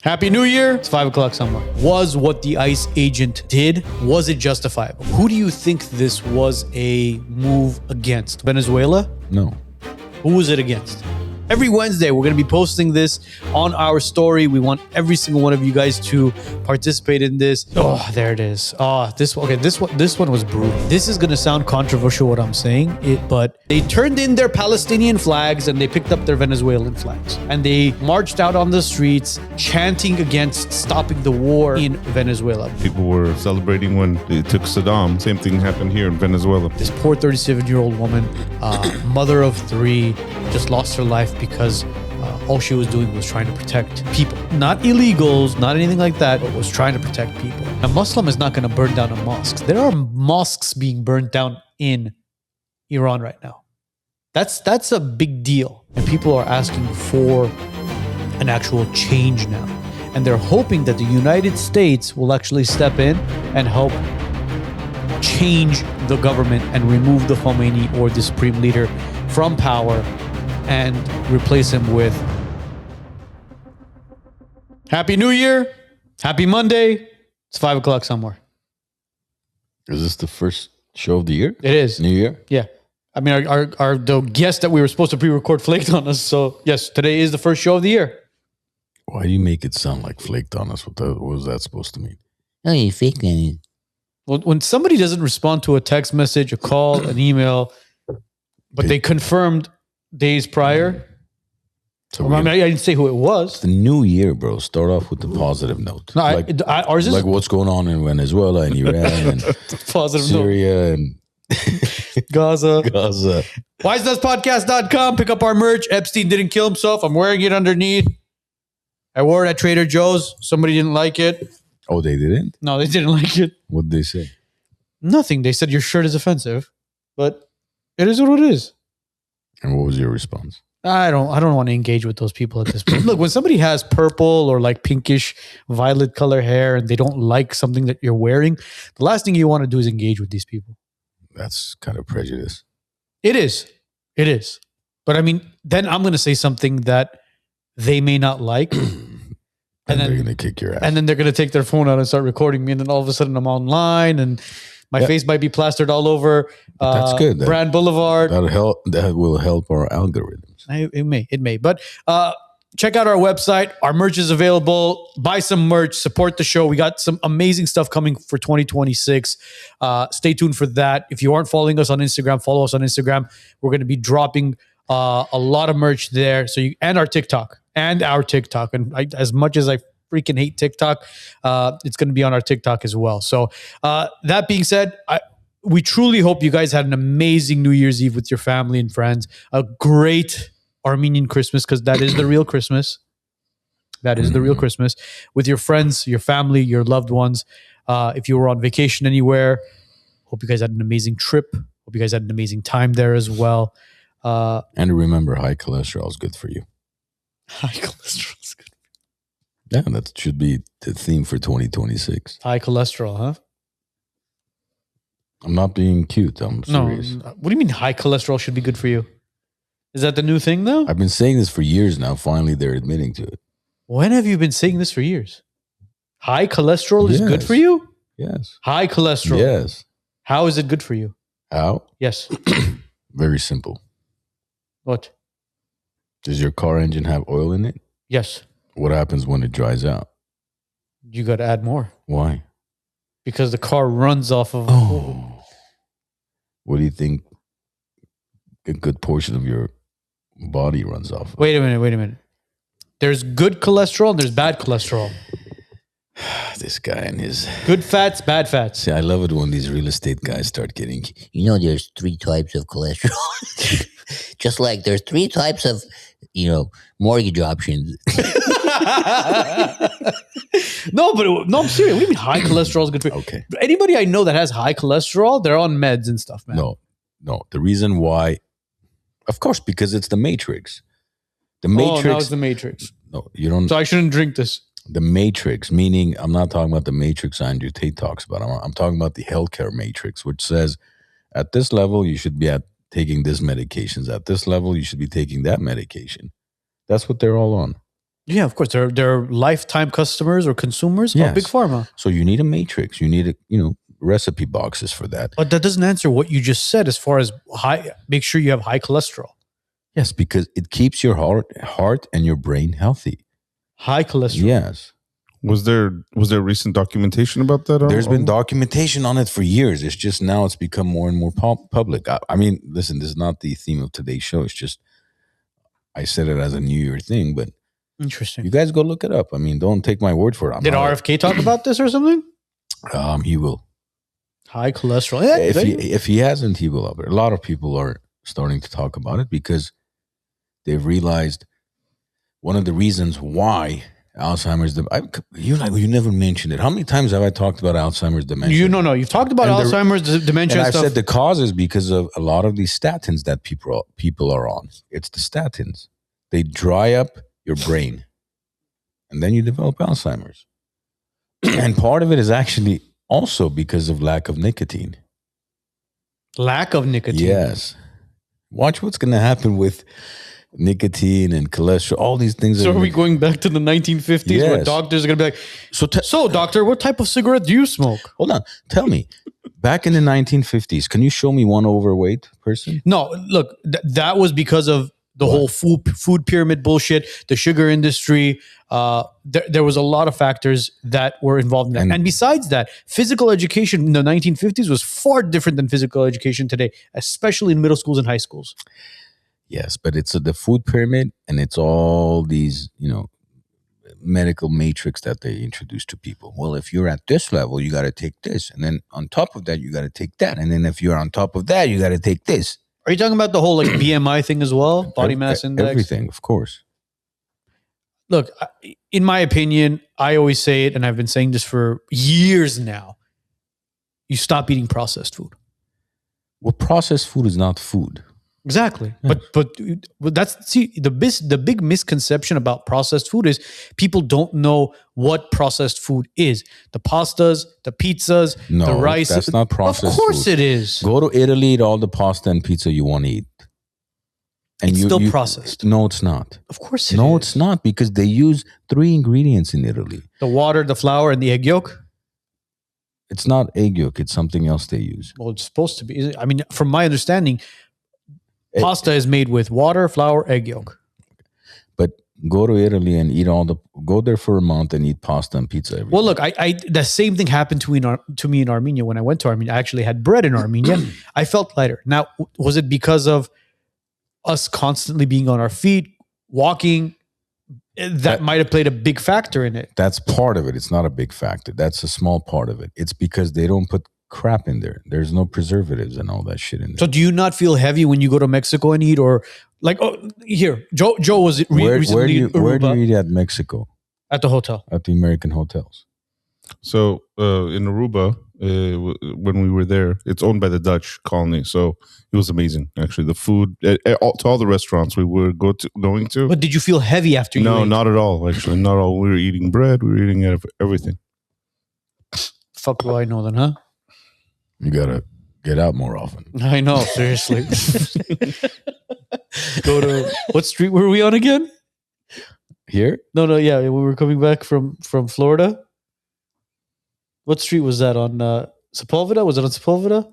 Happy New Year. It's 5 o'clock somewhere. Was what the ICE agent did, was it justifiable? Who do you think this was a move against? Venezuela? No. Who was it against? Every Wednesday, we're going to be posting this on our story. We want every single one of you guys to participate in this. Oh, there it is. This one was brutal. This is going to sound controversial, what I'm saying, but they turned in their Palestinian flags and they picked up their Venezuelan flags. And they marched out on the streets chanting against stopping the war in Venezuela. People were celebrating when they took Saddam. Same thing happened here in Venezuela. This poor 37-year-old woman, mother of 3, just lost her life because all she was doing was trying to protect people. Not illegals, not anything like that, but was trying to protect people. A Muslim is not going to burn down a mosque. There are mosques being burnt down in Iran right now. That's a big deal. And people are asking for an actual change now. And they're hoping that the United States will actually step in and help change the government and remove the Khomeini or the supreme leader from power and replace him with Happy New Year, Happy Monday. It's 5 o'clock somewhere. Is this the first show of the year? It is. New Year? Yeah. I mean, the guests that we were supposed to pre-record flaked on us. So yes, today is the first show of the year. Why do you make it sound like flaked on us? What was that supposed to mean? Oh, you faking it. Well, when somebody doesn't respond to a text message, a call, an email, but they confirmed days prior. So I didn't say who it was. The new year, bro. Start off with the positive note. No, ours is like what's going on in Venezuela and Iran and positive Syria and Gaza. Wisenutspodcast.com. Pick up our merch. Epstein didn't kill himself. I'm wearing it underneath. I wore it at Trader Joe's. Somebody didn't like it. Oh, they didn't? No, they didn't like it. What did they say? Nothing. They said your shirt is offensive, but it is what it is. And what was your response? I don't want to engage with those people at this point. Look, when somebody has purple or like pinkish violet color hair and they don't like something that you're wearing, the last thing you want to do is engage with these people. That's kind of prejudice. It is. But I mean, then I'm going to say something that they may not like. and then they're going to kick your ass. And then they're going to take their phone out and start recording me. And then all of a sudden I'm online and my face might be plastered all over that's good. Brand Boulevard. That will help our algorithms. It may. But check out our website. Our merch is available. Buy some merch. Support the show. We got some amazing stuff coming for 2026. Stay tuned for that. If you aren't following us on Instagram, follow us on Instagram. We're going to be dropping a lot of merch there. And our TikTok. And as much as I freaking hate TikTok, it's going to be on our TikTok as well. So that being said, we truly hope you guys had an amazing New Year's Eve with your family and friends. A great Armenian Christmas, because that is the real Christmas. That is the real Christmas. With your friends, your family, your loved ones. If you were on vacation anywhere, hope you guys had an amazing trip. Hope you guys had an amazing time there as well. And remember, high cholesterol is good for you. High cholesterol is good. Yeah, that should be the theme for 2026. High cholesterol, huh? I'm not being cute. I'm serious. No, what do you mean high cholesterol should be good for you? Is that the new thing though? I've been saying this for years now. Finally, they're admitting to it. When have you been saying this for years? High cholesterol is good for you? Yes. High cholesterol? Yes. How is it good for you? How? Yes. Very simple. What? Does your car engine have oil in it? Yes. What happens when it dries out? You got to add more. Why? Because the car runs off of... Oh. What do you think a good portion of your body runs off of? Wait a minute. There's good cholesterol and there's bad cholesterol. This guy and his... Good fats, bad fats. See, I love it when these real estate guys start getting... You know, there's 3 types of cholesterol. Just like there's 3 types of, mortgage options. No, I'm serious. What do you mean high cholesterol is good for you? Okay. Anybody I know that has high cholesterol, they're on meds and stuff, man. No. The reason why... Of course, because it's the Matrix. The Matrix... Oh, now it's the Matrix. No, you don't... So I shouldn't drink this. The Matrix, meaning I'm not talking about the Matrix Andrew Tate talks about. I'm talking about the healthcare Matrix, which says at this level, you should be taking this medications. At this level, you should be taking that medication. That's what they're all on. Yeah, of course. They're lifetime customers or consumers Yes. of Big Pharma. So you need a matrix. You need recipe boxes for that. But that doesn't answer what you just said as far as make sure you have high cholesterol. Yes, because it keeps your heart and your brain healthy. High cholesterol. Yes. Was there recent documentation about that? There's been documentation on it for years. It's just now it's become more and more public. I mean, listen, this is not the theme of today's show. It's just I said it as a New Year thing, but Interesting. you guys go look it up. I mean, don't take my word for it. Did RFK talk about this or something? He will. High cholesterol. Yeah, If he hasn't, he will. But a lot of people are starting to talk about it because they've realized one of the reasons why Alzheimer's. You never mentioned it. How many times have I talked about Alzheimer's dementia? No. You've talked about Alzheimer's dementia and and I stuff. said the cause is because of a lot of these statins that people are on. It's the statins. They dry up your brain, and then you develop Alzheimer's. And part of it is actually also because of lack of nicotine. Lack of nicotine. Yes. Watch what's going to happen with nicotine and cholesterol, all these things. So are we going back to the 1950s where Yes. doctors are going to be like, So doctor, what type of cigarette do you smoke? hold on. Tell me, back in the 1950s, can you show me one overweight person? No, look, that was because of the What? whole food pyramid bullshit, the sugar industry. There was a lot of factors that were involved in that. And besides that, physical education in the 1950s was far different than physical education today, especially in middle schools and high schools. Yes, but it's the food pyramid, and it's all these, medical matrix that they introduce to people. Well, if you're at this level, you got to take this, and then on top of that, you got to take that, and then if you're on top of that, you got to take this. Are you talking about the whole like BMI thing as well? Body mass index? Everything, of course. Look, in my opinion, I always say it, and I've been saying this for years now. You stop eating processed food. Well, processed food is not food. Exactly. But that's the big misconception about processed food is people don't know what processed food is. The pastas, the pizzas, No, the rice. that's not processed Of course food. it is. Go to Italy, eat all the pasta and pizza you want to eat. And It's still processed. No, it's not. Of course it is. No, it's not, because they use 3 ingredients in Italy. The water, the flour, and the egg yolk. It's not egg yolk. It's something else they use. Well, it's supposed to be. I mean, from my understanding, pasta is made with water, flour, egg yolk. But go to Italy and go there for a month and eat pasta and pizza every Well, day. look, I the same thing happened to me in Armenia when I went to Armenia. I actually had bread in Armenia. I felt lighter. Now, was it because of us constantly being on our feet, walking? That might have played a big factor in it. That's part of it. It's not a big factor. That's a small part of it. It's because they don't put crap in there. There's no preservatives and all that shit in there. So, do you not feel heavy when you go to Mexico and eat, or like? Oh, here, Joe was recently in where do Aruba you eat at Mexico? at the hotel. At the American hotels. So in Aruba, when we were there, it's owned by the Dutch colony. So it was amazing, actually. The food to all the restaurants we were going to. But did you feel heavy after you? No, ate? not at all. Actually, not at all. We were eating bread. We were eating everything. Fuck do I know then, huh? You gotta get out more often. I know, seriously. Go to what street were we on again? Here? No, yeah, we were coming back from Florida. What street was that on? Sepulveda? Was it on Sepulveda?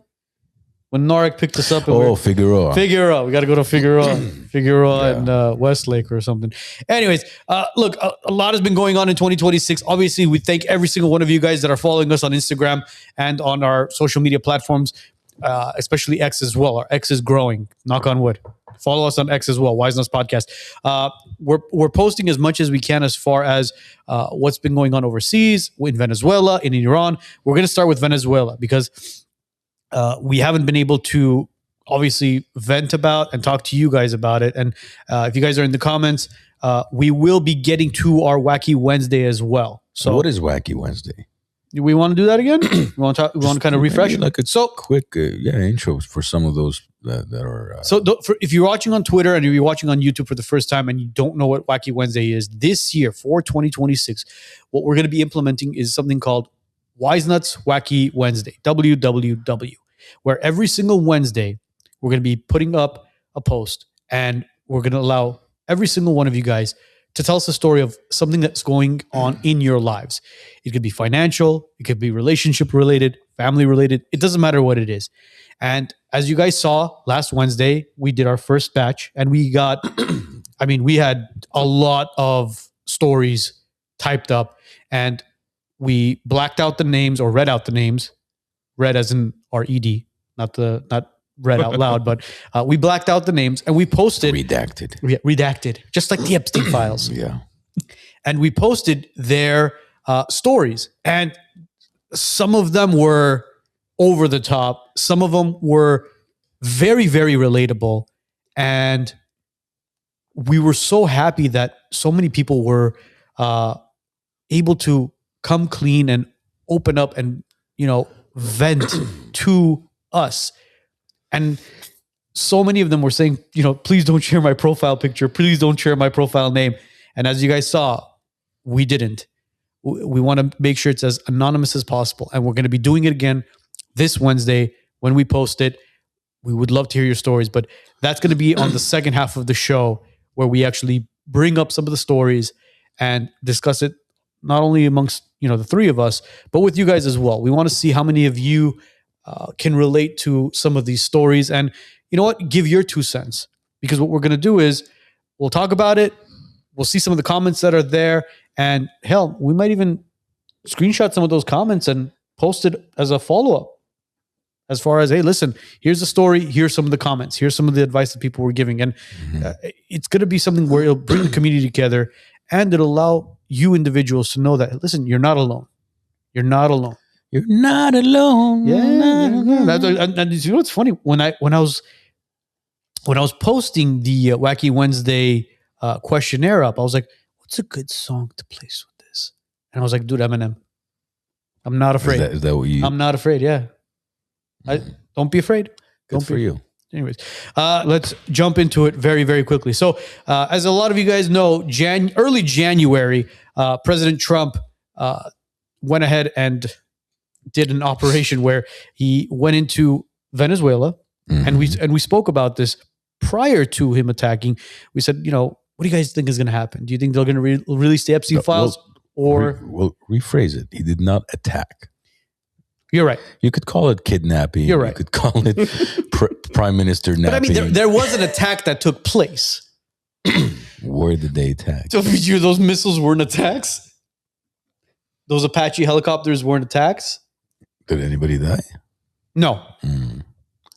When Narek picked us up. And Figueroa. Figueroa. We got to go to Figueroa. Figueroa Yeah. and Westlake or something. Anyways, look, a lot has been going on in 2026. Obviously, we thank every single one of you guys that are following us on Instagram and on our social media platforms, especially X as well. Our X is growing. Knock on wood. Follow us on X as well, Wisenuts Podcast. We're posting as much as we can as far as what's been going on overseas, in Venezuela, in Iran. We're going to start with Venezuela because we haven't been able to obviously vent about and talk to you guys about it. And if you guys are in the comments, we will be getting to our Wacky Wednesday as well. So what is Wacky Wednesday? do we want to do that again? We want to kind of refresh Maybe like a So quick intro for some of those that are. if you're watching on Twitter and you're watching on YouTube for the first time and you don't know what Wacky Wednesday is, this year for 2026, what we're going to be implementing is something called Wisenuts Wacky Wednesday, WWW, where every single Wednesday we're going to be putting up a post and we're going to allow every single one of you guys to tell us a story of something that's going on in your lives. It could be financial, it could be relationship related, family related. It doesn't matter what it is. And as you guys saw last Wednesday, we did our first batch and we got, we had a lot of stories typed up and we blacked out the names or read out the names, read as in R-E-D, not read out loud, but we blacked out the names and we posted redacted, just like the Epstein files. Yeah. And we posted their stories, and some of them were over the top. Some of them were very, very relatable. And we were so happy that so many people were able to come clean and open up and, vent to us. And so many of them were saying, please don't share my profile picture. Please don't share my profile name. And as you guys saw, we didn't. We want to make sure it's as anonymous as possible. And we're going to be doing it again this Wednesday when we post it. We would love to hear your stories, but that's going to be on the second half of the show where we actually bring up some of the stories and discuss it not only amongst, the three of us, but with you guys as well. We want to see how many of you can relate to some of these stories. And you know what? Give your 2 cents. Because what we're going to do is we'll talk about it. We'll see some of the comments that are there. And hell, we might even screenshot some of those comments and post it as a follow-up. As far as, hey, listen, here's the story. Here's some of the comments. Here's some of the advice that people were giving. And it's going to be something where it'll bring the community together and it'll allow you individuals to know that, listen, you're not alone. You're not alone. You're not alone. Yeah. And you know what's funny? When I was posting the Wacky Wednesday questionnaire up, I was like, what's a good song to place with this? And I was like, dude, Eminem. I'm not afraid. Is that what you... I'm not afraid, yeah. Don't be afraid. Good for you. Anyways, let's jump into it very, very quickly. So as a lot of you guys know, early January, President Trump went ahead and did an operation where he went into Venezuela, and we spoke about this prior to him attacking. We said, what do you guys think is going to happen? Do you think they're going to release the Epstein files? We'll rephrase it. He did not attack. You're right. You could call it kidnapping. You're right. You could call it Prime Minister napping. But there was an attack that took place. Where did they attack? So those missiles weren't attacks? Those Apache helicopters weren't attacks? Did anybody die? No.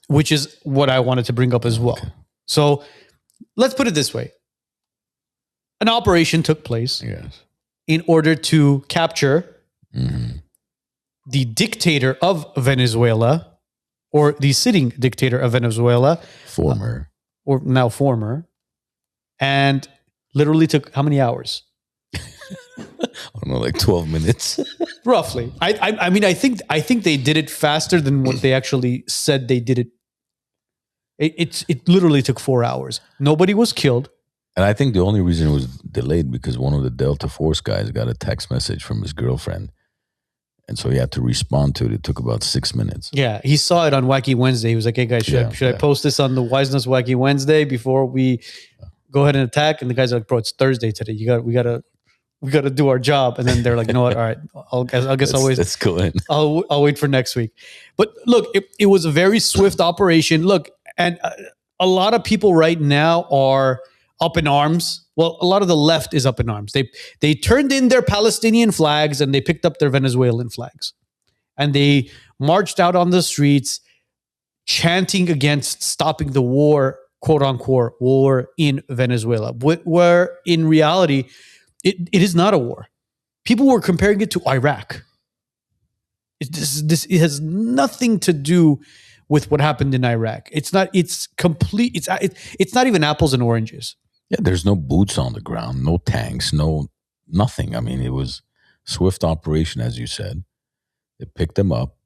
Which is what I wanted to bring up as well. Okay. So let's put it this way. An operation took place in order to capture the dictator of Venezuela, or the sitting dictator of Venezuela. Former. Or now former. And literally took how many hours? I don't know, like 12 minutes. Roughly. I think they did it faster than what they actually said they did it. It literally took 4 hours. Nobody was killed. And I think the only reason it was delayed because one of the Delta Force guys got a text message from his girlfriend. And so he had to respond to it. It took about 6 minutes. Yeah, he saw it on Wacky Wednesday. He was like, hey guys, should I post this on the Wisenuts Wacky Wednesday before we go ahead and attack? And the guys are like, bro, it's Thursday today. We gotta do our job. And then they're like, you know what? All right, I'll wait. Let's go in. I'll wait for next week. But look, it was a very swift operation. Look, and a lot of people right now are up in arms. Well, a lot of the left is up in arms. They turned in their Palestinian flags and they picked up their Venezuelan flags. And they marched out on the streets chanting against stopping the war, quote unquote, war in Venezuela. Where in reality, it is not a war. People were comparing it to Iraq. It has nothing to do with what happened in Iraq. It's not even apples and oranges. Yeah, there's no boots on the ground, no tanks, nothing. I mean, it was swift operation, as you said. They picked him up,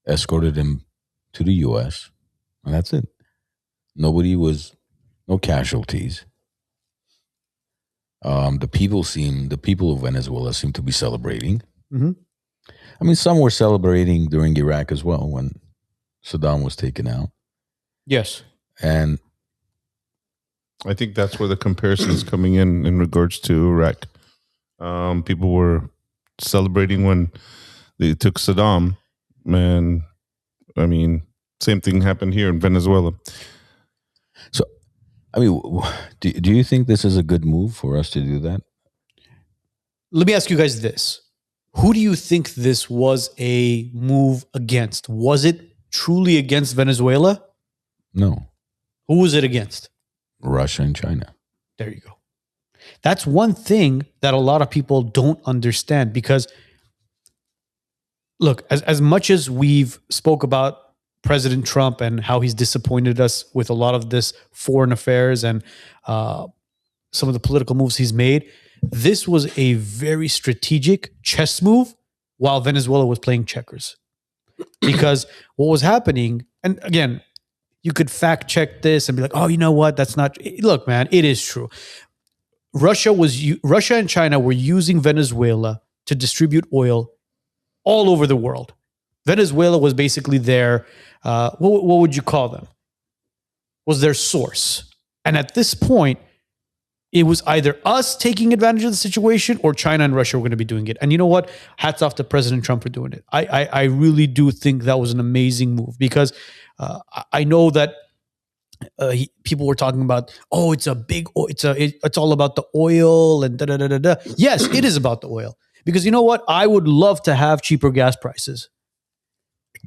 escorted him to the U.S., and that's it. No casualties. The people of Venezuela seem to be celebrating. Mm-hmm. I mean, some were celebrating during Iraq as well when Saddam was taken out. Yes. And I think that's where the comparison is coming in regards to Iraq. People were celebrating when they took Saddam, and I mean, same thing happened here in Venezuela. So, I mean, do you think this is a good move for us to do that? Let me ask you guys this. Who do you think this was a move against? Was it truly against Venezuela? No. Who was it against? Russia and China. There you go. That's one thing that a lot of people don't understand because, look, as much as we've spoke about President Trump and how he's disappointed us with a lot of this foreign affairs and some of the political moves he's made, this was a very strategic chess move while Venezuela was playing checkers. Because what was happening, and again, you could fact check this and be like, oh, you know what? That's not. Look, man, it is true. Russia and China were using Venezuela to distribute oil all over the world. Venezuela was basically their, what would you call them? Was their source. And at this point, it was either us taking advantage of the situation or China and Russia were going to be doing it. And you know what? Hats off to President Trump for doing it. I really do think that was an amazing move because I know that people were talking about, oh, it's all about the oil and da-da-da-da-da. Yes, it is about the oil. Because you know what? I would love to have cheaper gas prices.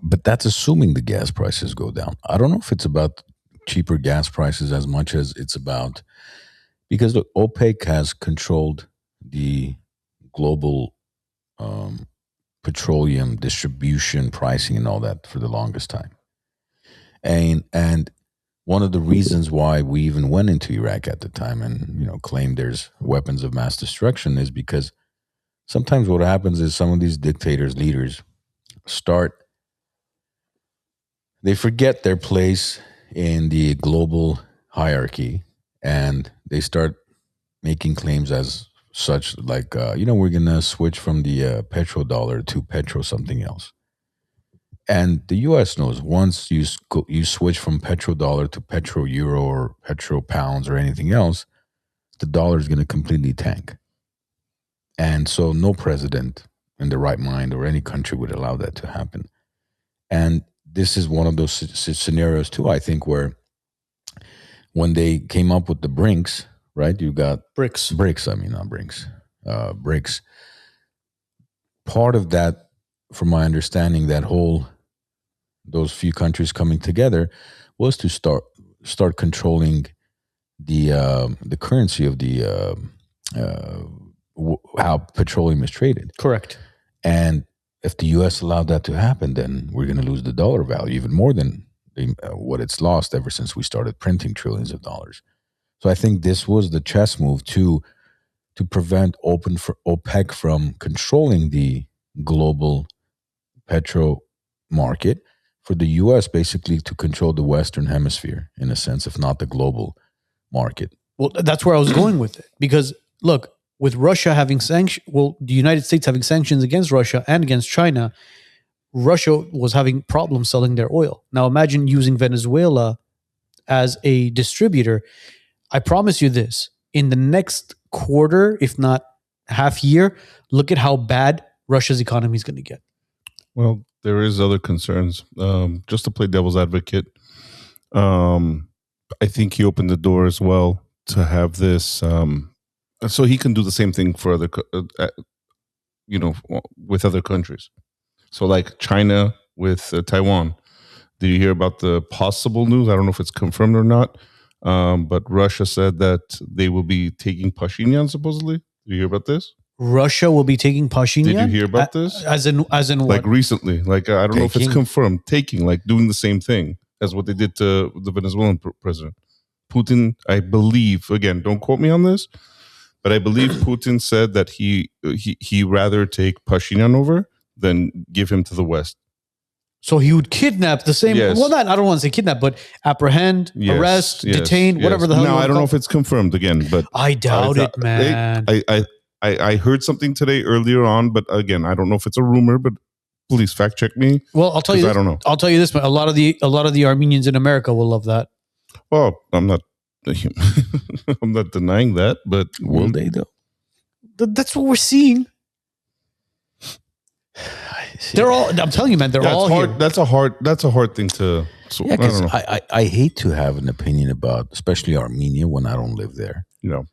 But that's assuming the gas prices go down. I don't know if it's about cheaper gas prices as much as it's about, because look, OPEC has controlled the global petroleum distribution, pricing, and all that for the longest time. And one of the reasons why we even went into Iraq at the time and claimed there's weapons of mass destruction is because sometimes what happens is some of these dictators, leaders, they forget their place in the global hierarchy and they start making claims as such like, we're going to switch from the Petro-Dollar to Petro something else. And the U.S. knows once you switch from Petro-Dollar to Petro-Euro or Petro-Pounds or anything else, the dollar is going to completely tank. And so no president in the right mind or any country would allow that to happen. And this is one of those scenarios too, I think, where when they came up with the BRICS, right? You got BRICS. BRICS. Part of that, from my understanding, those few countries coming together was to start controlling the currency of the how petroleum is traded. Correct. And if the U.S. allowed that to happen, then we're going to lose the dollar value even more than what it's lost ever since we started printing trillions of dollars. So I think this was the chess move to prevent OPEC from controlling the global petro market, for the U.S. basically to control the Western hemisphere in a sense, if not the global market. Well, that's where I was going with it. Because look, with Russia having the United States having sanctions against Russia and against China, Russia was having problems selling their oil. Now imagine using Venezuela as a distributor. I promise you this, in the next quarter, if not half year, look at how bad Russia's economy is going to get. Well, there is other concerns. Just to play devil's advocate, I think he opened the door as well to have this, so he can do the same thing for other, with other countries. So like China with Taiwan. Did you hear about the possible news? I don't know if it's confirmed or not, but Russia said that they will be taking Pashinyan, supposedly. Did you hear about this? Russia will be taking Pashinyan? Did you hear about this? As in what? Like recently. Like I don't know if it's confirmed. Like doing the same thing as what they did to the Venezuelan president. Putin, I believe, again, don't quote me on this, but I believe Putin said that he rather take Pashinyan over than give him to the West. So he would kidnap the same. Yes. Well, I don't want to say kidnap, but apprehend, arrest, detain, whatever the hell. No, I don't know if it's confirmed again, but I doubt it, man. I heard something today earlier on, but again, I don't know if it's a rumor, but please fact check me. Well, I'll tell you. I don't know. I'll tell you this, but a lot of the Armenians in America will love that. Well, I'm not I'm not denying that, but Will they though? That's what we're seeing. They're all. I'm telling you, man. They're all hard. here. That's a hard thing to. So, Yeah, I don't because know. I hate to have an opinion about, especially Armenia, when I don't live there. You know,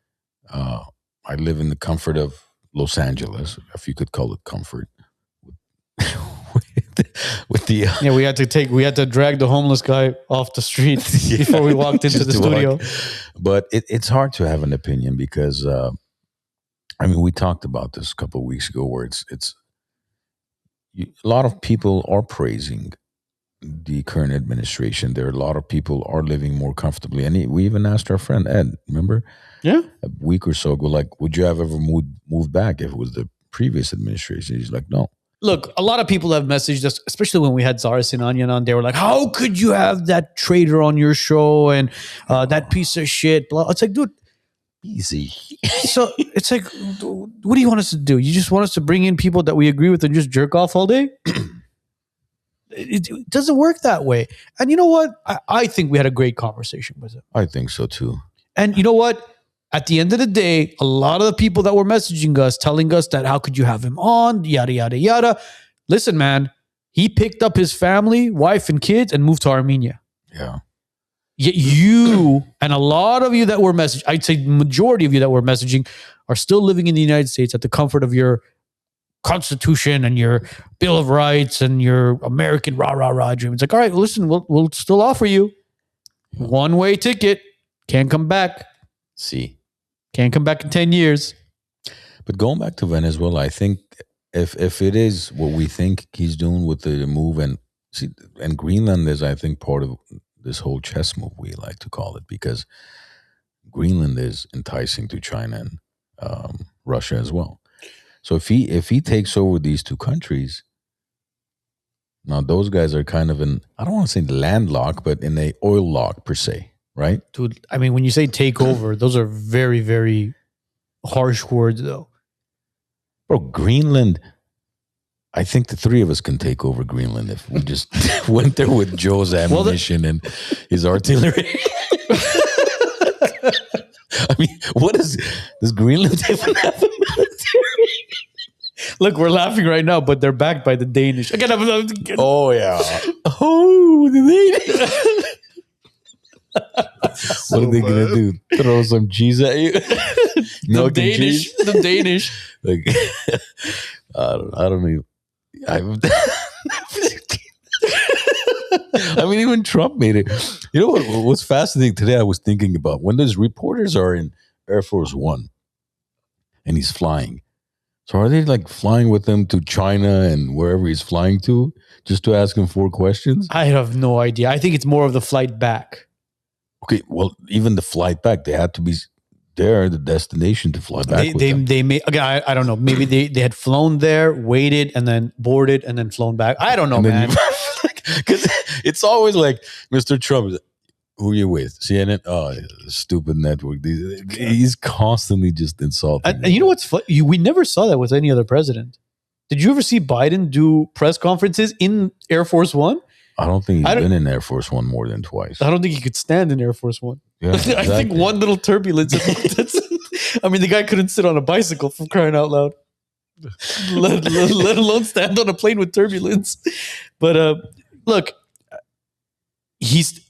I live in the comfort of Los Angeles, if you could call it comfort. with the Yeah, we had to drag the homeless guy off the street before we walked into the studio. But it's hard to have an opinion because I mean, we talked about this a couple of weeks ago, where a lot of people are praising the current administration. There are a lot of people are living more comfortably, and we even asked our friend Ed. Remember? Yeah, a week or so ago, like, would you have ever moved back if it was the previous administration? He's like, no. Look, a lot of people have messaged us, especially when we had Zara Sinanian on. They were like, how could you have that traitor on your show and that piece of shit? Blah. It's like, dude, easy. So it's like, what do you want us to do? You just want us to bring in people that we agree with and just jerk off all day? It doesn't work that way. And you know what? I think we had a great conversation with him. I think so too. And you know what? At the end of the day, a lot of the people that were messaging us, telling us that how could you have him on, yada, yada, yada. Listen, man, he picked up his family, wife and kids and moved to Armenia. Yeah. Yet you and a lot of you that were messaging, I'd say majority of you that were messaging are still living in the United States at the comfort of your Constitution and your Bill of Rights and your American rah dream. It's like, all right, listen, we'll still offer you one-way ticket. Can't come back. See. Can't come back in 10 years. But going back to Venezuela, I think if it is what we think he's doing with the move, and Greenland is, I think, part of this whole chess move, we like to call it, because Greenland is enticing to China and Russia as well. So if he takes over these two countries, now those guys are kind of in, I don't want to say landlocked, but in a oil lock per se, right? Dude, I mean, when you say take over, those are very, very harsh words, though. Bro, Greenland, I think the three of us can take over Greenland if we just went there with Joe's ammunition and his artillery. I mean, what does Greenland even have a military? Look, we're laughing right now, but they're backed by the Danish. Again, oh, yeah. Oh, the Danish. What are they going to do? Throw some cheese at you? The Danish. The Danish. Like, I don't even. I mean, even Trump made it. You know what was fascinating today? I was thinking about when those reporters are in Air Force One and he's flying. So are they like flying with him to China and wherever he's flying to just to ask him 4 questions? I have no idea. I think it's more of the flight back. Okay, well, even the flight back, they had to be there, the destination to fly back. They may. Again, I don't know. Maybe they had flown there, waited, and then boarded, and then flown back. I don't know, man. Because it's always like Mr. Trump. Who are you with? CNN? Oh, stupid network. He's constantly just insulting. And you know what's funny? We never saw that with any other president. Did you ever see Biden do press conferences in Air Force One? I don't think he's been in Air Force One more than twice. I don't think he could stand in Air Force One. Yeah, exactly. I think one little turbulence. I mean, the guy couldn't sit on a bicycle, for crying out loud. Let alone stand on a plane with turbulence. But look,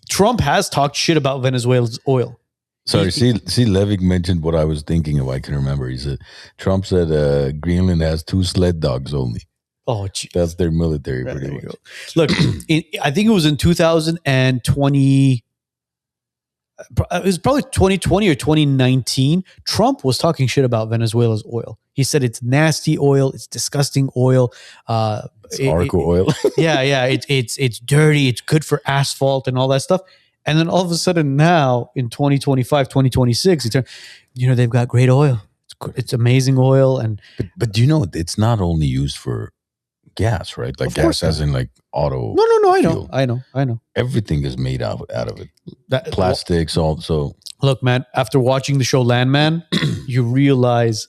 Trump has talked shit about Venezuela's oil. Sorry, see, Levick mentioned what I was thinking of. I can remember. He said Trump said Greenland has 2 sled dogs only. Oh, geez. That's their military, pretty much. Look, I think it was in 2020. It was probably 2020 or 2019. Trump was talking shit about Venezuela's oil. He said it's nasty oil, it's disgusting oil. It's Arco oil. Yeah. It's dirty. It's good for asphalt and all that stuff. And then all of a sudden now in 2025, 2026, they've got great oil. It's amazing oil. But you know, it's not only used for gas, right? Like gas as in like auto. No, fuel. I know. Everything is made out of it. Plastics also. Look, man, after watching the show Landman, you realize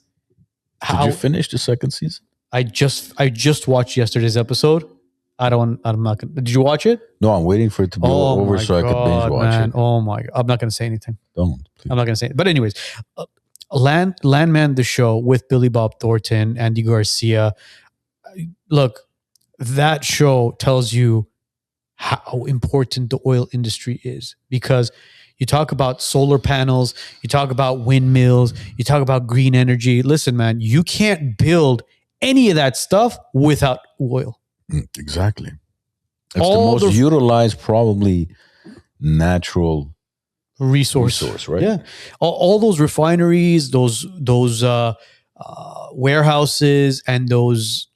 how. Did you finish the 2nd season? I just watched yesterday's episode. I'm not gonna. Did you watch it? No, I'm waiting for it to be over so I could binge watch it. Oh my God. I'm not gonna say anything. Don't. Please. I'm not gonna say it. But anyways, Landman, the show with Billy Bob Thornton, Andy Garcia. Look, that show tells you how important the oil industry is, because you talk about solar panels, you talk about windmills, you talk about green energy. Listen, man, you can't build any of that stuff without oil. Exactly. It's all the most utilized, probably natural resource, right? Yeah. All those refineries, those warehouses, and those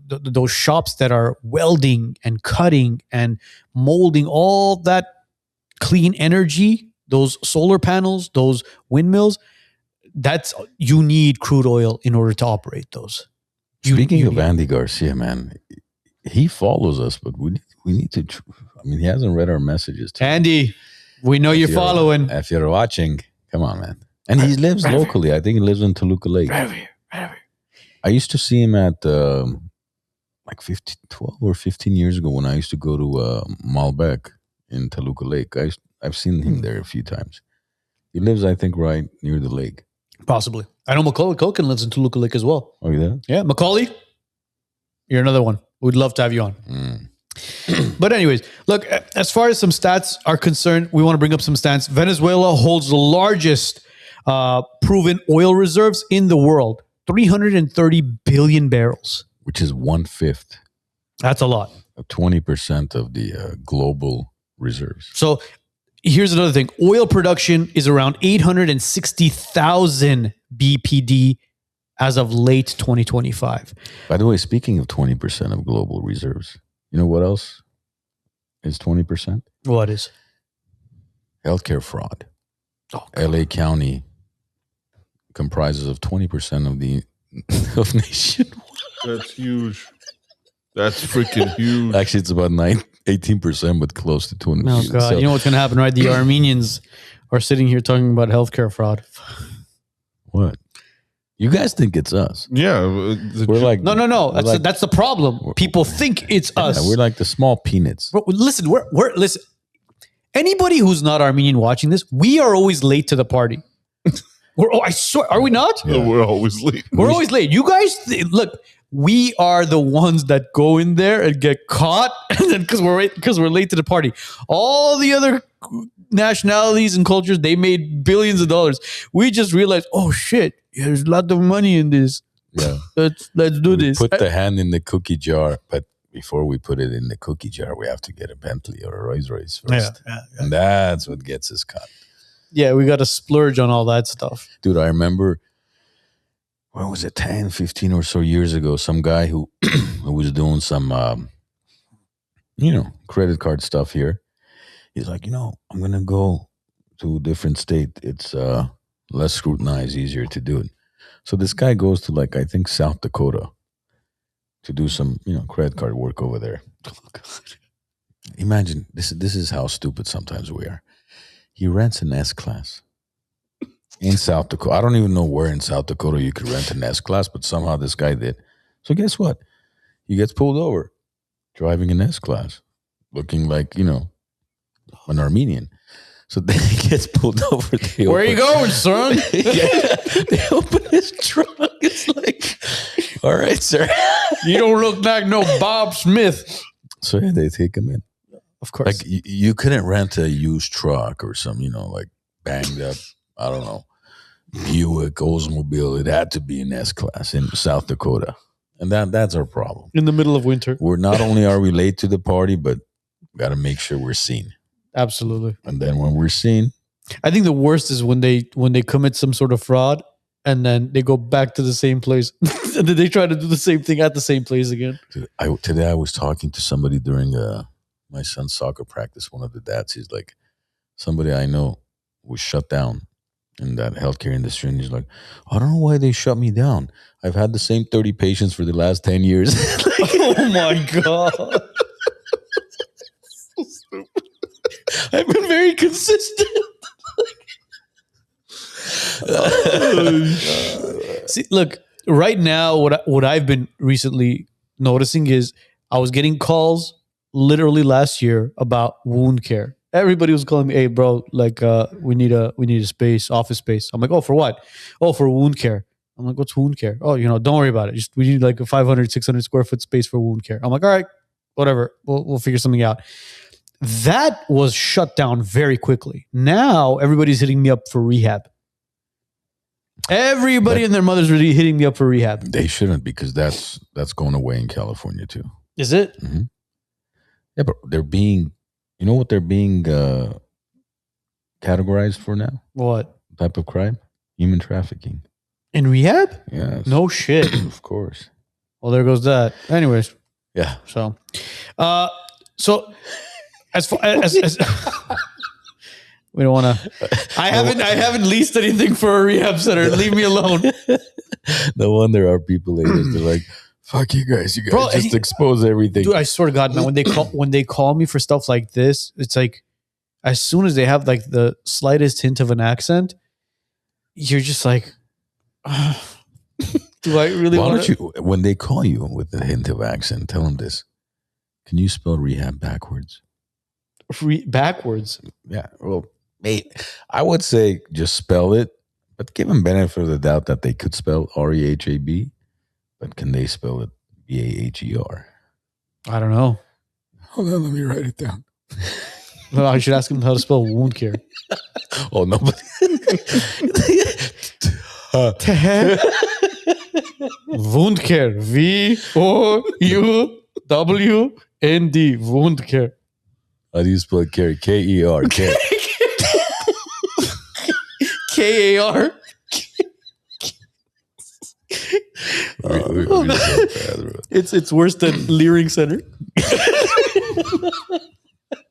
those shops that are welding and cutting and molding, all that clean energy, those solar panels, those windmills, you need crude oil in order to operate those. Speaking of Andy Garcia, man, he follows us, but we need to. I mean, he hasn't read our messages. Andy, we know you're following. If you're watching, come on, man. And he lives locally. I think he lives in Toluca Lake. I used to see him at like 12 or 15 years ago when I used to go to Malbec in Toluca Lake. I've seen him there a few times. He lives, I think, right near the lake. Possibly. I know Macaulay Culkin lives in Toluca Lake as well. Oh, yeah? Yeah, Macaulay, you're another one. We'd love to have you on. But anyways, look, as far as some stats are concerned, we want to bring up some stats. Venezuela holds the largest proven oil reserves in the world, 330 billion barrels. Which is 1/5. That's a lot. 20% of the global reserves. So here's another thing. Oil production is around 860,000 BPD as of late 2025. By the way, speaking of 20% of global reserves, you know what else is 20%? What is? Healthcare fraud. Oh, LA County comprises of 20% of the of nationwide. That's huge. That's freaking huge. Actually, it's about 18%, but close to 20%. Oh, God. So, you know what's going to happen, right? The Armenians are sitting here talking about healthcare fraud. What? You guys think it's us? Yeah, we're like no. That's the problem. People think it's us. We're like the small peanuts. Bro, listen. Listen. Anybody who's not Armenian watching this, we are always late to the party. I swear, are we not? Yeah. We're always late. We're always late. You guys, look. We are the ones that go in there and get caught, and then because we're late to the party. All the other nationalities and cultures, they made billions of dollars. We just realized, oh shit, there's a lot of money in this. Yeah, let's do this. Put the hand in the cookie jar, but before we put it in the cookie jar, we have to get a Bentley or a Rolls Royce first, and that's what gets us caught. Yeah, we got to splurge on all that stuff, dude. I remember. When was it, 10, 15 or so years ago, some guy who was doing some, credit card stuff here. He's like, I'm going to go to a different state. It's less scrutinized, easier to do it. So this guy goes to I think South Dakota to do some, credit card work over there. Oh, God. Imagine, this is how stupid sometimes we are. He rents an S-Class. In South Dakota. I don't even know where in South Dakota you could rent an S-Class, but somehow this guy did. So guess what? He gets pulled over driving an S-Class, looking like, an Armenian. So then he gets pulled over. Where are you going, son? They open his trunk. It's like, all right, sir. You don't look like no Bob Smith. So yeah, they take him in. Of course. You couldn't rent a used truck or some, banged up, I don't know, Buick, Oldsmobile. It had to be an S-Class in South Dakota. And that's our problem. In the middle of winter. We're not only are we late to the party, but got to make sure we're seen. Absolutely. And then when we're seen. I think the worst is when they commit some sort of fraud and then they go back to the same place. And then they try to do the same thing at the same place again. Dude, today I was talking to somebody during my son's soccer practice. One of the dads, he's like, somebody I know was shut down in that healthcare industry, and he's like, I don't know why they shut me down. I've had the same 30 patients for the last 10 years. Oh my God. So stupid. I've been very consistent. See, look, right now, what I've been recently noticing is I was getting calls literally last year about wound care. Everybody was calling me, "Hey, bro, like we need a space, office space." I'm like, "Oh, for what?" "Oh, for wound care." I'm like, "What's wound care?" "Oh, don't worry about it. Just we need like a 500, 600 square foot space for wound care." I'm like, "All right, whatever. We'll figure something out." That was shut down very quickly. Now everybody's hitting me up for rehab. Everybody and their mother's really hitting me up for rehab. They shouldn't, because that's going away in California too. Is it? Mm-hmm. Yeah, but they're being, what they're being categorized for now? What type of crime? Human trafficking. In rehab? Yes. No shit. Of course. Well, there goes that. Anyways. Yeah. So as far as we don't want to. I haven't leased anything for a rehab center. Leave me alone. No wonder our people haters. They're like, "Fuck you guys! You guys just expose everything." Dude, I swear to God, man, when they call me for stuff like this, it's like as soon as they have like the slightest hint of an accent, you're just like, do I really? Why don't you? When they call you with a hint of accent, tell them this. Can you spell rehab backwards? Backwards? Yeah. Well, mate, I would say just spell it, but give them benefit of the doubt that they could spell REHAB, but can they spell it BAHER? I don't know. Hold on, let me write it down. No, I should ask them how to spell wound care. Oh, no. Wound care. VOUWND. Wound care. How do you spell care? KER. Care. KAR. It's worse than Leering Center.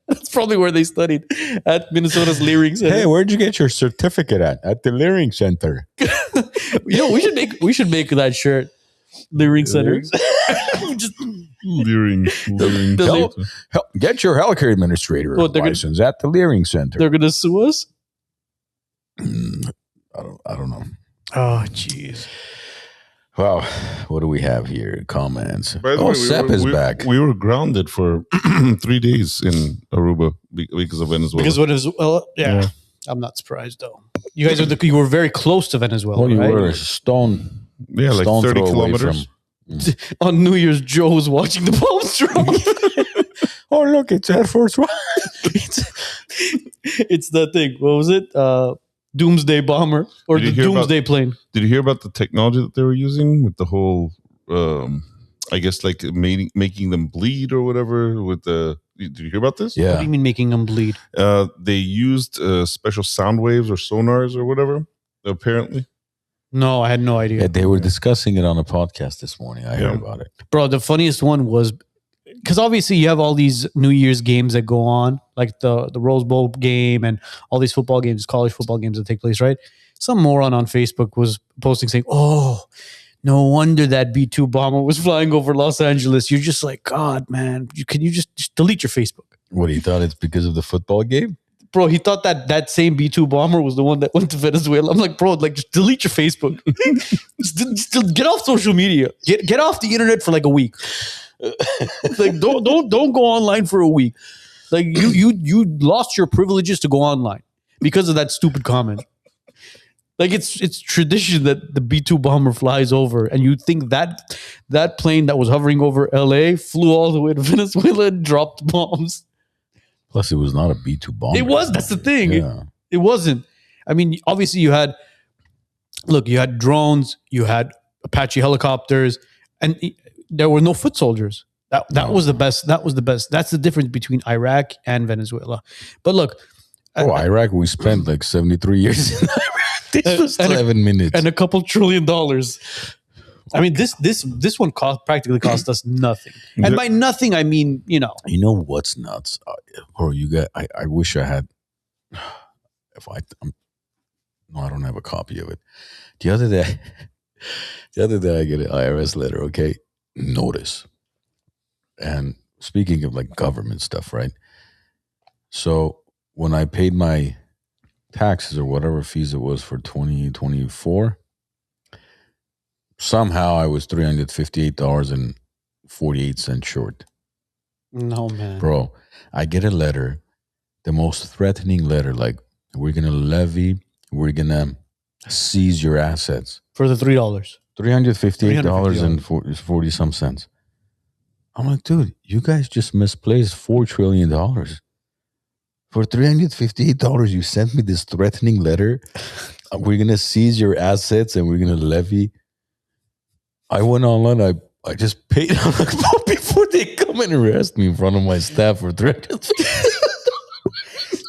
That's probably where they studied, at Minnesota's Leering Center. Hey, where'd you get your certificate at? At the Leering Center. We should make that shirt. Leering Center. Just Leering. Get your healthcare administrator license at the Leering Center. They're gonna sue us. I don't know. Oh, jeez. Well, what do we have here? Comments. By the way, Sepp is back. We were grounded for 3 days in Aruba because of Venezuela. Because Venezuela, yeah. I'm not surprised though. You guys you were very close to Venezuela, you right? were a stone. Yeah, like 30 kilometers. On New Year's, Joe was watching the bombs drop. Oh, look, it's Air Force One. It's that thing. What was it? Doomsday bomber or the Doomsday plane. Did you hear about the technology that they were using with the whole, I guess, like making them bleed or whatever? Did you hear about this? Yeah. What do you mean making them bleed? They used special sound waves or sonars or whatever, apparently. No, I had no idea. Yeah, they were discussing it on a podcast this morning. I heard about it. Bro, the funniest one was, because obviously you have all these New Year's games that go on, like the Rose Bowl game and all these football games, college football games that take place, right? Some moron on Facebook was posting saying, "Oh, no wonder that B-2 bomber was flying over Los Angeles." You're just like, God, man, can you just delete your Facebook? What, he thought it's because of the football game? Bro, he thought that same B-2 bomber was the one that went to Venezuela. I'm like, bro, like just delete your Facebook. just get off social media. Get off the internet for like a week. Like don't go online for a week. Like you lost your privileges to go online because of that stupid comment. Like it's tradition that the B-2 bomber flies over, and you think that plane that was hovering over LA flew all the way to Venezuela and dropped bombs. Plus, it was not a B-2 bomber. It was. That's the thing. Yeah. It wasn't. I mean, obviously you had drones, you had Apache helicopters, and there were no foot soldiers. That was the best. That was the best. That's the difference between Iraq and Venezuela. But look, Iraq, we spent like 73 years in Iraq. This was 11 minutes. And a couple $1 trillion. I mean, this one practically cost us nothing. And by nothing, I mean, You know what's nuts? Bro, I wish I had, I don't have a copy of it. The other day I get an IRS letter, okay? Notice. And speaking of like government stuff, right? So when I paid my taxes or whatever fees it was for 2024, somehow I was $358.50 48 cents short. No, man. Bro, I get a letter, the most threatening letter, like, we're going to seize your assets. For the $3. $358.40 some cents. I'm like, dude, you guys just misplaced $4 trillion. For $358, you sent me this threatening letter. We're going to seize your assets and we're going to levy. I went online. I just paid them before they come and arrest me in front of my staff for $358.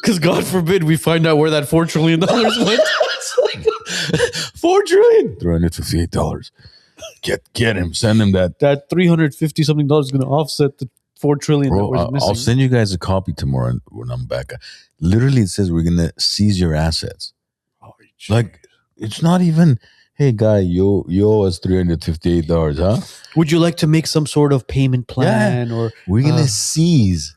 Because God forbid we find out where that $4 trillion went. It's like $4 trillion. $358. Get him. Send him that. That $350 something is going to offset the $4 trillion that we're missing. I'll send you guys a copy tomorrow when I'm back. Literally, it says we're going to seize your assets. Oh, like, it's not even, hey, guy, you owe us $358, huh? Would you like to make some sort of payment plan? Yeah. Or we're going to seize.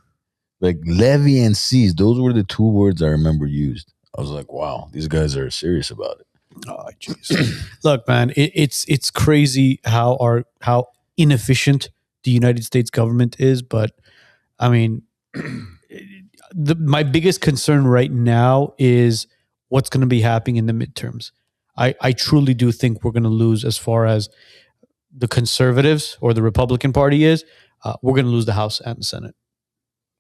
Like, levy and seize. Those were the two words I remember used. I was like, wow, these guys are serious about it. Oh, jeez. Look, man, it's crazy how inefficient the United States government is. But I mean, my biggest concern right now is what's going to be happening in the midterms. I truly do think we're going to lose as far as the conservatives or the Republican Party is. We're going to lose the House and the Senate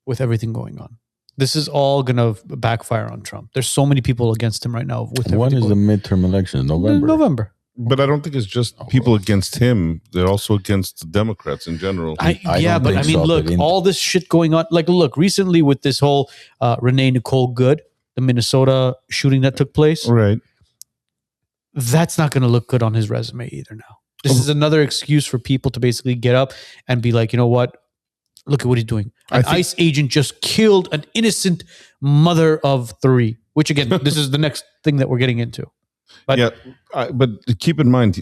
with everything going on. This is all going to backfire on Trump. There's so many people against him right now. When is the midterm election? November. But I don't think it's just people against him. They're also against the Democrats in general. All this shit going on. Like, look, recently with this whole Rene Nicole Goode, the Minnesota shooting that took place. Right. That's not going to look good on his resume either now. This is another excuse for people to basically get up and be like, you know what? Look at what he's doing. An ICE agent just killed an innocent mother of 3, which again, this is the next thing that we're getting into. But but keep in mind,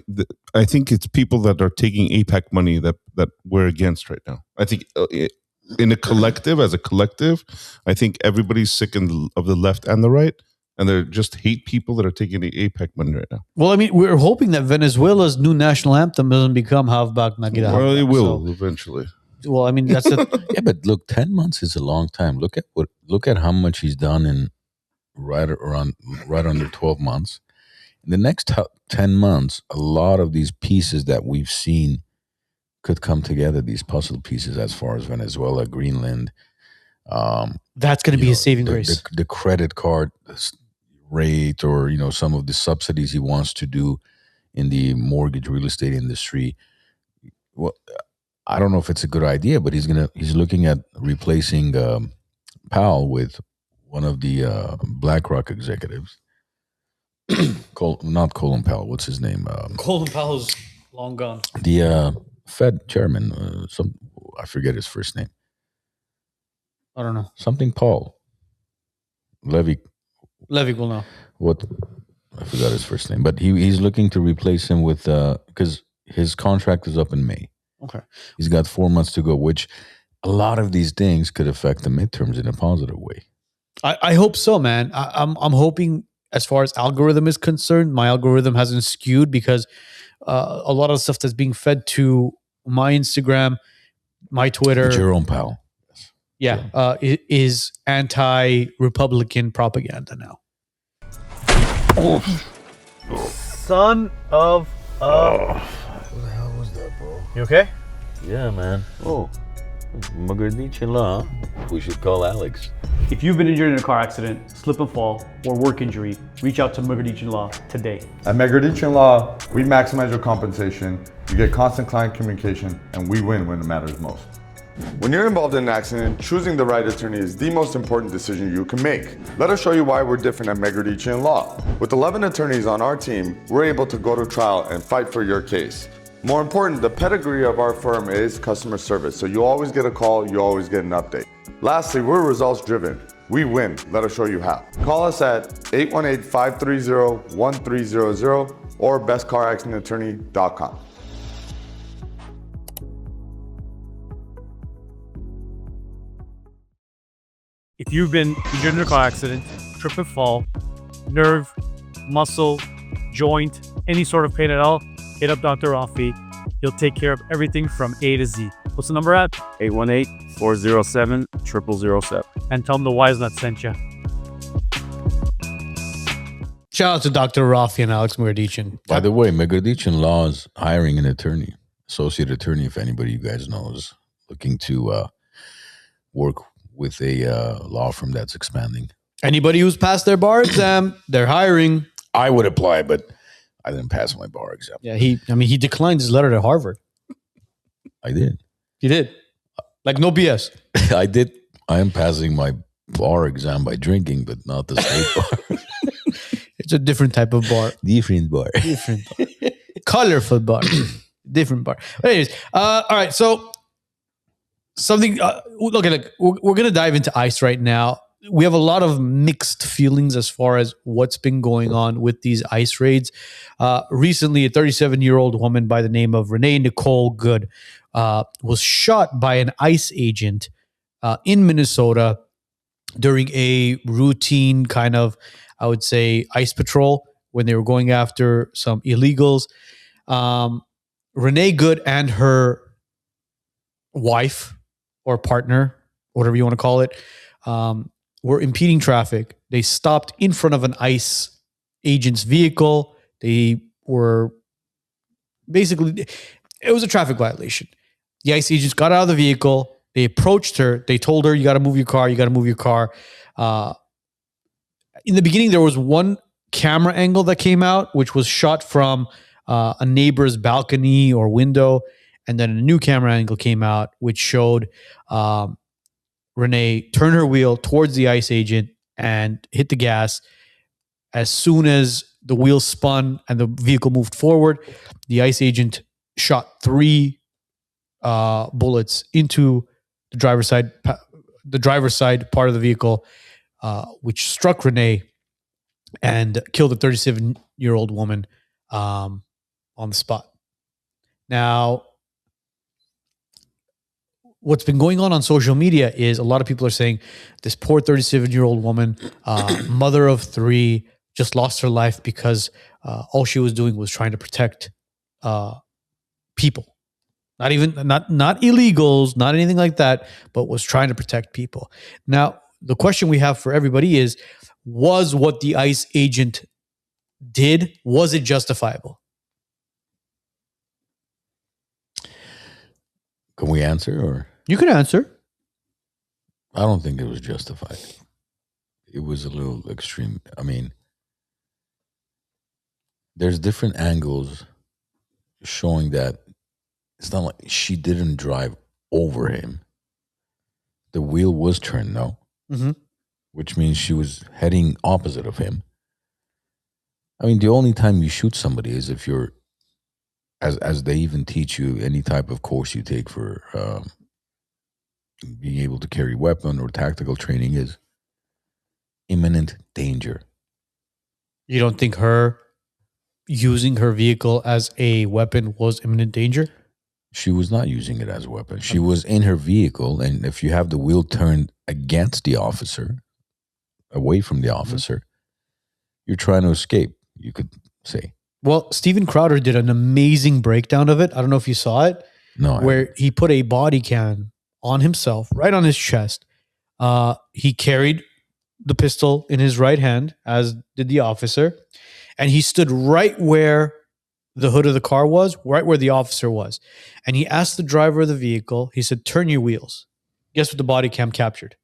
I think it's people that are taking AIPAC money that we're against right now. I think as a collective, I think everybody's sick of the left and the right, and they just hate people that are taking the AIPAC money right now. Well, I mean, we're hoping that Venezuela's new national anthem doesn't become Havbak Nagida. Well, it will eventually. Well, I mean, that's it. Yeah, but look, 10 months is a long time. Look at how much he's done in right under 12 months. In the next 10 months, a lot of these pieces that we've seen could come together, these puzzle pieces as far as Venezuela, Greenland. That's going to be a saving grace. The credit card rate, or, some of the subsidies he wants to do in the mortgage real estate industry. Well, I don't know if it's a good idea, but he's looking at replacing Powell with one of the BlackRock executives. Not Colin Powell. What's his name? Colin Powell's long gone. The Fed chairman. I forget his first name. I don't know. Something Paul. Levy will know. What? I forgot his first name. But he's looking to replace him with because his contract is up in May. Okay. He's got 4 months to go, which a lot of these things could affect the midterms in a positive way. I hope so, man. I'm hoping, as far as algorithm is concerned, my algorithm hasn't skewed, because a lot of stuff that's being fed to my Instagram, my Twitter, Jerome Powell, it is anti-Republican propaganda now. Son of a... What the hell was that, bro? You okay? Yeah, man. Oh, Megeredchian Law. We should call Alex. If you've been injured in a car accident, slip and fall, or work injury, reach out to Megeredchian Law today. At Megeredchian Law, we maximize your compensation, you get constant client communication, and we win when it matters most. When you're involved in an accident, choosing the right attorney is the most important decision you can make. Let us show you why we're different at Megeredchian Law. With 11 attorneys on our team, we're able to go to trial and fight for your case. More important, the pedigree of our firm is customer service, so you always get a call, you always get an update. Lastly, we're results driven. We win. Let us show you how. Call us at 818-530-1300 or bestcaraccidentattorney.com. If you've been injured in a car accident, trip and fall, nerve, muscle, joint, any sort of pain at all, hit up Dr. Rafi. He'll take care of everything from A to Z. What's the number at? 818-407-0007. And tell them the Wisenuts sent you. Shout out to Dr. Rafi and Alex Megeredchian. By the way, Megeredchian Law is hiring an attorney, associate attorney, if anybody you guys know is looking to work with a law firm that's expanding. Anybody who's passed their bar exam, they're hiring. I would apply, but I didn't pass my bar exam. Yeah, he declined his letter to Harvard. I did. He did. Like, no BS. I did. I am passing my bar exam by drinking, but not the state bar. It's a different type of bar. Different bar. Different bar. Colorful bar. Different bar. But anyways, all right. So something, look at it. We're going to dive into ICE right now. We have a lot of mixed feelings as far as what's been going on with these ICE raids. Recently, a 37-year-old woman by the name of Rene Nicole Goode was shot by an ICE agent in Minnesota during a routine kind of, I would say, ICE patrol when they were going after some illegals. Rene Goode and her wife or partner, whatever you want to call it, were impeding traffic. They stopped in front of an ICE agent's vehicle. They were basically, it was a traffic violation. The ICE agents got out of the vehicle. They approached her. They told her, you got to move your car. You got to move your car. In the beginning, there was one camera angle that came out, which was shot from a neighbor's balcony or window. And then a new camera angle came out, which showed Rene turn her wheel towards the ICE agent and hit the gas. As soon as the wheel spun and the vehicle moved forward, the ICE agent shot 3 bullets into the driver's side part of the vehicle, which struck Rene and killed a 37-year-old woman on the spot. Now, what's been going on social media is a lot of people are saying this poor 37-year-old woman, mother of 3, just lost her life because all she was doing was trying to protect people. Not illegals, not anything like that, but was trying to protect people. Now, the question we have for everybody is, was what the ICE agent did, was it justifiable? Can we answer, or? You can answer. I don't think it was justified. It was a little extreme. I mean, there's different angles showing that it's not like she didn't drive over him. The wheel was turned, no? Mm-hmm. Which means she was heading opposite of him. I mean, the only time you shoot somebody is if you're, as they even teach you, any type of course you take for being able to carry a weapon or tactical training is imminent danger. You don't think her using her vehicle as a weapon was imminent danger? She was not using it as a weapon. She was in her vehicle, and if you have the wheel turned against the officer, away from the officer, you're trying to escape, you could say. Well, Steven Crowder did an amazing breakdown of it. I don't know if you saw it. No. Where he put a body cam on himself, right on his chest. He carried the pistol in his right hand, as did the officer. And he stood right where the hood of the car was, right where the officer was. And he asked the driver of the vehicle, he said, turn your wheels. Guess what the body cam captured?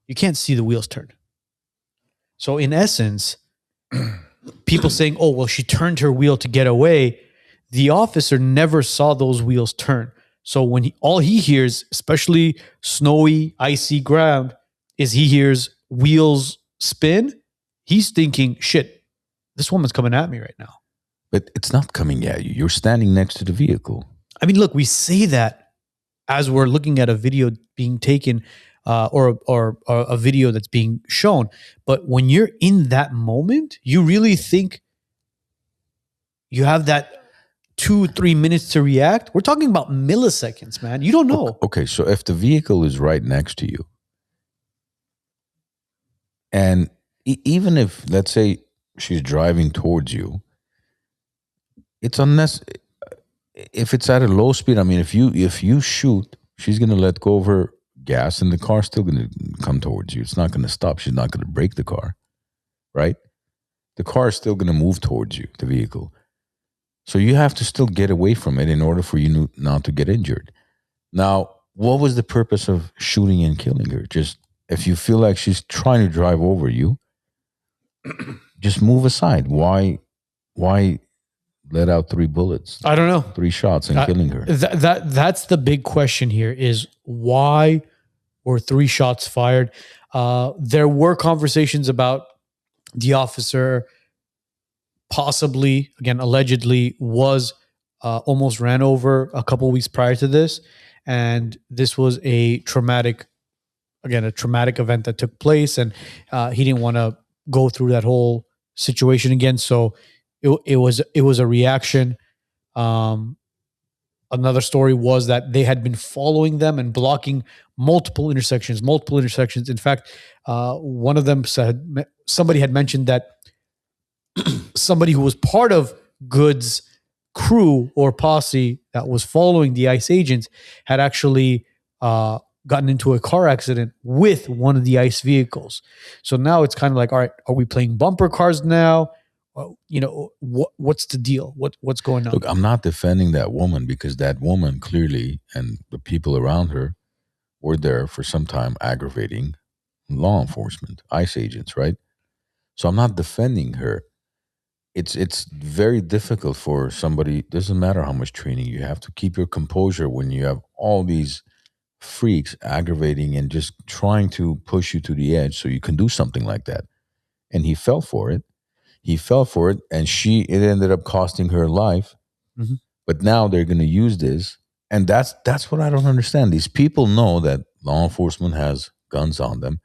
You can't see the wheels turn. So in essence, people saying, oh, well, she turned her wheel to get away. The officer never saw those wheels turn. So when all he hears, especially snowy, icy ground, is he hears wheels spin. He's thinking, shit, this woman's coming at me right now. But it's not coming at you. You're standing next to the vehicle. I mean, look, we say that as we're looking at a video being taken or a video that's being shown. But when you're in that moment, you really think you have that 2-3 minutes to react? We're talking about milliseconds, man. You don't know. Okay, so if the vehicle is right next to you, and even if, let's say, she's driving towards you, it's unnecessary. if it's at a low speed, I mean, if you shoot, she's going to let go of her gas and the car's still going to come towards you. It's not going to stop. She's not going to brake the car, right? The car is still going to move towards you, the vehicle. So you have to still get away from it in order for you not to get injured. Now, what was the purpose of shooting and killing her? Just if you feel like she's trying to drive over you, just move aside. Why let out 3 bullets? I don't know. 3 shots and killing her. That's the big question here is why were 3 shots fired? There were conversations about the officer possibly, again, allegedly was almost ran over a couple of weeks prior to this. And this was a traumatic event that took place. And he didn't want to go through that whole situation again. So it was a reaction. Another story was that they had been following them and blocking multiple intersections. In fact, one of them said, somebody had mentioned that somebody who was part of Goode's crew or posse that was following the ICE agents had actually gotten into a car accident with one of the ICE vehicles. So now it's kind of like, all right, are we playing bumper cars now? What's the deal? What's going on? Look, I'm not defending that woman because that woman clearly and the people around her were there for some time aggravating law enforcement, ICE agents, right? So I'm not defending her. It's very difficult for somebody, doesn't matter how much training you have, to keep your composure when you have all these freaks aggravating and just trying to push you to the edge so you can do something like that. And he fell for it. And it ended up costing her life. Mm-hmm. But now they're going to use this. And that's what I don't understand. These people know that law enforcement has guns on them.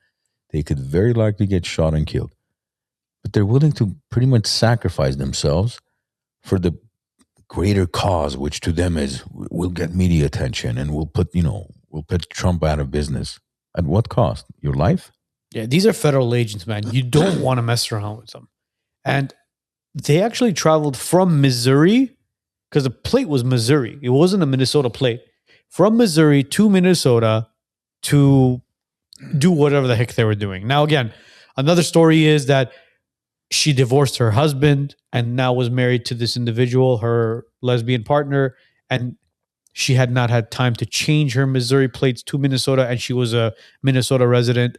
They could very likely get shot and killed. But they're willing to pretty much sacrifice themselves for the greater cause, which to them is, we'll get media attention and we'll put Trump out of business. At what cost? Your life? Yeah, these are federal agents, man. You don't want to mess around with them. And they actually traveled from Missouri, because the plate was Missouri. It wasn't a Minnesota plate. From Missouri to Minnesota to do whatever the heck they were doing. Now, again, another story is that she divorced her husband and now was married to this individual, her lesbian partner, and she had not had time to change her Missouri plates to Minnesota, and she was a Minnesota resident.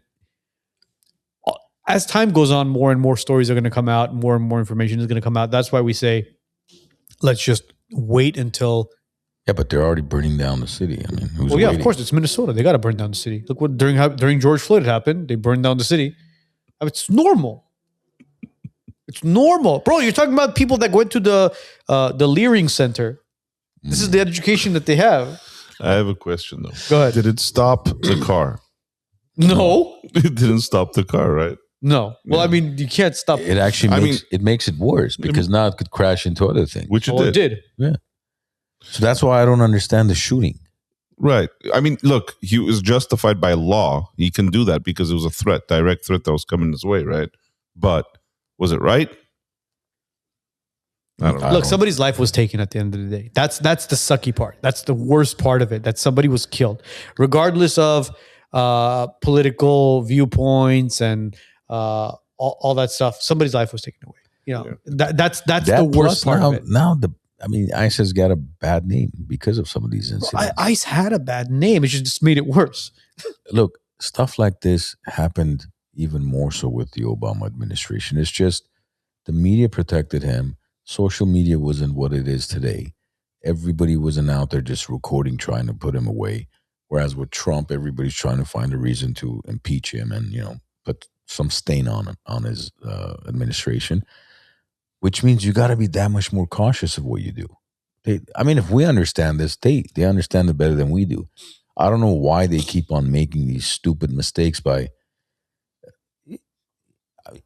As time goes on, more and more stories are going to come out, more and more information is going to come out. That's why we say, let's just wait until... Yeah, but they're already burning down the city. I mean, who's waiting? Of course, it's Minnesota. They got to burn down the city. Look what during George Floyd happened. They burned down the city. I mean, it's normal. It's normal. Bro, you're talking about people that went to the Leering Center. This is the education that they have. I have a question, though. Go ahead. Did it stop the car? No. It didn't stop the car, right? No. Well, I mean, you can't stop. It actually makes it worse because now it could crash into other things. Which it did. Yeah. So that's why I don't understand the shooting. Right. I mean, look, he was justified by law. He can do that because it was a direct threat that was coming his way, right? But was it right? I don't know. Look, somebody's life was taken at the end of the day. That's the sucky part. That's the worst part of it, that somebody was killed. Regardless of political viewpoints and all that stuff, somebody's life was taken away. That's the worst part of it. Now ICE has got a bad name because of some of these incidents. ICE had a bad name. It just made it worse. Look, stuff like this happened even more so with the Obama administration. It's just the media protected him. Social media wasn't what it is today. Everybody wasn't out there just recording, trying to put him away. Whereas with Trump, everybody's trying to find a reason to impeach him and, put some stain on his administration, which means you got to be that much more cautious of what you do. If we understand this, they understand it better than we do. I don't know why they keep on making these stupid mistakes by,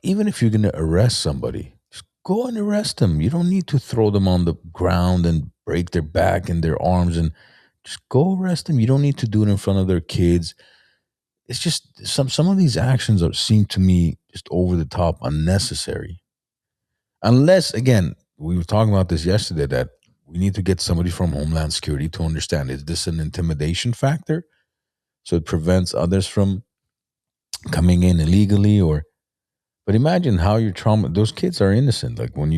even if you're going to arrest somebody, just go and arrest them. You don't need to throw them on the ground and break their back and their arms, and just go arrest them. You don't need to do it in front of their kids. It's just some of these actions seem to me just over the top, unnecessary. Unless, again, we were talking about this yesterday, that we need to get somebody from Homeland Security to understand, is this an intimidation factor? So it prevents others from coming in illegally, but imagine how you're those kids are innocent. Like when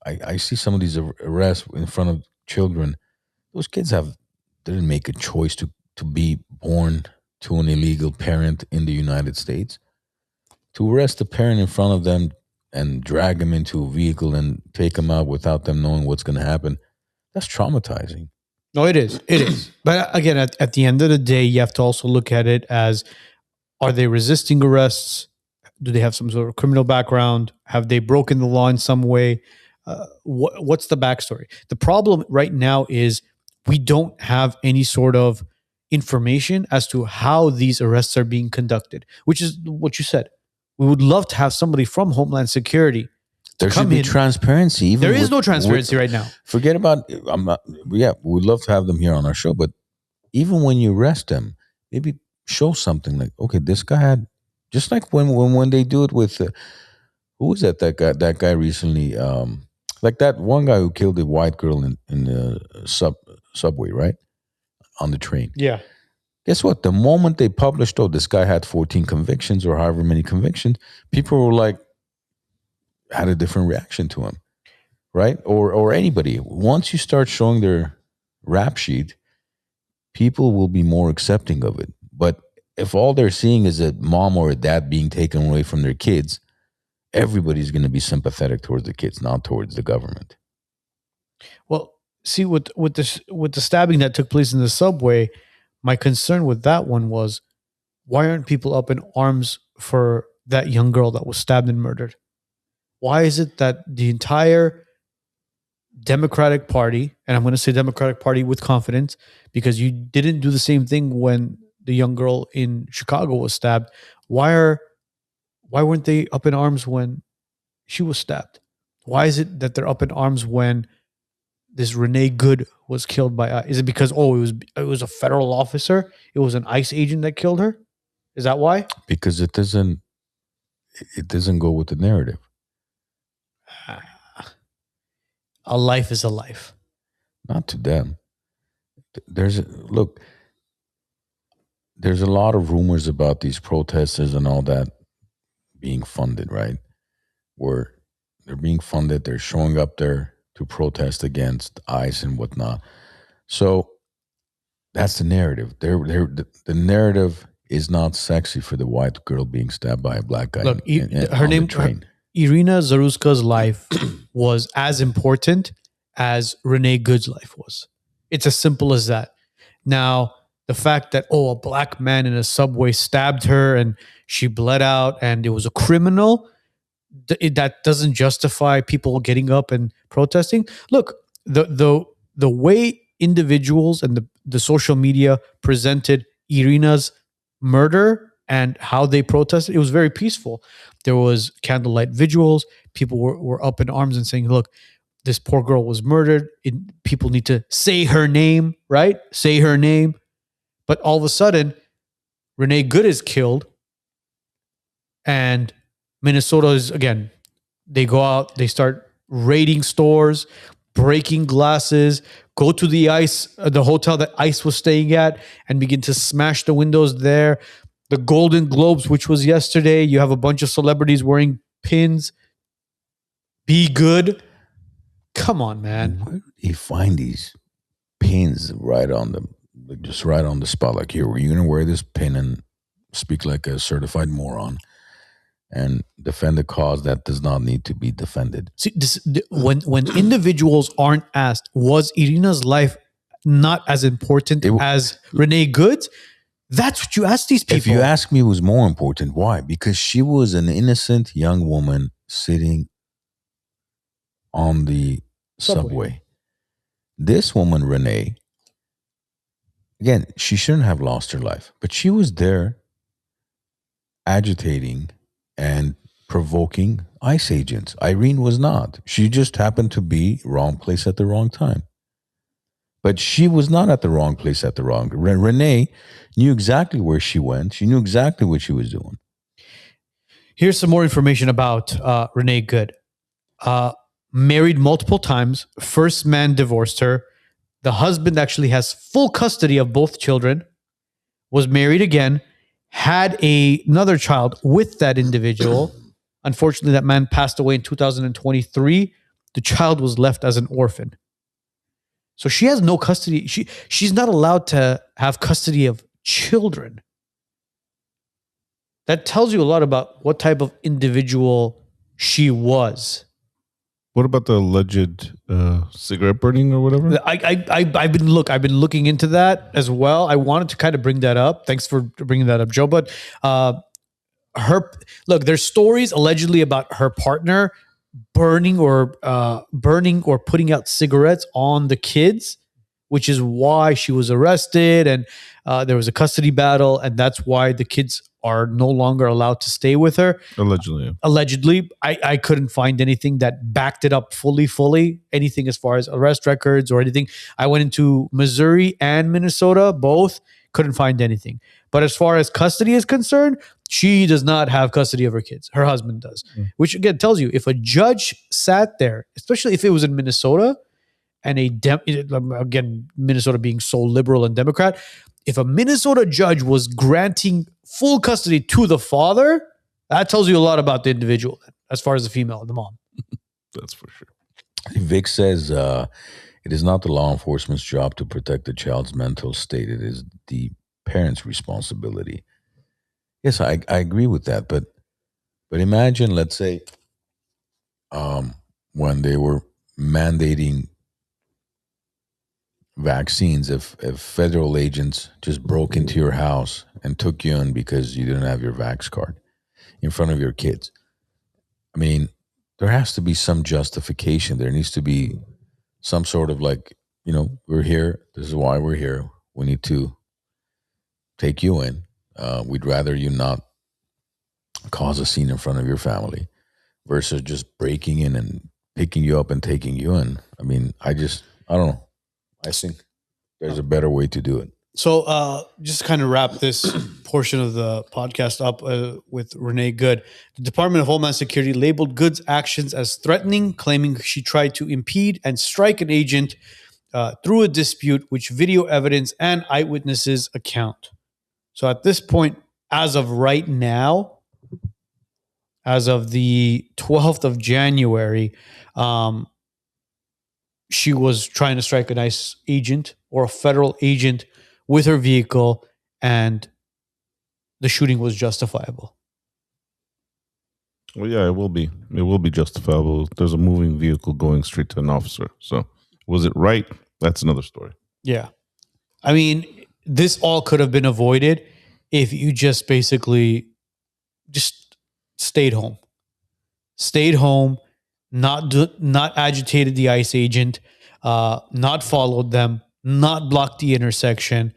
I see some of these arrests in front of children, those kids didn't make a choice to be born to an illegal parent in the United States. To arrest a parent in front of them and drag them into a vehicle and take them out without them knowing what's going to happen, that's traumatizing. No, it is. It is. But again, at the end of the day, you have to also look at it as, are they resisting arrests? Do they have some sort of criminal background? Have they broken the law in some way? What's the backstory? The problem right now is we don't have any sort of information as to how these arrests are being conducted, which is what you said. We would love to have somebody from Homeland Security. There should be transparency. There is no transparency right now. Forget about, we'd love to have them here on our show, but even when you arrest them, maybe show something like, okay, this guy had, just like when they do it with, who was that guy recently, like that one guy who killed the white girl in the subway, right? On the train. Yeah. Guess what? The moment they published, this guy had 14 convictions or however many convictions, people were like, had a different reaction to him, right? Or anybody. Once you start showing their rap sheet, people will be more accepting of it. But if all they're seeing is a mom or a dad being taken away from their kids, everybody's going to be sympathetic towards the kids, not towards the government. Well, see, with the stabbing that took place in the subway, my concern with that one was, why aren't people up in arms for that young girl that was stabbed and murdered? Why is it that the entire Democratic Party, and I'm going to say Democratic Party with confidence, because you didn't do the same thing when the young girl in Chicago was stabbed. Why weren't they up in arms when she was stabbed? Why is it that they're up in arms when this Rene Goode was killed by ICE? Is it because, it was a federal officer? It was an ICE agent that killed her? Is that why? Because it doesn't go with the narrative. A life is a life. Not to them. There's a lot of rumors about these protesters and all that being funded, right? Where they're being funded, they're showing up there to protest against ICE and whatnot. So that's the narrative. The narrative is not sexy for the white girl being stabbed by a black guy. Look, her name, Irina Zaruska's life was as important as Rene Goode's life was. It's as simple as that. Now, the fact that, a black man in a subway stabbed her and she bled out and it was a criminal, that doesn't justify people getting up and protesting. Look, the way individuals and the social media presented Irina's murder and how they protested, it was very peaceful. There was candlelight vigils. People were up in arms and saying, look, this poor girl was murdered. People need to say her name, right? Say her name. But all of a sudden, Rene Goode is killed. And Minnesota is, again, they go out, they start raiding stores, breaking glasses, go to the hotel that ICE was staying at and begin to smash the windows there. The Golden Globes, which was yesterday, you have a bunch of celebrities wearing pins. Be good. Come on, man. Where do you find these pins right on the spot? Like, here, you're going to wear this pin and speak like a certified moron and defend a cause that does not need to be defended. See, when individuals aren't asked, was Irina's life not as important as Rene Goode's? That's what you ask these people. If you ask me, it was more important. Why? Because she was an innocent young woman sitting on the subway. This woman, Rene, again, she shouldn't have lost her life, but she was there agitating and provoking ICE agents. Irene was not. She just happened to be wrong place at the wrong time. But she was not at the wrong place at the wrong time. Rene knew exactly where she went. She knew exactly what she was doing. Here's some more information about Rene Goode. married multiple times. First man divorced her. The husband actually has full custody of both children, was married again, had another child with that individual. Unfortunately, that man passed away in 2023. The child was left as an orphan. So she has no custody. She's not allowed to have custody of children. That tells you a lot about what type of individual she was. What about the alleged cigarette burning or whatever? I've been looking into that as well. I wanted to kind of bring that up. Thanks for bringing that up, Joe. But there's stories allegedly about her partner burning or putting out cigarettes on the kids, which is why she was arrested, and there was a custody battle, and that's why the kids are no longer allowed to stay with her. Allegedly. I couldn't find anything that backed it up fully, anything as far as arrest records or anything. I went into Missouri and Minnesota, both, couldn't find anything. But as far as custody is concerned, she does not have custody of her kids. Her husband does, which again tells you if a judge sat there, especially if it was in Minnesota, and again, Minnesota being so liberal and Democrat, if a Minnesota judge was granting full custody to the father, that tells you a lot about the individual as far as the female, the mom. That's for sure. Vic says it is not the law enforcement's job to protect the child's mental state. It is the parent's responsibility. Yes, I agree with that. But imagine, let's say, when they were mandating vaccines, if federal agents just broke into your house and took you in because you didn't have your vax card in front of your kids. I mean, there has to be some justification. There needs to be some sort of we're here. This is why we're here. We need to take you in. We'd rather you not cause a scene in front of your family versus just breaking in and picking you up and taking you in. I mean, I don't know. I think there's a better way to do it. So just to kind of wrap this portion of the podcast up with Rene Goode, the Department of Homeland Security labeled Goode's actions as threatening, claiming she tried to impede and strike an agent through a dispute, which video evidence and eyewitnesses account. So at this point, as of right now, as of the 12th of January, she was trying to strike an ICE agent or a federal agent with her vehicle, and the shooting was justifiable. Well, yeah, it will be. It will be justifiable. There's a moving vehicle going straight to an officer. So was it right? That's another story. Yeah. I mean, this all could have been avoided if you just basically just stayed home. Stayed home, not agitated the ICE agent, not followed them, not blocked the intersection.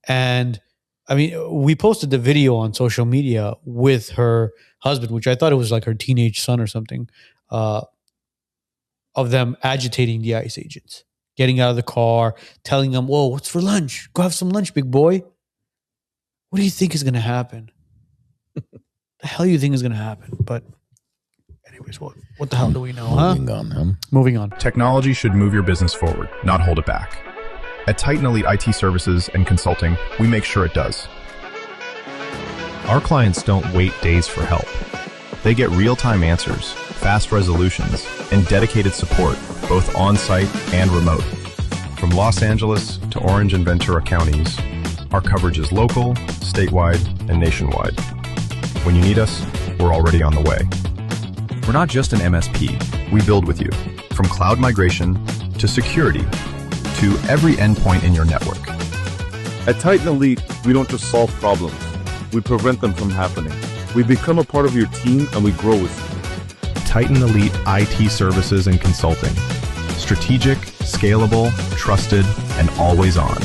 And I mean, we posted the video on social media with her husband, which I thought it was like her teenage son or something, of them agitating the ICE agents, getting out of the car, telling them, "Whoa, what's for lunch? Go have some lunch, big boy." What do you think is going to happen? The hell you think is going to happen? But anyways, what the hell do we know, huh? Moving on. Technology should move your business forward, not hold it back. At Titan Elite IT Services and Consulting, we make sure it does. Our clients don't wait days for help. They get real-time answers, fast resolutions, and dedicated support, both on-site and remote. From Los Angeles to Orange and Ventura counties, our coverage is local, statewide, and nationwide. When you need us, we're already on the way. We're not just an MSP. We build with you, from cloud migration to security to every endpoint in your network. At Titan Elite, we don't just solve problems. We prevent them from happening. We become a part of your team and we grow with you. Titan Elite IT Services and Consulting. Strategic, scalable, trusted, and always on.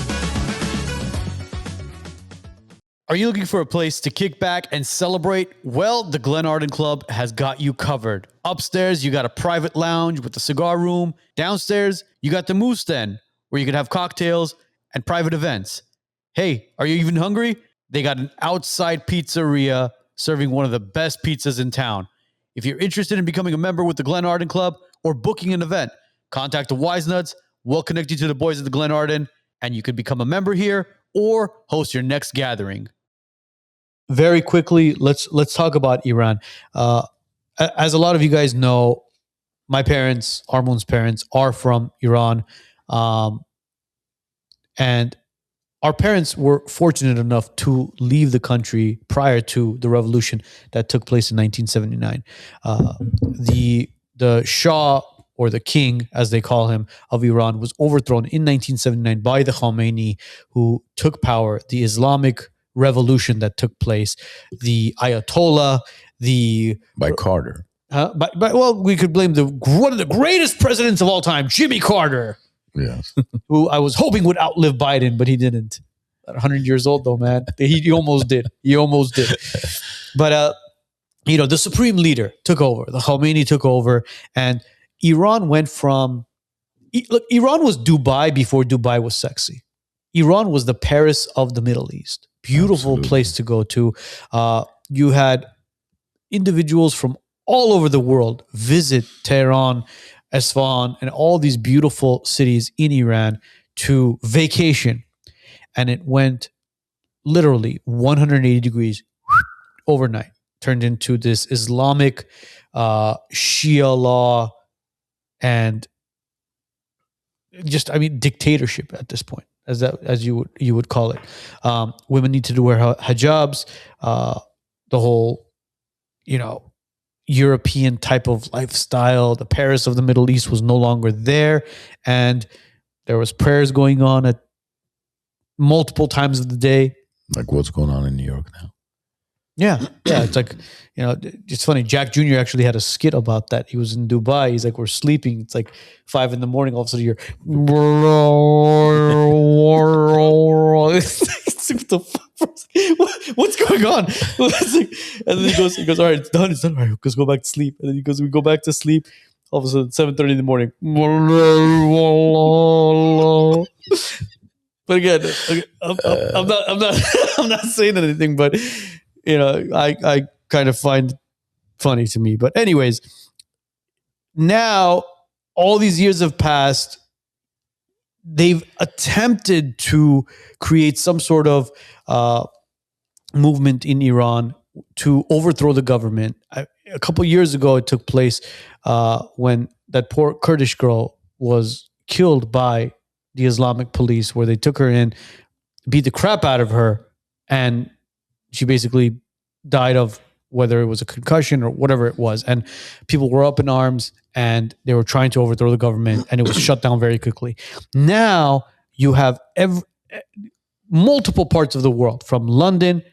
Are you looking for a place to kick back and celebrate? Well, the Glen Arden Club has got you covered. Upstairs, you got a private lounge with a cigar room. Downstairs, you got the Moose Den, where you can have cocktails and private events. Hey, are you even hungry? They got an outside pizzeria serving one of the best pizzas in town. If you're interested in becoming a member with the Glen Arden Club or booking an event, contact the Wisenuts. We'll connect you to the boys at the Glen Arden, and you could become a member here or host your next gathering. Very quickly, let's talk about Iran. As a lot of you guys know, my parents, Armon's parents, are from Iran. And our parents were fortunate enough to leave the country prior to the revolution that took place in 1979. The Shah, or the king, as they call him, of Iran, was overthrown in 1979 by the Khomeini, who took power. The Islamic revolution that took place, the Ayatollah, by Carter. Well, we could blame one of the greatest presidents of all time, Jimmy Carter. Yes. Who I was hoping would outlive Biden, but he didn't. At 100 years old, though, man. He almost did. He almost did. But, the supreme leader took over. The Khomeini took over. And Iran went from... Look, Iran was Dubai before Dubai was sexy. Iran was the Paris of the Middle East. Beautiful Absolutely. place to go to. You had individuals from all over the world visit Tehran, Isfahan, and all these beautiful cities in Iran to vacation. And it went literally 180 degrees overnight. Turned into this Islamic Shia law and dictatorship at this point, as you would call it. Women need to wear hijabs. The whole, European type of lifestyle, the Paris of the Middle East was no longer there, and there was prayers going on at multiple times of the day. Like what's going on in New York now? Yeah. It's like, it's funny. Jack Jr. actually had a skit about that. He was in Dubai. He's like, we're sleeping. It's like 5 a.m. All of a sudden you're, it's like, what the fuck? What's going on? And then he goes, all right, it's done. All right, let's go back to sleep. And then he goes, we go back to sleep. All of a sudden, 7:30 in the morning. But again, I'm not saying anything, but I kind of find funny to me. But anyways, now all these years have passed. They've attempted to create some sort of movement in Iran to overthrow the government. A couple of years ago, it took place when that poor Kurdish girl was killed by the Islamic police, where they took her in, beat the crap out of her, and she basically died of whether it was a concussion or whatever it was. And people were up in arms and they were trying to overthrow the government, and it was shut down very quickly. Now you have multiple parts of the world, from London,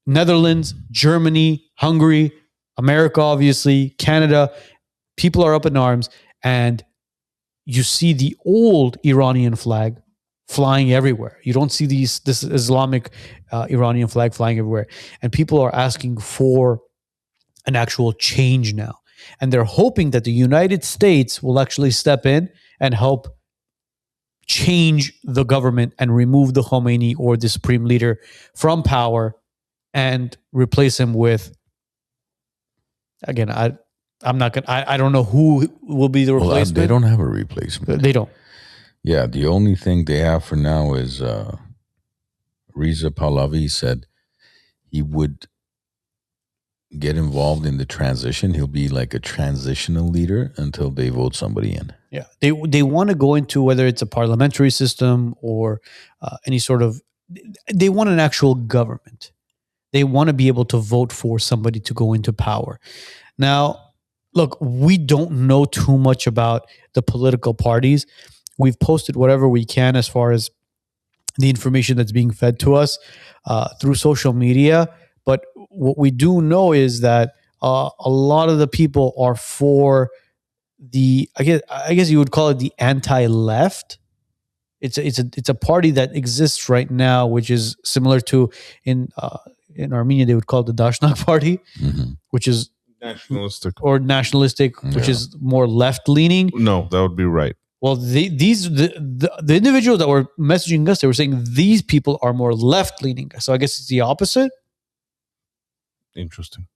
Netherlands, Germany, Hungary, America, obviously, Canada. People are up in arms, and you see the old Iranian flag flying everywhere. You don't see this Islamic Iranian flag flying everywhere. And people are asking for an actual change now. And they're hoping that the United States will actually step in and help change the government and remove the Khomeini, or the supreme leader, from power and replace him with, again, I don't know who will be the replacement. They don't have a replacement. They don't. Yeah, the only thing they have for now is Reza Pahlavi said he would get involved in the transition. He'll be like a transitional leader until they vote somebody in. Yeah, they want to go into, whether it's a parliamentary system or any sort of, they want an actual government. They want to be able to vote for somebody to go into power. Now, look, we don't know too much about the political parties. We've posted whatever we can as far as the information that's being fed to us through social media. But what we do know is that a lot of the people are for the, I guess you would call it the anti-left. It's a party that exists right now, which is similar to in Armenia they would call it the Dashnak Party, which is nationalistic, which is more left leaning. No, that would be right. Well, the individuals that were messaging us, they were saying these people are more left leaning. So I guess it's the opposite. Interesting.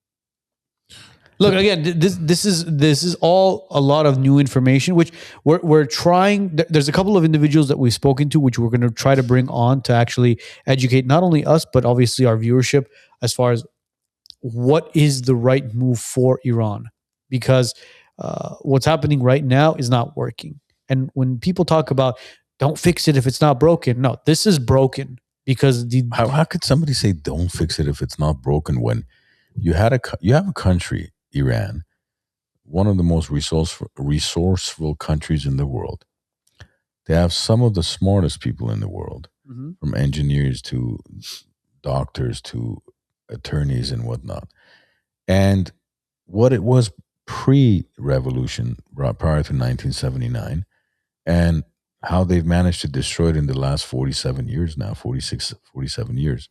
Look, again, this is all a lot of new information, which we're trying. There's a couple of individuals that we've spoken to, which we're going to try to bring on to actually educate not only us, but obviously our viewership as far as what is the right move for Iran. Because what's happening right now is not working. And when people talk about don't fix it if it's not broken, no, this is broken because how could somebody say don't fix it if it's not broken when you have a country, Iran, one of the most resourceful countries in the world. They have some of the smartest people in the world, from engineers to doctors to attorneys and whatnot. And what it was pre-revolution, prior to 1979, and how they've managed to destroy it in the last 47 years now, 46, 47 years.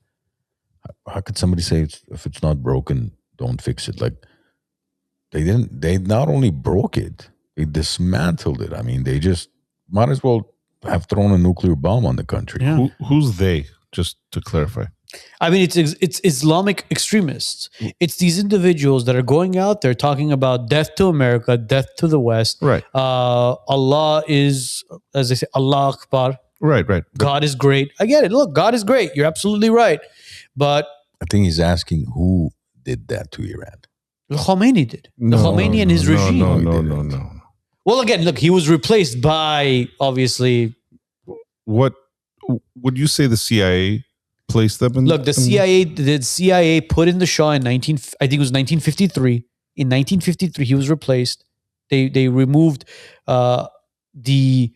How could somebody say if it's not broken, don't fix it? Like, they not only broke it, they dismantled it. I mean, they just might as well have thrown a nuclear bomb on the country. Yeah. Who's they, just to clarify? I mean, it's Islamic extremists. It's these individuals that are going out there talking about death to America, death to the West. Right. Allah is, as they say, Allah Akbar. Right. God is great. I get it. Look, God is great. You're absolutely right. But I think he's asking who did that to Iran. Khomeini did. Khomeini and his regime. No. Well, again, look, he was replaced by, obviously. What would you say the CIA placed them in? Look, the CIA put in the Shah in I think it was 1953. In 1953, he was replaced. They removed the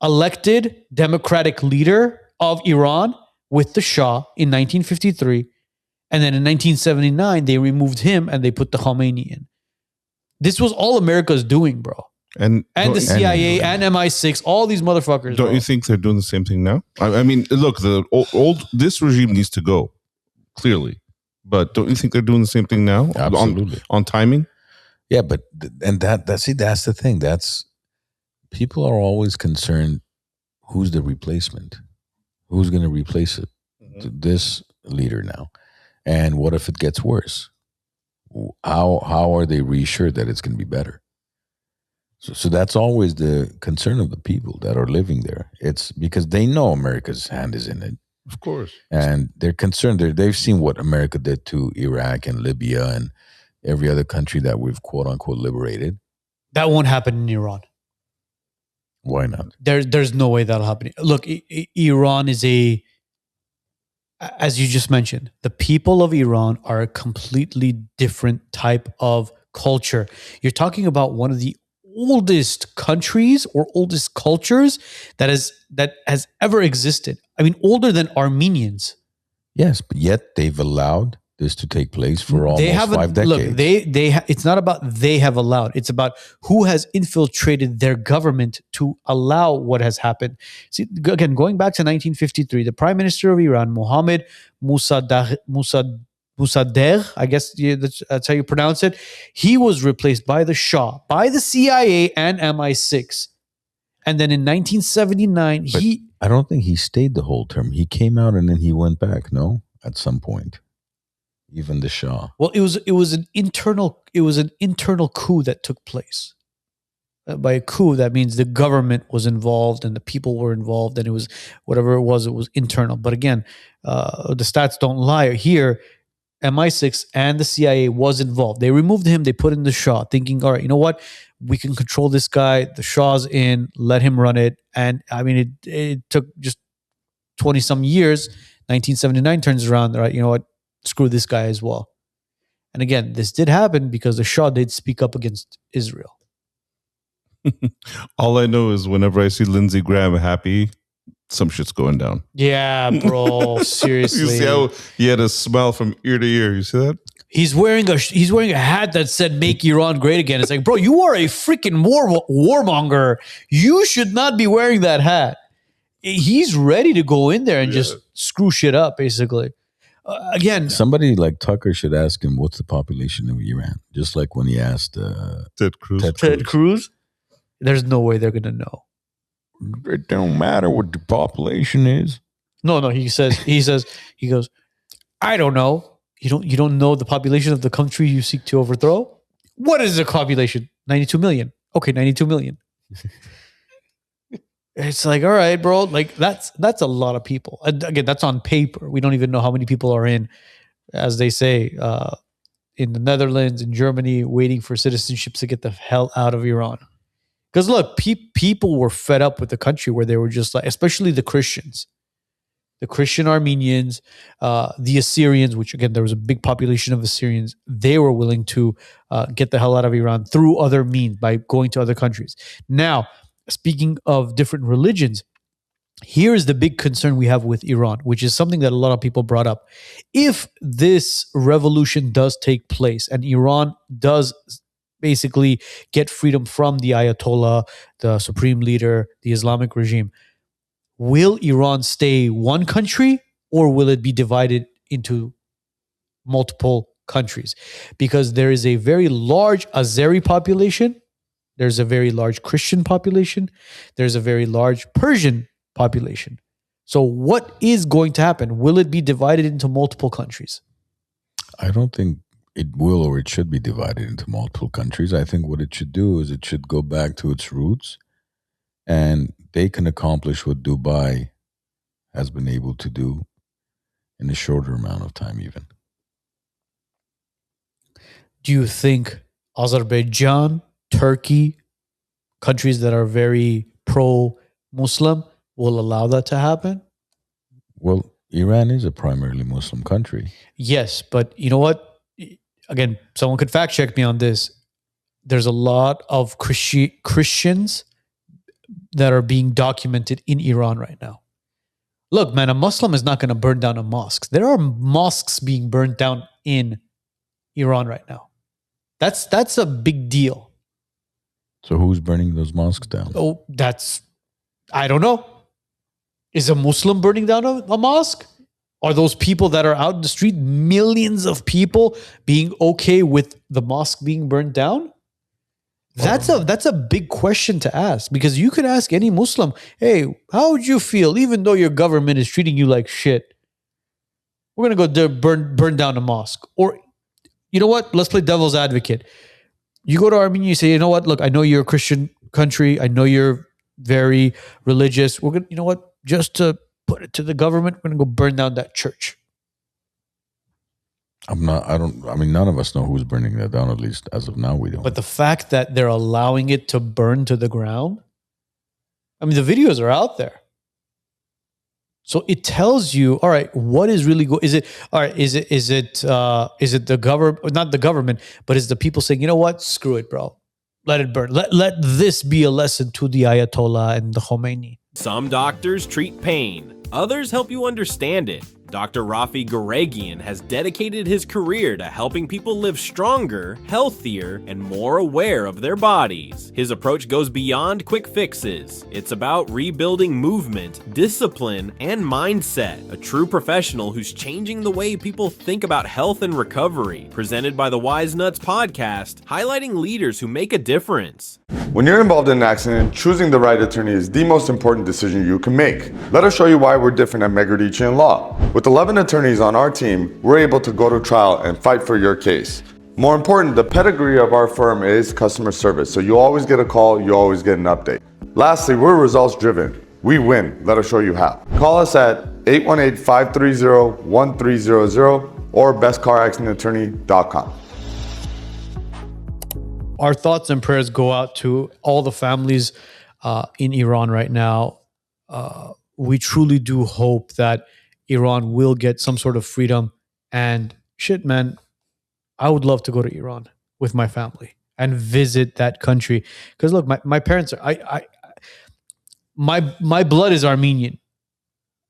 elected democratic leader of Iran with the Shah in 1953. And then in 1979, they removed him and they put the Khomeini in. This was all America's doing, bro. And the CIA and MI6, all these motherfuckers. Don't you think they're doing the same thing now? I mean, look, the this regime needs to go, clearly. But don't you think they're doing the same thing now? Absolutely. On timing? Yeah, but that's the thing. People are always concerned, who's the replacement? Who's going to replace it? This leader now. And what if it gets worse? How are they reassured that it's going to be better? So that's always the concern of the people that are living there. It's because they know America's hand is in it. Of course. And they're concerned. They've seen what America did to Iraq and Libya and every other country that we've quote unquote liberated. That won't happen in Iran. Why not? There's no way that'll happen. Look, Iran is as you just mentioned, the people of Iran are a completely different type of culture. You're talking about one of the oldest countries or oldest cultures that has ever existed. I mean, older than Armenians. Yes, but yet they've allowed this to take place for almost 5 decades. Look, it's not about they have allowed. It's about who has infiltrated their government to allow what has happened. See, again, going back to 1953, the Prime Minister of Iran, Mohammad Mossadegh, I guess that's how you pronounce it. He was replaced by the Shah, by the CIA and MI6. And then in 1979, I don't think he stayed the whole term. He came out and then he went back, no? At some point. Even the Shah. Well, it was an internal coup that took place. By a coup, that means the government was involved and the people were involved, and it was whatever it was internal. But again, the stats don't lie. Here, MI6 and the CIA was involved. They removed him. They put in the Shah, thinking, all right, you know what? We can control this guy. The Shah's in. Let him run it. And I mean, it took just 20 some years. 1979 turns around. Right? You know what? Screw this guy as well. And again, this did happen because the Shah did speak up against Israel. All I know is whenever I see Lindsey Graham happy, some shit's going down. Yeah, bro. Seriously. You see how he had a smile from ear to ear. You see that? He's wearing a hat that said "Make Iran Great Again." It's like, bro, you are a freaking warmonger. You should not be wearing that hat. He's ready to go in there and just screw shit up, basically. Again, somebody like Tucker should ask him what's the population of Iran, just like when he asked Ted Cruz. Ted Cruz. There's no way they're gonna know. It don't matter what the population is. No. He goes, I don't know. You don't know the population of the country you seek to overthrow? What is the population? 92 million. Okay, 92 million. It's like, all right, bro. Like that's a lot of people. And again, that's on paper. We don't even know how many people are in, as they say, in the Netherlands, in Germany, waiting for citizenships to get the hell out of Iran. Because look, people were fed up with the country where they were just like, especially the Christians, the Christian Armenians, the Assyrians, which again, there was a big population of Assyrians. They were willing to get the hell out of Iran through other means by going to other countries. Now, speaking of different religions, here's the big concern we have with Iran, which is something that a lot of people brought up. If this revolution does take place and Iran does basically get freedom from the Ayatollah, the supreme leader, the Islamic regime, will Iran stay one country or will it be divided into multiple countries? Because there is a very large Azeri population. There's a very large Christian population. There's a very large Persian population. So what is going to happen? Will it be divided into multiple countries? I don't think it will or it should be divided into multiple countries. I think what it should do is it should go back to its roots, and they can accomplish what Dubai has been able to do in a shorter amount of time even. Do you think Azerbaijan, Turkey, countries that are very pro-Muslim, will allow that to happen? Well, Iran is a primarily Muslim country. Yes, but you know what? Again, someone could fact check me on this. There's a lot of Christians that are being documented in Iran right now. Look, man, a Muslim is not going to burn down a mosque. There are mosques being burned down in Iran right now. That's a big deal. So who's burning those mosques down? Oh, I don't know. Is a Muslim burning down a mosque? Are those people that are out in the street, millions of people, being okay with the mosque being burned down? That's a big question to ask, because you could ask any Muslim, hey, how would you feel even though your government is treating you like shit? We're going to go burn down a mosque. Or, you know what? Let's play devil's advocate. You go to Armenia, you say, you know what? Look, I know you're a Christian country. I know you're very religious. We're going to, you know what? Just to put it to the government, we're going to go burn down that church. None of us know who's burning that down, at least as of now, we don't. But the fact that they're allowing it to burn to the ground, I mean, the videos are out there. So it tells you, all right, what is really is it the government, not the government, but is the people saying, you know what, screw it, bro. Let it burn. Let this be a lesson to the Ayatollah and the Khomeini. Some doctors treat pain, others help you understand it. Dr. Rafi Guregian has dedicated his career to helping people live stronger, healthier, and more aware of their bodies. His approach goes beyond quick fixes. It's about rebuilding movement, discipline, and mindset. A true professional who's changing the way people think about health and recovery. Presented by the Wisenuts Podcast, highlighting leaders who make a difference. When you're involved in an accident, choosing the right attorney is the most important decision you can make. Let us show you why we're different at Megeredchian Law. With 11 attorneys on our team, we're able to go to trial and fight for your case. More important, the pedigree of our firm is customer service, so you always get a call, you always get an update. Lastly, we're results driven. We win. Let us show you how. Call us at 818-530-1300 or bestcaraccidentattorney.com. Our thoughts and prayers go out to all the families in Iran right now. We truly do hope that Iran will get some sort of freedom. And shit, man, I would love to go to Iran with my family and visit that country. Because look, my parents are, my blood is Armenian.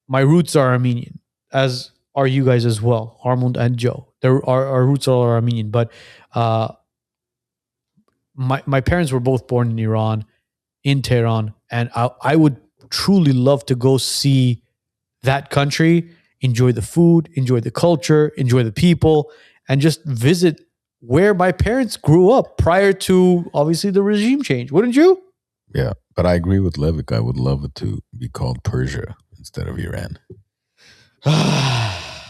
My roots are Armenian, as are you guys as well, Harmund and Joe. Our roots are all Armenian. But my parents were both born in Iran, in Tehran, and I would truly love to go see that country, enjoy the food, enjoy the culture, enjoy the people, and just visit where my parents grew up prior to, obviously, the regime change. Wouldn't you? Yeah, but I agree with Levik. I would love it to be called Persia instead of Iran.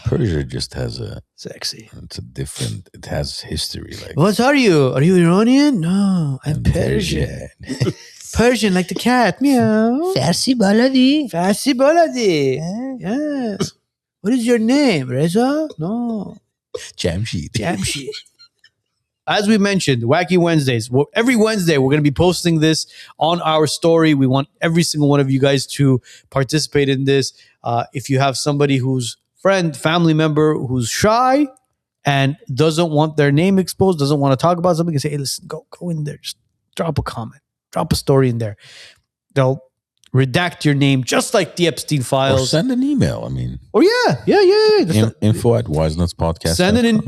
Persia just has Sexy. It's a different. It has history. Like, What are you? Are you Iranian? No, I'm Persian. Persian, like the cat. Meow. Farsi baladi. Farsi baladi. Yeah. What is your name? Reza? No. Jamshid. As we mentioned, Wacky Wednesdays. Every Wednesday, we're going to be posting this on our story. We want every single one of you guys to participate in this. If you have somebody who's family member who's shy and doesn't want their name exposed, doesn't want to talk about something, and say, hey, listen, go in there. Just drop a comment. Drop a story in there. They'll redact your name just like the Epstein files. Or send an email. I mean. Oh, yeah. Info at Wisenuts Podcast.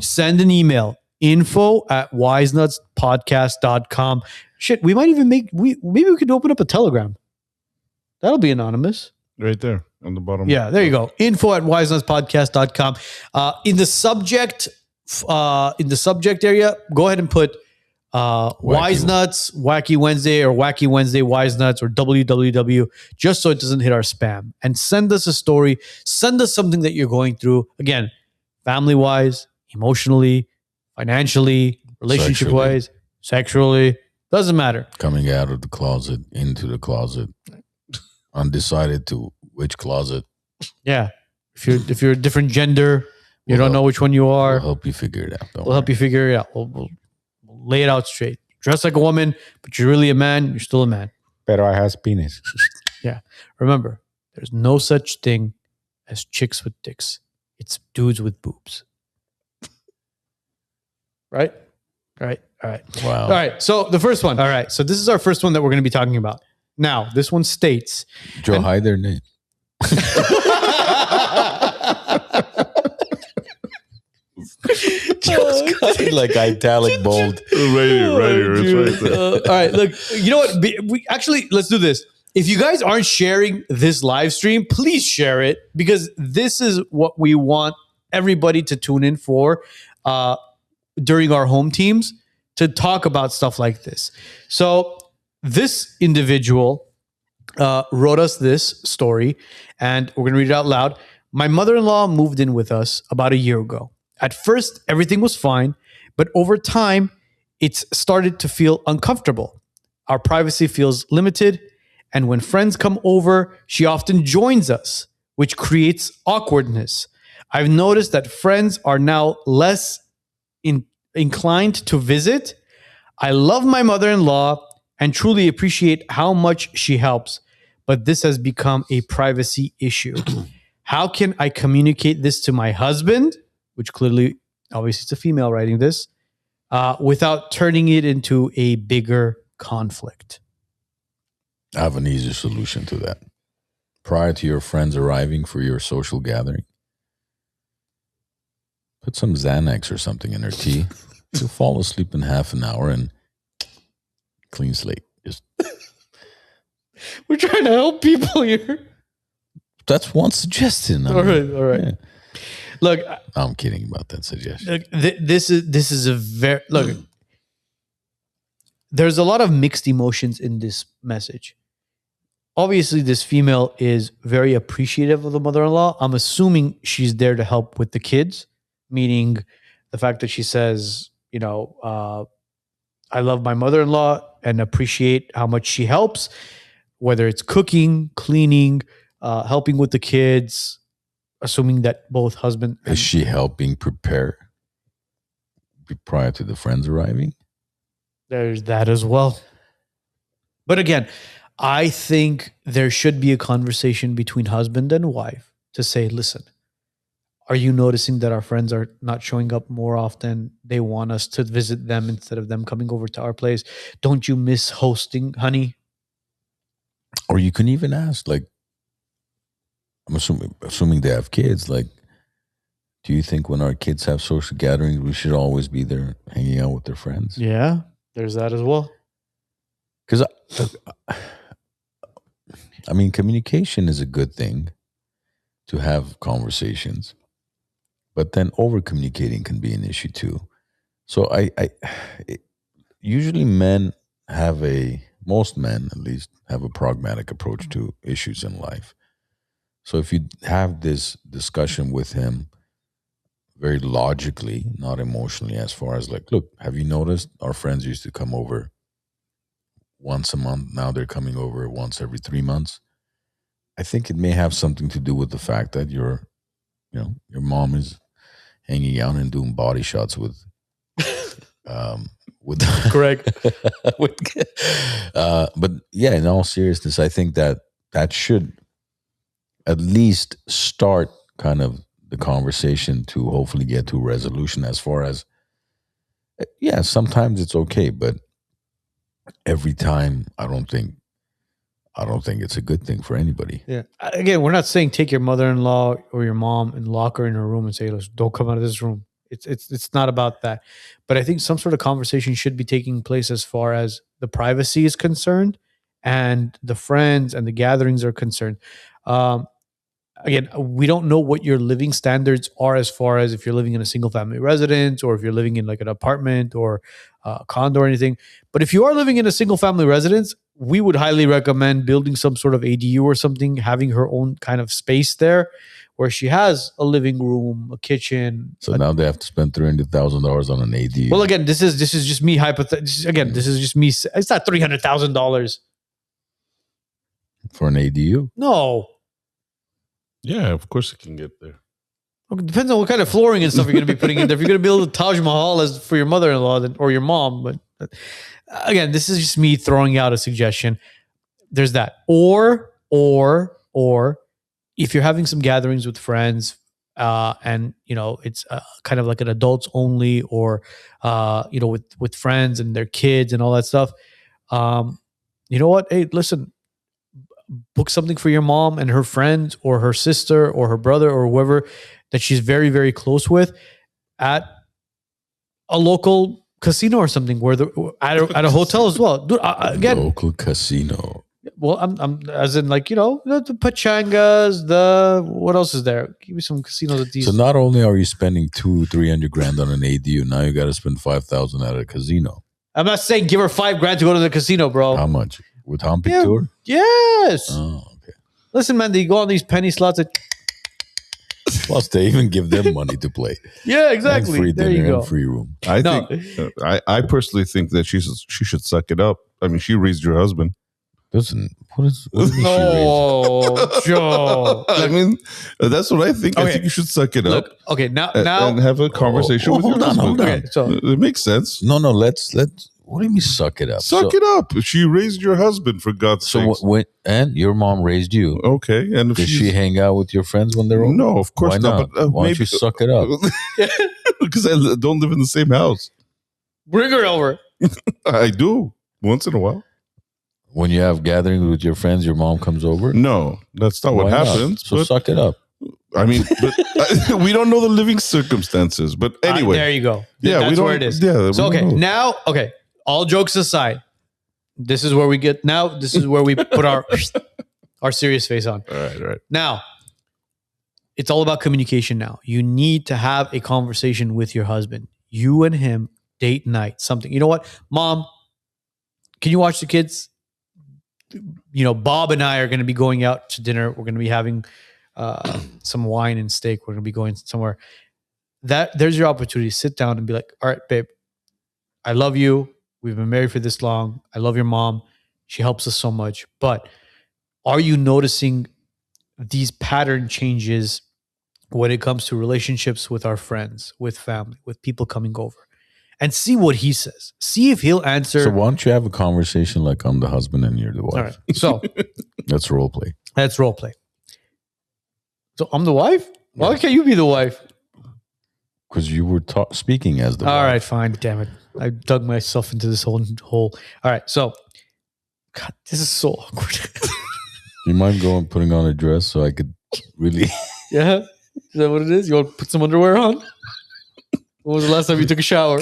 Send an email. Info at wisenutspodcast.com. Shit, we might even maybe we could open up a Telegram. That'll be anonymous. Right there on the bottom. Yeah, there you go. Info at wisenutspodcast.com. In the subject area, go ahead and put Wisenuts, Wacky Wednesday, or Wacky Wednesday Wisenuts, or WWW, just so it doesn't hit our spam. And send us a story. Send us something that you're going through. Again, family-wise, emotionally, financially, relationship-wise, sexually. Doesn't matter. Coming out of the closet, into the closet, undecided to which closet. Yeah. If you're a different gender, you don't know which one you are. We'll help you figure it out. We'll help you figure it out. We'll lay it out straight. Dress like a woman, but you're really a man. You're still a man. Pero I has penis. Yeah. Remember, there's no such thing as chicks with dicks. It's dudes with boobs. Right? All right. Wow. All right. So the first one. All right. So this is our first one that we're going to be talking about. Now, this one states. Joe, hide their name. Just got it like italic bold. Right here. It's right there. All right. Look, you know what? Let's do this. If you guys aren't sharing this live stream, please share it, because this is what we want everybody to tune in for during our home teams, to talk about stuff like this. So this individual wrote us this story, and we're going to read it out loud. My mother-in-law moved in with us about a year ago. At first, everything was fine, but over time, it's started to feel uncomfortable. Our privacy feels limited, and when friends come over, she often joins us, which creates awkwardness. I've noticed that friends are now less inclined to visit. I love my mother-in-law and truly appreciate how much she helps, but this has become a privacy issue. How can I communicate this to my husband, which clearly, obviously it's a female writing this, without turning it into a bigger conflict? I have an easy solution to that. Prior to your friends arriving for your social gathering, put some Xanax or something in her tea. She'll fall asleep in half an hour and clean slate. Just we're trying to help people here. That's one suggestion. All right. Yeah. Look, I'm kidding about that suggestion. Look, this is a very look. There's a lot of mixed emotions in this message. Obviously, this female is very appreciative of the mother-in-law. I'm assuming she's there to help with the kids, meaning the fact that she says, I love my mother-in-law and appreciate how much she helps, whether it's cooking, cleaning, helping with the kids, assuming that both husband and... Is she helping prepare prior to the friends arriving? There's that as well. But again, I think there should be a conversation between husband and wife to say, listen, are you noticing that our friends are not showing up more often? They want us to visit them instead of them coming over to our place. Don't you miss hosting, honey? Or you can even ask, like, I'm assuming they have kids, like, do you think when our kids have social gatherings, we should always be there hanging out with their friends? Yeah, there's that as well. Because, I mean, communication is a good thing to have conversations. But then over-communicating can be an issue too. So usually most men at least, have a pragmatic approach to issues in life. So if you have this discussion with him, very logically, not emotionally, as far as like, look, have you noticed our friends used to come over once a month? Now they're coming over once every 3 months. I think it may have something to do with the fact that your mom is hanging out and doing body shots with Correct. But yeah, in all seriousness, I think that should at least start kind of the conversation to hopefully get to a resolution. As far as, yeah, sometimes it's okay, but every time I don't think it's a good thing for anybody. Yeah. Again, we're not saying take your mother-in-law or your mom and lock her in her room and say, "Listen, don't come out of this room." It's not about that. But I think some sort of conversation should be taking place as far as the privacy is concerned and the friends and the gatherings are concerned. Again, we don't know what your living standards are as far as if you're living in a single family residence or if you're living in like an apartment or a condo or anything. But if you are living in a single family residence, we would highly recommend building some sort of ADU or something, having her own kind of space there where she has a living room, a kitchen. So now they have to spend $300,000 on an ADU. Well, again, this is just me this is just me. It's not $300,000 for an ADU. No. Yeah, of course it can get there. It depends on what kind of flooring and stuff you're going to be putting in there. If you're going to build a Taj Mahal as for your mother-in-law or your mom, but again, this is just me throwing out a suggestion. There's that, or if you're having some gatherings with friends, and it's kind of like an adults only, or with friends and their kids and all that stuff. You know what? Hey, listen. Book something for your mom and her friends or her sister or her brother or whoever that she's very, very close with at a local casino or something at a hotel as well. Dude, again, local casino. Well, I'm as in like, the Pachangas, what else is there? Give me some casinos at these. So not only are you spending $200,000-300,000 on an ADU, now you got to spend $5,000 at a casino. I'm not saying give her $5,000 to go to the casino, bro. How much? With Humpy Tour? Yes. Oh, okay. Listen, man, they go on these penny slots. Plus, they even give them money to play. Yeah, exactly. And free there dinner you go. and free room. I personally think that she should suck it up. I mean, she raised your husband. Listen, what is no, Joe. I mean, that's what I think. Okay. I think you should suck it up. Okay, now and have a conversation with your husband. Hold on. Okay, so it makes sense. No, let's. What do you mean suck it up? Suck it up. She raised your husband, for God's sake. And your mom raised you. Okay. And if Does she hang out with your friends when they're old? No, of course not. But, why don't you suck it up? Because I don't live in the same house. Bring her over. I do. Once in a while. When you have gatherings with your friends, your mom comes over? No, that's not what happens. So suck it up. I mean, we don't know the living circumstances. But anyway. There you go. Yeah, that's where it is. Yeah, so, okay. All jokes aside, this is where we put our serious face on. All right. Now, it's all about communication now. You need to have a conversation with your husband. You and him, date night, something. You know what? Mom, can you watch the kids? Bob and I are going to be going out to dinner. We're going to be having some wine and steak. We're going to be going somewhere. There's your opportunity to sit down and be like, all right, babe, I love you. We've been married for this long. I love your mom. She helps us so much. But are you noticing these pattern changes when it comes to relationships with our friends, with family, with people coming over? And see what he says. See if he'll answer. So why don't you have a conversation like I'm the husband and you're the wife? All right. So that's role play. That's role play. So I'm the wife? Why can't you be the wife? Because you were speaking as the wife. All right, fine. Damn it. I dug myself into this whole hole. All right. So, God, this is so awkward. You mind putting on a dress so I could really... Yeah? Is that what it is? You want to put some underwear on? When was the last time you took a shower?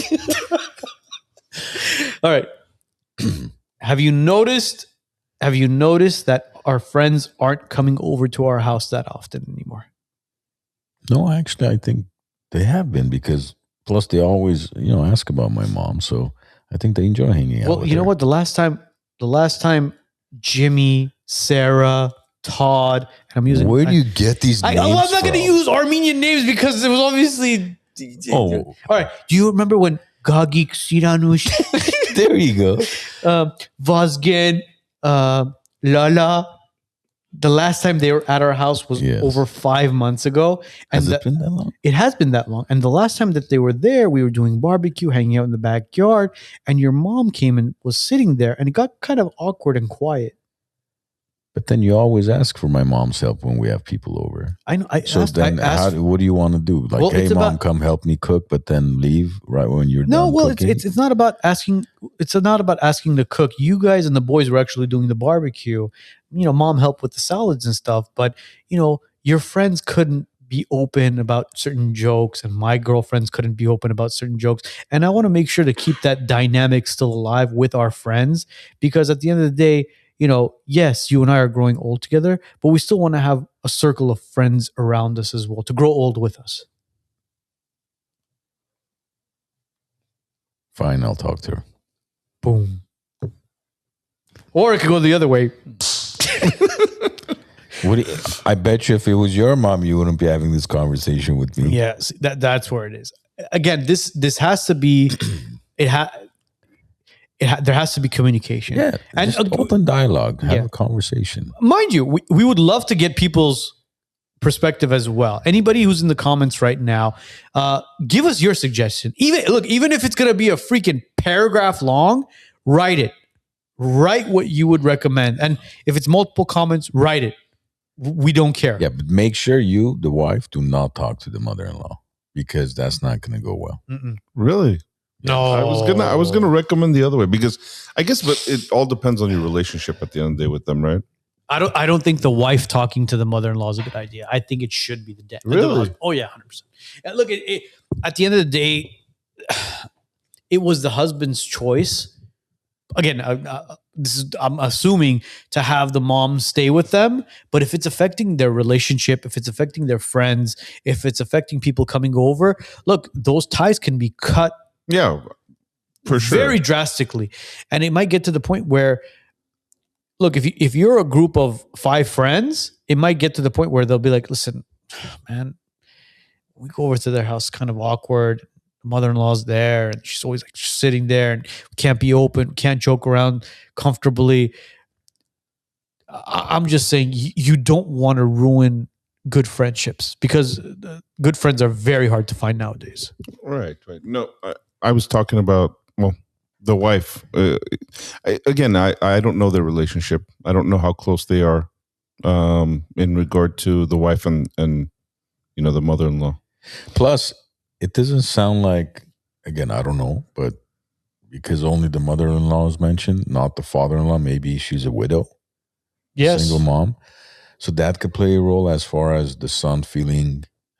All right. Have you noticed that our friends aren't coming over to our house that often anymore? No, actually, I think they have been, because plus they always, ask about my mom. So I think they enjoy hanging out. Well, you know what? The last time Jimmy, Sarah, Todd, and I'm using... Where do you get these names I'm not from? going to use Armenian names because it was obviously Oh. All right. Do you remember when Gagik Siranush, There you go. Vazgen, Lala, the last time they were at our house was over 5 months ago. And Has it been that long? It has been that long. And the last time that they were there, we were doing barbecue, hanging out in the backyard, and your mom came and was sitting there, and it got kind of awkward and quiet. But then you always ask for my mom's help when we have people over. I know. What do you want to do? Like, hey, mom, come help me cook, but then leave right when you're done. No, well, cooking? it's not about asking. It's not about asking to cook. You guys and the boys were actually doing the barbecue. Mom helped with the salads and stuff, but your friends couldn't be open about certain jokes, and my girlfriends couldn't be open about certain jokes. And I want to make sure to keep that dynamic still alive with our friends, because at the end of the day, yes, you and I are growing old together, but we still want to have a circle of friends around us as well to grow old with us. Fine, I'll talk to her. Boom. Or it could go the other way. I bet you if it was your mom, you wouldn't be having this conversation with me. Yes, that's where it is. Again, this has to be. There has to be communication. Yeah, and open dialogue. Have a conversation. Mind you, we would love to get people's perspective as well. Anybody who's in the comments right now, give us your suggestion. Even if it's going to be a freaking paragraph long, write it. Write what you would recommend. And if it's multiple comments, write it. We don't care. Yeah, but make sure you, the wife, do not talk to the mother-in-law, because that's not going to go well. Really? No, I was gonna recommend the other way, because I guess, but it all depends on your relationship at the end of the day with them, right? I don't think the wife talking to the mother-in-law is a good idea. I think it should be the dad. Really? Oh yeah, 100%. Look, at the end of the day, it was the husband's choice. Again, I'm assuming to have the mom stay with them, but if it's affecting their relationship, if it's affecting their friends, if it's affecting people coming over, look, those ties can be cut. Yeah, for sure. Very drastically. And it might get to the point where, look, if you're a group of 5 friends, it might get to the point where they'll be like, listen, man, we go over to their house, kind of awkward. The mother-in-law's there, and she's always like just sitting there, and we can't be open, can't joke around comfortably. I'm just saying, you don't want to ruin good friendships, because good friends are very hard to find nowadays. Right. No, I was talking about, the wife. I don't know their relationship. I don't know how close they are in regard to the wife and the mother-in-law. Plus, it doesn't sound like, again, I don't know, but because only the mother-in-law is mentioned, not the father-in-law, maybe she's a widow. Yes. Single mom. So that could play a role as far as the son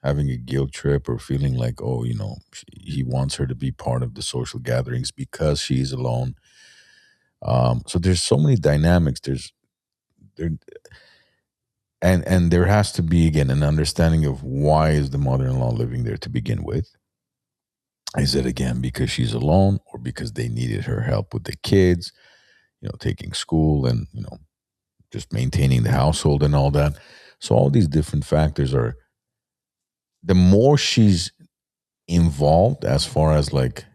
having a guilt trip, or feeling like, he wants her to be part of the social gatherings because she's alone. So there's so many dynamics. And there has to be, again, an understanding of why is the mother-in-law living there to begin with. Is it, again, because she's alone, or because they needed her help with the kids, taking school and, just maintaining the household and all that. So all these different factors are, the more she's involved, as far as like,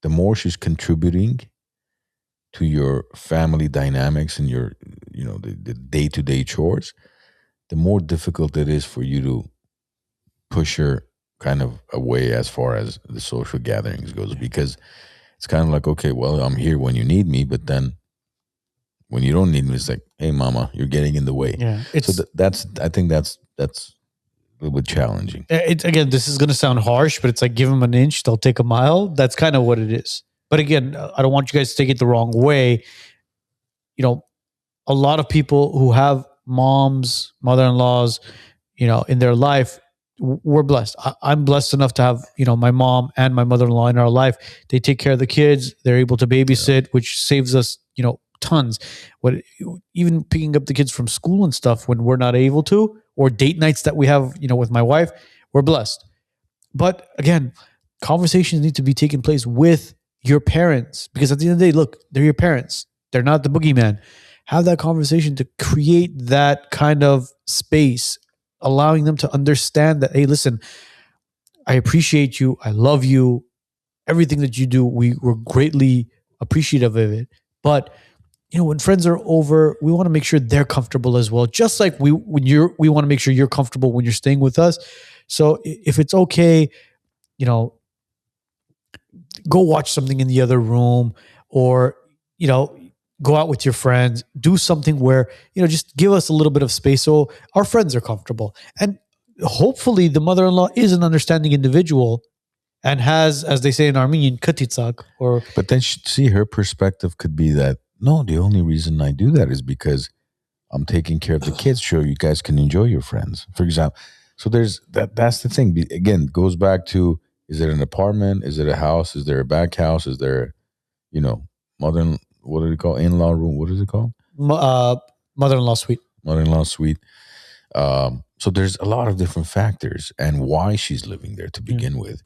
the more she's contributing to your family dynamics and your, the day-to-day chores, the more difficult it is for you to push her kind of away as far as the social gatherings goes, because it's kind of like, okay, well, I'm here when you need me, but then when you don't need me, it's like, hey, mama, you're getting in the way. Yeah, so I think that's a little bit challenging. It's, again, this is going to sound harsh, but it's like, give them an inch, they'll take a mile. That's kind of what it is. But again, I don't want you guys to take it the wrong way. A lot of people who have moms, mother-in-laws, in their life, we're blessed. I'm blessed enough to have, my mom and my mother-in-law in our life. They take care of the kids. They're able to babysit, which saves us, tons. Even picking up the kids from school and stuff when we're not able to, or date nights that we have, with my wife, we're blessed. But again, conversations need to be taking place with your parents, because at the end of the day, look, they're your parents. They're not the boogeyman. Have that conversation to create that kind of space, allowing them to understand that, hey, listen, I appreciate you. I love you. Everything that you do, we're greatly appreciative of it. But when friends are over, we want to make sure they're comfortable as well. Just like we want to make sure you're comfortable when you're staying with us. So if it's okay, go watch something in the other room, or go out with your friends. Do something where just give us a little bit of space so our friends are comfortable. And hopefully, the mother-in-law is an understanding individual and has, as they say in Armenian, katitsak. But then see, her perspective could be that, no, the only reason I do that is because I'm taking care of the kids. Sure, you guys can enjoy your friends, for example. So there's that's the thing. Again, it goes back to, is it an apartment? Is it a house? Is there a back house? Is there, what do they call in-law room? What is it called? Mother-in-law suite. Mother-in-law suite. So there's a lot of different factors and why she's living there to begin with.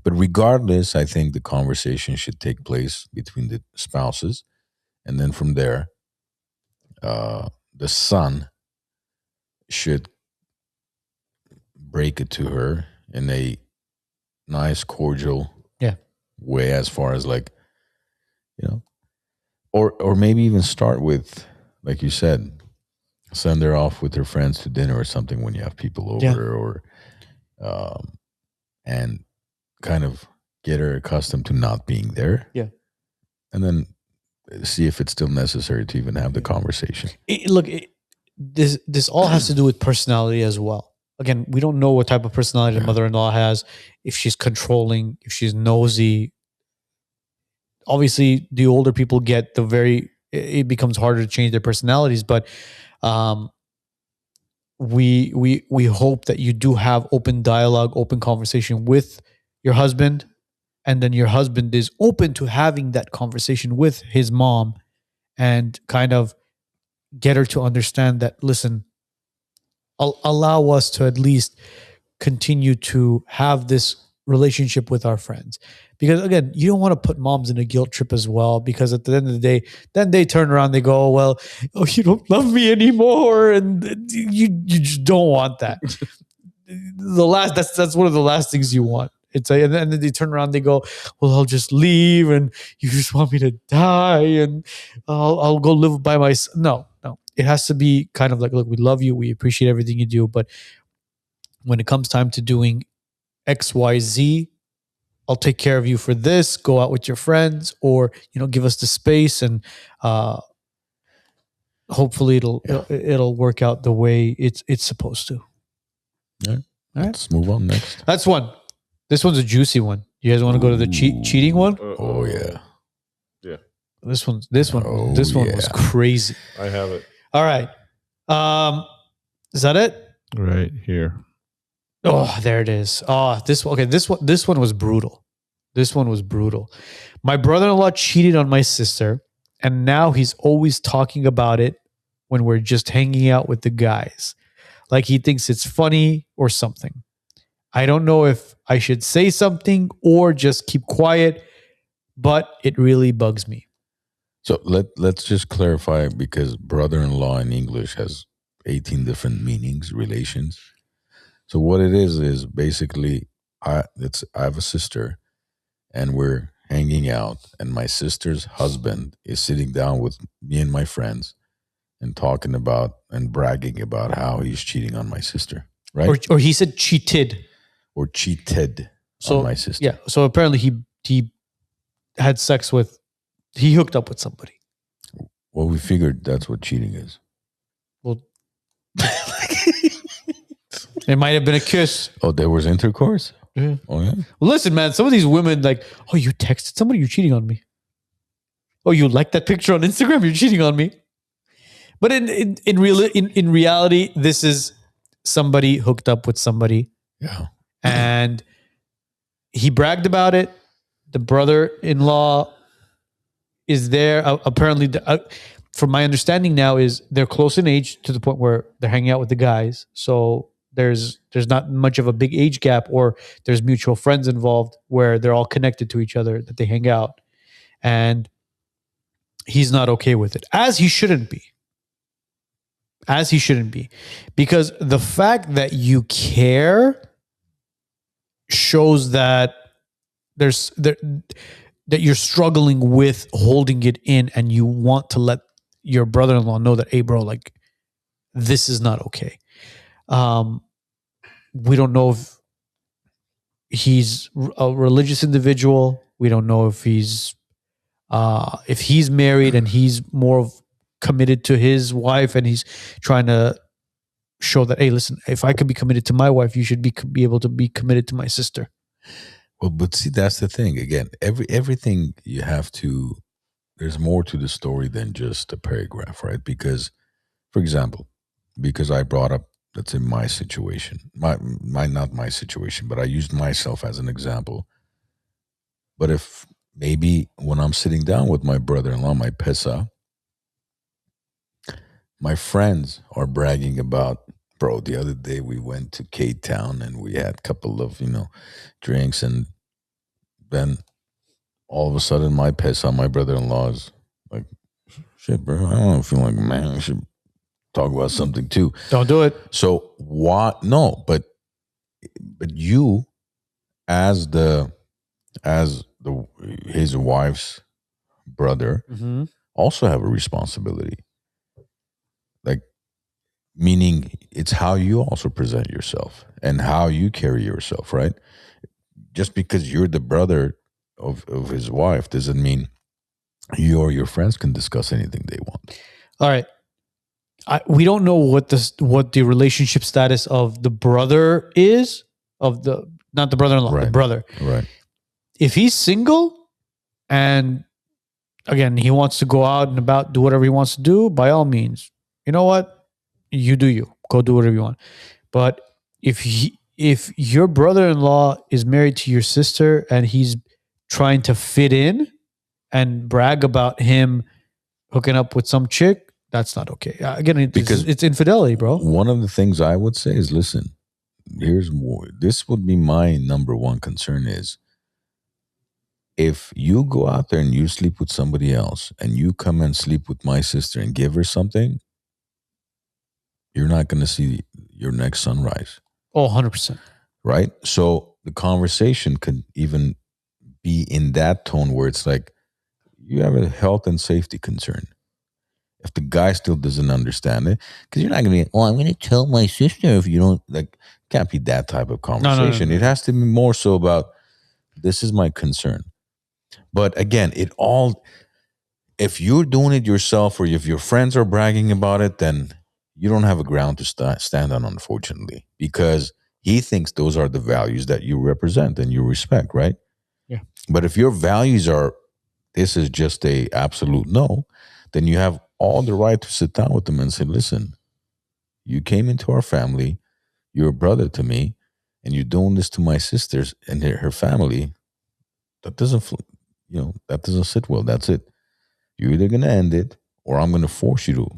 But regardless, I think the conversation should take place between the spouses. And then from there, the son should break it to her in a nice, cordial way, as far as or maybe even start with, like you said, send her off with her friends to dinner or something when you have people over, or and kind of get her accustomed to not being there. Yeah. And then see if it's still necessary to even have the conversation. This all has to do with personality as well. Again, we don't know what type of personality the mother-in-law has, if she's controlling, if she's nosy. Obviously, the older people get, it becomes harder to change their personalities, but we hope that you do have open dialogue, open conversation with your husband, and then your husband is open to having that conversation with his mom and kind of get her to understand that, listen, allow us to at least continue to have this relationship with our friends. Because again, you don't want to put moms in a guilt trip as well, because at the end of the day, then they turn around, they go, well, you don't love me anymore. And you just don't want that. That's one of the last things you want. And then they turn around, they go, well, I'll just leave, and you just want me to die, and I'll go live by myself. No. It has to be kind of like, look, we love you, we appreciate everything you do, but when it comes time to doing X, Y, Z, I'll take care of you for this. Go out with your friends, or give us the space, and hopefully it'll work out the way it's supposed to. Yeah. All right. Let's move on next. That's one. This one's a juicy one. You guys want to go to the cheating one? Oh yeah. Yeah. This one was crazy. I have it. All right. Is that it? Right here. Oh, there it is. Oh, this one was brutal. This one was brutal. My brother-in-law cheated on my sister, and now he's always talking about it when we're just hanging out with the guys. Like he thinks it's funny or something. I don't know if I should say something or just keep quiet, but it really bugs me. So let's just clarify, because brother-in-law in English has 18 different meanings, relations. So what it is basically, I have a sister, and we're hanging out, and my sister's husband is sitting down with me and my friends and talking about and bragging about how he's cheating on my sister, right? Or he said cheated. Or cheated on my sister. Yeah. So apparently he had sex with, he hooked up with somebody. Well, we figured that's what cheating is. Well, it might have been a kiss. Oh, there was intercourse? Yeah. Oh, yeah? Well, listen, man, some of these women like, oh, you texted somebody, you're cheating on me. Oh, you liked that picture on Instagram, you're cheating on me. But in reality, this is somebody hooked up with somebody. Yeah. And he bragged about it. The brother-in-law is there. Apparently, from my understanding now, is they're close in age to the point where they're hanging out with the guys. So there's not much of a big age gap, or there's mutual friends involved where they're all connected to each other, that they hang out. And he's not okay with it, as he shouldn't be. Because the fact that you care shows that that you're struggling with holding it in, and you want to let your brother-in-law know that, hey, bro, like, this is not okay. We don't know if he's a religious individual. We don't know if he's married and he's more committed to his wife, and he's trying to show that, hey, listen, if I could be committed to my wife, you should be able to be committed to my sister. Well, but see, that's the thing. Again, everything you have to, there's more to the story than just a paragraph, right? Because, for example, because I brought up, let's say, my situation, not my situation, but I used myself as an example. But if maybe when I'm sitting down with my brother-in-law, my pesa, my friends are bragging about, bro, the other day we went to K-Town and we had a couple of, drinks, and then all of a sudden my pesa, my brother-in-law, is like, shit, bro, I don't feel like, man, I should talk about something too. Don't do it. So what? No, but you, as his wife's brother, also have a responsibility. Like, meaning it's how you also present yourself and how you carry yourself, right? Just because you're the brother of his wife doesn't mean you or your friends can discuss anything they want. All right. We don't know what the relationship status of the brother is, not the brother-in-law, Right. the brother. Right. If he's single and, again, he wants to go out and about, do whatever he wants to do, by all means, you know what? You do you. Go do whatever you want. But if your brother-in-law is married to your sister and he's trying to fit in and brag about him hooking up with some chick, that's not okay. Again, it's infidelity, bro. One of the things I would say is, listen, this would be my number one concern is, if you go out there and you sleep with somebody else and you come and sleep with my sister and give her something, you're not going to see your next sunrise. Oh, 100%. Right? So the conversation could even be in that tone where it's like, you have a health and safety concern. If the guy still doesn't understand it, because you're not going to be, I'm going to tell my sister if you don't, like, can't be that type of conversation. No. It has to be more so about, this is my concern. But again, if you're doing it yourself or if your friends are bragging about it, then you don't have a ground to stand on, unfortunately, because he thinks those are the values that you represent and you respect, right? Yeah. But if your values are, this is just a absolute no, then you have all the right to sit down with them and say, listen, you came into our family, you're a brother to me, and you're doing this to my sisters and her family. That doesn't sit well. That's it. You're either going to end it or I'm going to force you to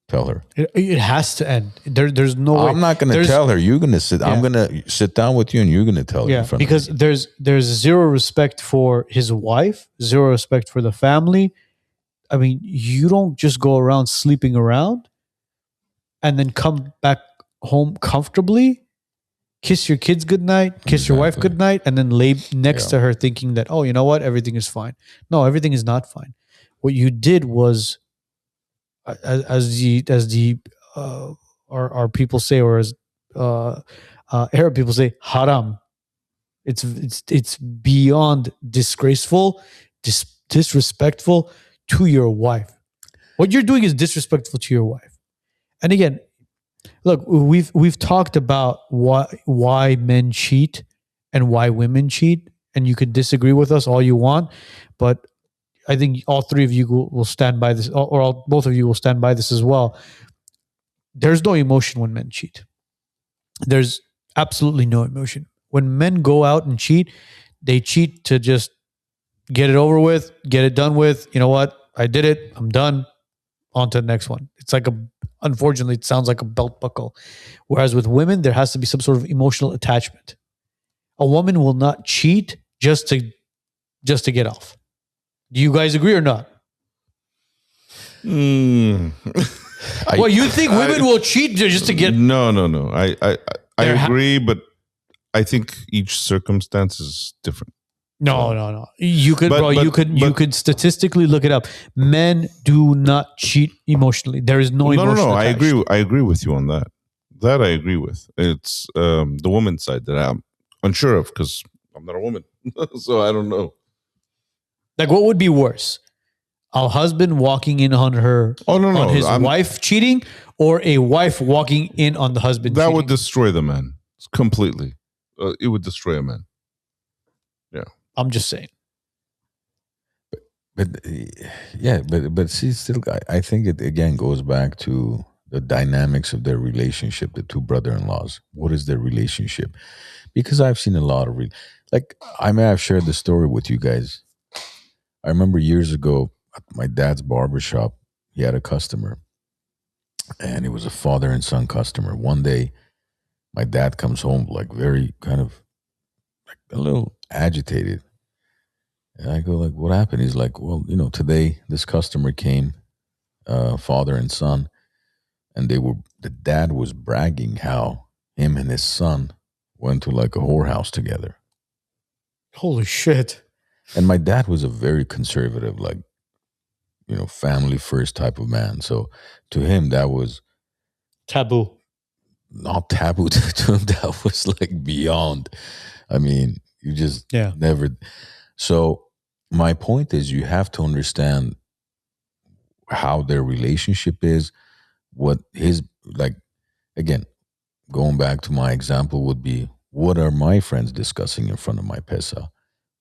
tell her. It has to end. There's no way. I'm not going to tell her. You're going to sit. Yeah. I'm going to sit down with you and you're going to tell her. Yeah, because there's zero respect for his wife, zero respect for the family. I mean, you don't just go around sleeping around and then come back home comfortably, kiss your kids goodnight, kiss your wife goodnight, and then lay next to her thinking that, oh, you know what? Everything is fine. No, everything is not fine. What you did was, as our people say, or as Arab people say, haram. It's beyond disgraceful, disrespectful to your wife. What you're doing is disrespectful to your wife. And again, look, we've talked about why men cheat and why women cheat, and you could disagree with us all you want, but I think all three of you will stand by this, or both of you will stand by this as well. There's no emotion when men cheat. There's absolutely no emotion. When men go out and cheat, they cheat to just get it over with, get it done with. You know what? I did it. I'm done. On to the next one. It's like unfortunately, it sounds like a belt buckle. Whereas with women, there has to be some sort of emotional attachment. A woman will not cheat just to get off. Do you guys agree or not? Well, you think women will cheat just to get? No. I agree, but I think each circumstance is different. No. You could, But- bro. but- you could statistically look it up. Men do not cheat emotionally. There is no emotion. No. I attached. agree with you on that. That I agree with. It's the woman's side that I'm unsure of because I'm not a woman, so I don't know. Like, what would be worse? A husband walking in on her, on his wife cheating, or a wife walking in on the husband That cheating? would destroy the man completely. It would destroy a man. I'm just saying. But see, still, I think it again goes back to the dynamics of their relationship, the two brother-in-laws. What is their relationship? Because I've seen a lot of, like, I may have shared the story with you guys. I remember years ago at my dad's barbershop, he had a customer, and it was a father and son customer. One day, my dad comes home like very kind of like a little agitated. And I go like, what happened? He's like, well, today this customer came, father and son, and the dad was bragging how him and his son went to like a whorehouse together. Holy shit. And my dad was a very conservative, like, family first type of man. So to him, that was Taboo. not taboo. To him, that was like beyond. I mean, you just never. So my point is, you have to understand how their relationship is, what his, like, again, going back to my example would be, what are my friends discussing in front of my pesa?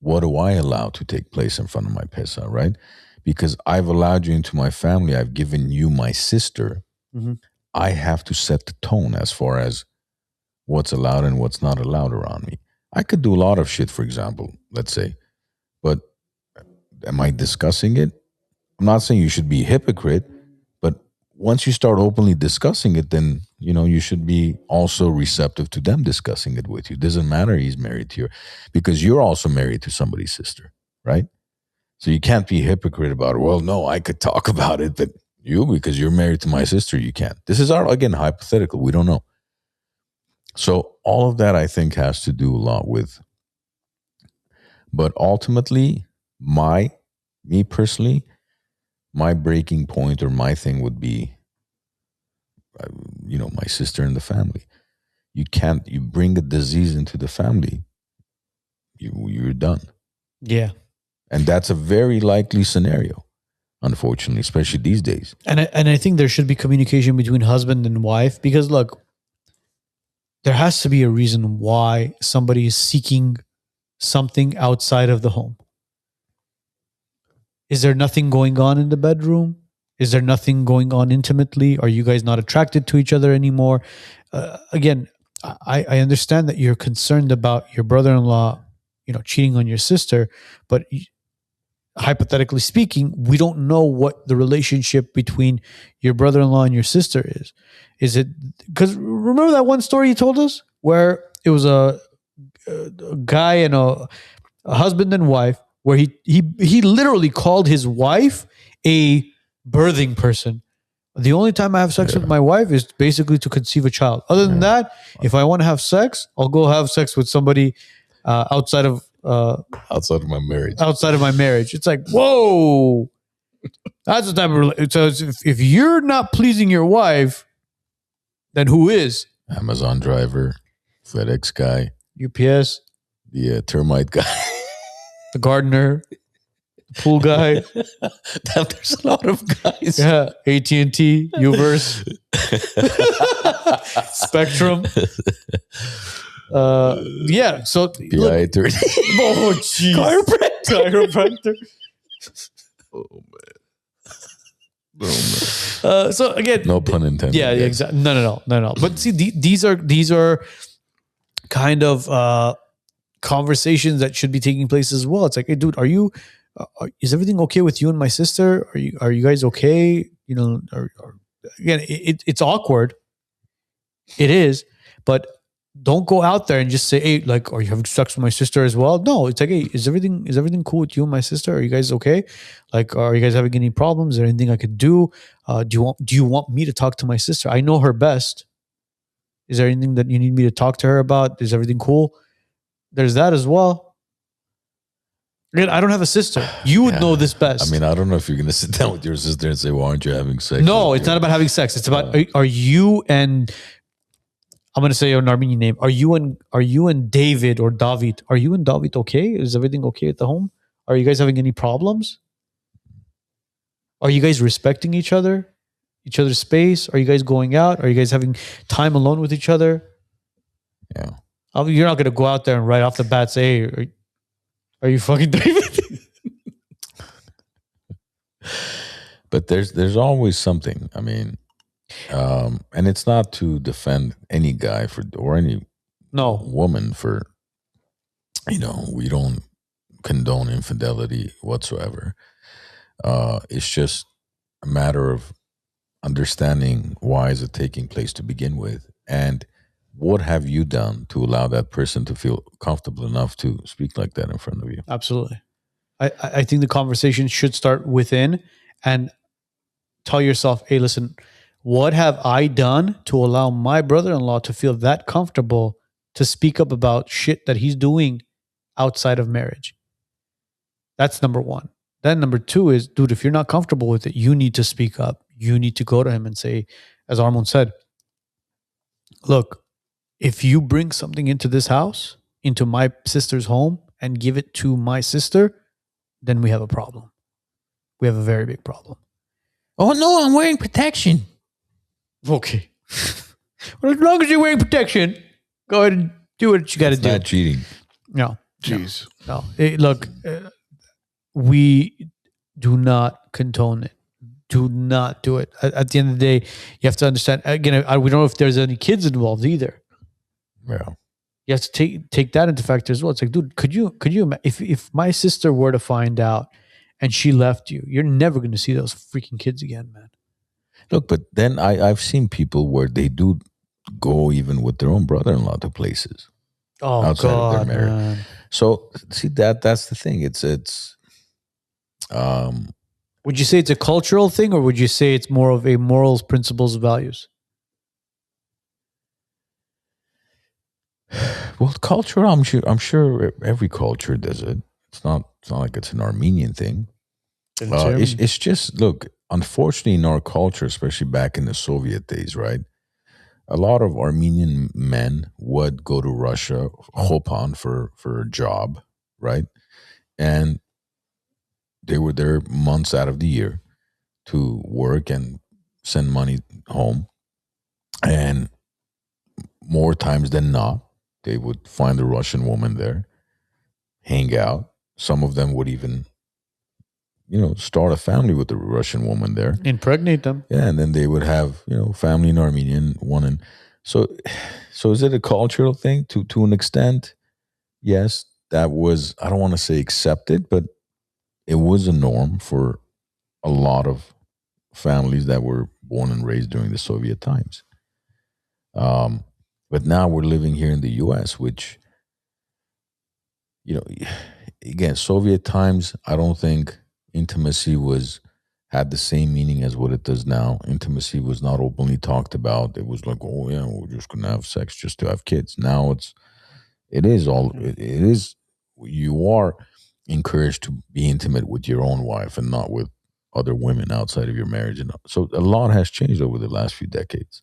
What do I allow to take place in front of my pesa, right? Because I've allowed you into my family. I've given you my sister. Mm-hmm. I have to set the tone as far as what's allowed and what's not allowed around me. I could do a lot of shit, for example, let's say, but am I discussing it? I'm not saying you should be a hypocrite, but once you start openly discussing it, then, you should be also receptive to them discussing it with you. Doesn't matter he's married to you, because you're also married to somebody's sister, right? So you can't be a hypocrite about it. Well, no, I could talk about it, but because you're married to my sister, you can't. This is again, hypothetical. We don't know. So all of that, I think, has to do a lot with, but ultimately, me personally, my breaking point or my thing would be, my sister in the family. You bring a disease into the family, you're done. Yeah. And that's a very likely scenario, unfortunately, especially these days. And I think there should be communication between husband and wife, because look, there has to be a reason why somebody is seeking something outside of the home. Is there nothing going on in the bedroom? Is there nothing going on intimately? Are you guys not attracted to each other anymore? Again, I understand that you're concerned about your brother-in-law, cheating on your sister, but hypothetically speaking, we don't know what the relationship between your brother-in-law and your sister is. Is it, because remember that one story you told us where it was a guy and a husband and wife, where he literally called his wife a birthing person. The only time I have sex with my wife is basically to conceive a child. Other than that, if I want to have sex, I'll go have sex with somebody outside of my marriage. Outside of my marriage. It's like, whoa. That's the type of, so if you're not pleasing your wife, then who is? Amazon driver, FedEx guy, UPS, the termite guy, the gardener, the pool guy. There's a lot of guys. Yeah, AT&T, Uverse, Spectrum. Yeah, so PI 30. Oh, jeez. Chiropractor. Oh man. So again, no pun intended. Yeah, exactly. No. But see, these are kind of conversations that should be taking place as well. It's like, hey, dude, is everything okay with you and my sister? Are you guys okay? Again, it's awkward. It is, but don't go out there and just say, hey, like, are you having sex with my sister as well? No, it's like, hey, is everything cool with you and my sister? Are you guys okay? Like, are you guys having any problems? Is there anything I could do? Do you want me to talk to my sister? I know her best. Is there anything that you need me to talk to her about? Is everything cool? There's that as well. Again, I don't have a sister. You would know this best. I mean, I don't know if you're going to sit down with your sister and say, why aren't you having sex? No, it's not about having sex. It's about, are you and, I'm going to say an Armenian name. Are you and David or David? Are you and David okay? Is everything okay at the home? Are you guys having any problems? Are you guys respecting each other's space? Are you guys going out? Are you guys having time alone with each other? Yeah. You're not going to go out there and right off the bat say, hey, are you fucking David? But there's always something. I mean, and it's not to defend any guy or any woman for, we don't condone infidelity whatsoever. It's just a matter of understanding why is it taking place to begin with, and what have you done to allow that person to feel comfortable enough to speak like that in front of you? Absolutely. I think the conversation should start within, and tell yourself, hey, listen, what have I done to allow my brother-in-law to feel that comfortable to speak up about shit that he's doing outside of marriage? That's number one. Then number two is, dude, if you're not comfortable with it, you need to speak up. You need to go to him and say, as Armon said, look, if you bring something into this house, into my sister's home, and give it to my sister, then we have a problem. We have a very big problem. Oh, no, I'm wearing protection. Okay. Well, as long as you're wearing protection, go ahead and do what you got to do. Not cheating. No. Jeez. No. Look, we do not condone it. Do not do it. At the end of the day, you have to understand, again, we don't know if there's any kids involved either. Yeah. You have to take that into factor as well. It's like, dude, could you if my sister were to find out and she left you, you're never going to see those freaking kids again, man. Look, but then I've seen people where they do go even with their own brother-in-law to places outside of their marriage. Man. So see that's the thing. It's would you say it's a cultural thing, or would you say it's more of a morals, principles, values? Well, culture, I'm sure every culture does it. It's not like it's an Armenian thing. It's just, look, unfortunately in our culture, especially back in the Soviet days, right? A lot of Armenian men would go to Russia, Hopan, for a job, right? And they were there months out of the year to work and send money home. And more times than not, they would find a Russian woman there, hang out. Some of them would even, start a family with the Russian woman there. Impregnate them. Yeah, and then they would have, family in Armenian one. And so is it a cultural thing to an extent? Yes, that was, I don't want to say accepted, but it was a norm for a lot of families that were born and raised during the Soviet times. But now we're living here in the U.S., which, again, Soviet times, I don't think intimacy had the same meaning as what it does now. Intimacy was not openly talked about. It was like, oh yeah, we're just going to have sex just to have kids. Now it is, you are encouraged to be intimate with your own wife and not with other women outside of your marriage. And so a lot has changed over the last few decades.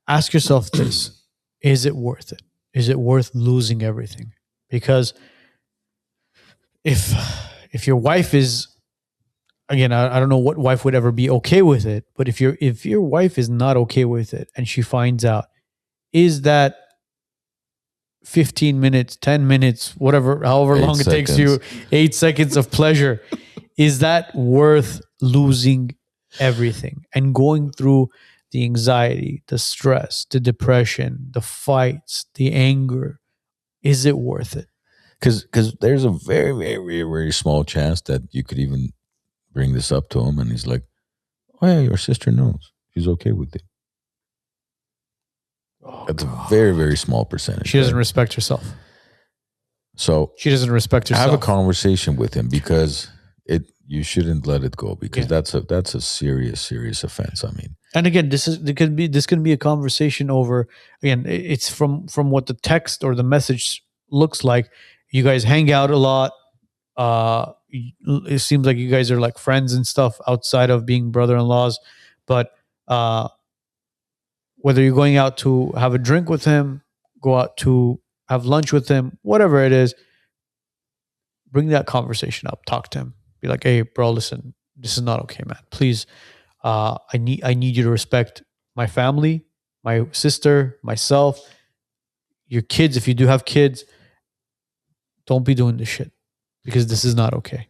Ask yourself this. Is it worth it? Is it worth losing everything? Because if your wife is, again, I don't know what wife would ever be okay with it, but if your wife is not okay with it and she finds out, is that 15 minutes, 10 minutes, however long it takes you, 8 seconds of pleasure, is that worth losing everything and going through the anxiety, the stress, the depression, the fights, the anger? Is it worth it? Because there's a very, very, very small chance that you could even bring this up to him and he's like, oh yeah, your sister knows. She's okay with it. That's a very, very small percentage. She doesn't respect herself. So she doesn't respect herself. Have a conversation with him, because you shouldn't let it go, because that's a serious, serious offense. I mean, And again, this can be a conversation over, again, it's from what the text or the message looks like. You guys hang out a lot. It seems like you guys are like friends and stuff outside of being brother-in-laws. But whether you're going out to have a drink with him, go out to have lunch with him, whatever it is, bring that conversation up. Talk to him. Be like, hey, bro, listen, this is not okay, man. Please. I need you to respect my family, my sister, myself, your kids. If you do have kids, don't be doing this shit because this is not okay.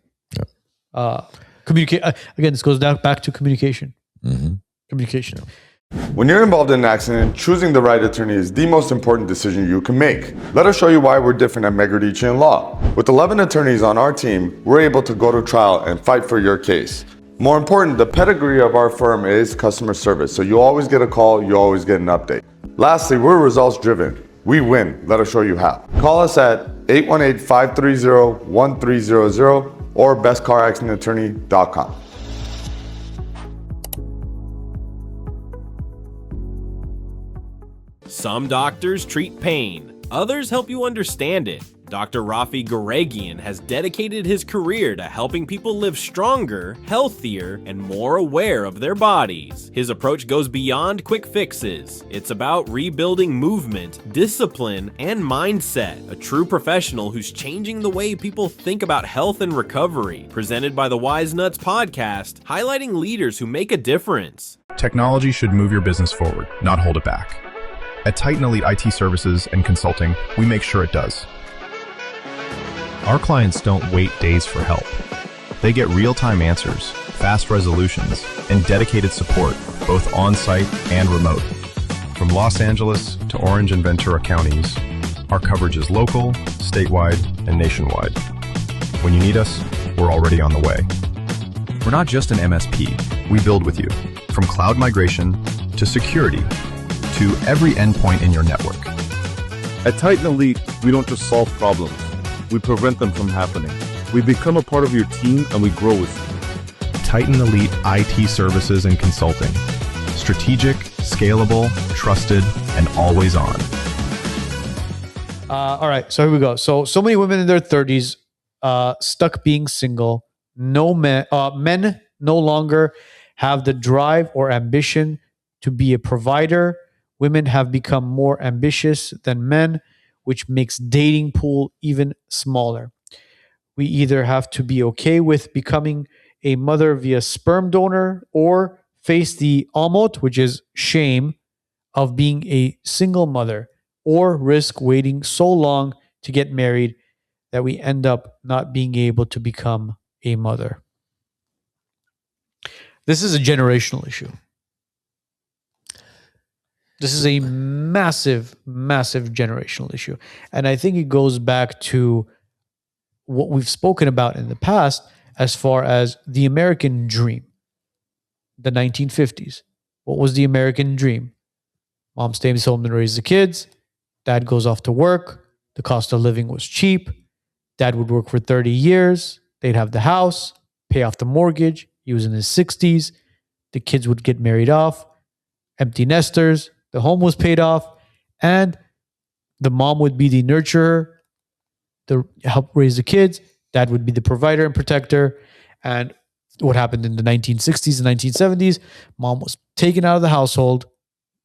Communicate. Again, this goes back to communication. Mm-hmm. Communication. When you're involved in an accident, choosing the right attorney is the most important decision you can make. Let us show you why we're different at Megeredchian Law. With 11 attorneys on our team, we're able to go to trial and fight for your case. More important, the pedigree of our firm is customer service, so you always get a call, you always get an update. Lastly, we're results driven. We win. Let us show you how. Call us at 818-530-1300 or bestcaraccidentattorney.com. Some doctors treat pain, others help you understand it. Dr. Rene Nicole Goode has dedicated his career to helping people live stronger, healthier, and more aware of their bodies. His approach goes beyond quick fixes. It's about rebuilding movement, discipline, and mindset. A true professional who's changing the way people think about health and recovery. Presented by the Wisenuts Podcast, highlighting leaders who make a difference. Technology should move your business forward, not hold it back. At Titan Elite IT Services and Consulting, we make sure it does. Our clients don't wait days for help. They get real-time answers, fast resolutions, and dedicated support, both on-site and remote. From Los Angeles to Orange and Ventura counties, our coverage is local, statewide, and nationwide. When you need us, we're already on the way. We're not just an MSP. We build with you, from cloud migration to security to every endpoint in your network. At Titan Elite, we don't just solve problems. We prevent them from happening. We become a part of your team and we grow with you. Titan Elite IT Services and Consulting. Strategic, scalable, trusted, and always on. All right, so here we go. So many women in their 30s stuck being single. No men no longer have the drive or ambition to be a provider. Women have become more ambitious than men, which makes dating pool even smaller. We either have to be okay with becoming a mother via sperm donor or face the amot, which is shame, of being a single mother, or risk waiting so long to get married that we end up not being able to become a mother. This is a generational issue. This is a massive, massive generational issue. And I think it goes back to what we've spoken about in the past as far as the American dream, the 1950s. What was the American dream? Mom stays home and raises the kids. Dad goes off to work. The cost of living was cheap. Dad would work for 30 years. They'd have the house, pay off the mortgage. He was in his 60s. The kids would get married off. Empty nesters. The home was paid off, and the mom would be the nurturer, to help raise the kids. Dad would be the provider and protector. And what happened in the 1960s and 1970s, mom was taken out of the household.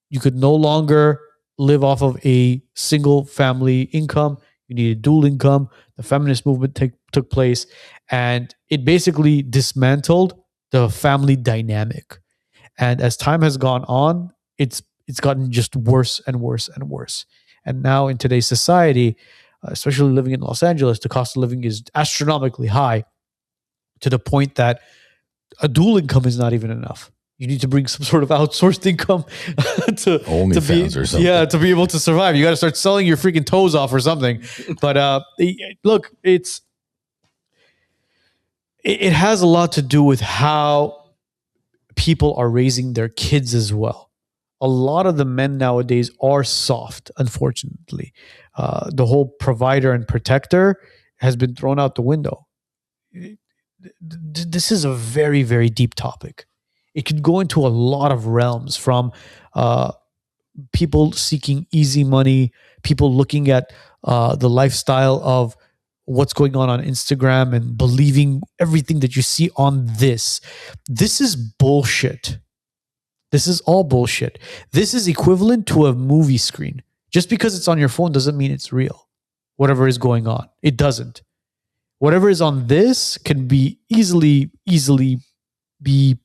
You could no longer live off of a single family income. You needed dual income. The feminist movement took place, and it basically dismantled the family dynamic. And as time has gone on, it's gotten just worse and worse and worse. And now in today's society, especially living in Los Angeles, the cost of living is astronomically high to the point that a dual income is not even enough. You need to bring some sort of outsourced income to be able to survive. You got to start selling your freaking toes off or something. But look, it has a lot to do with how people are raising their kids as well. A lot of the men nowadays are soft, unfortunately. The whole provider and protector has been thrown out the window. This is a very, very deep topic. It could go into a lot of realms, from people seeking easy money, people looking at the lifestyle of what's going on Instagram and believing everything that you see on this. This is bullshit. This is all bullshit. This is equivalent to a movie screen. Just because it's on your phone doesn't mean it's real. Whatever is going on, it doesn't. Whatever is on this can be easily be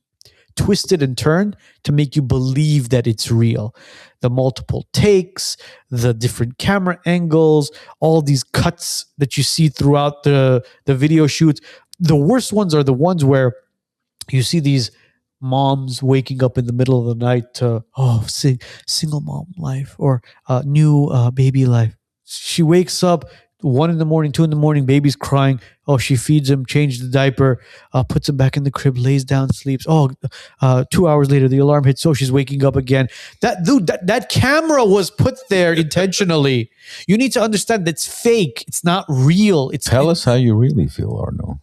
twisted and turned to make you believe that it's real. The multiple takes, the different camera angles, all these cuts that you see throughout the video shoots. The worst ones are the ones where you see these moms waking up in the middle of the night to, single mom life, or new baby life. She wakes up 1 a.m, 2 a.m, baby's crying. Oh, she feeds him, changes the diaper, puts him back in the crib, lays down, sleeps. 2 hours later, the alarm hits. So she's waking up again. That camera was put there intentionally. You need to understand that's fake. It's not real. Tell us how you really feel, Arno.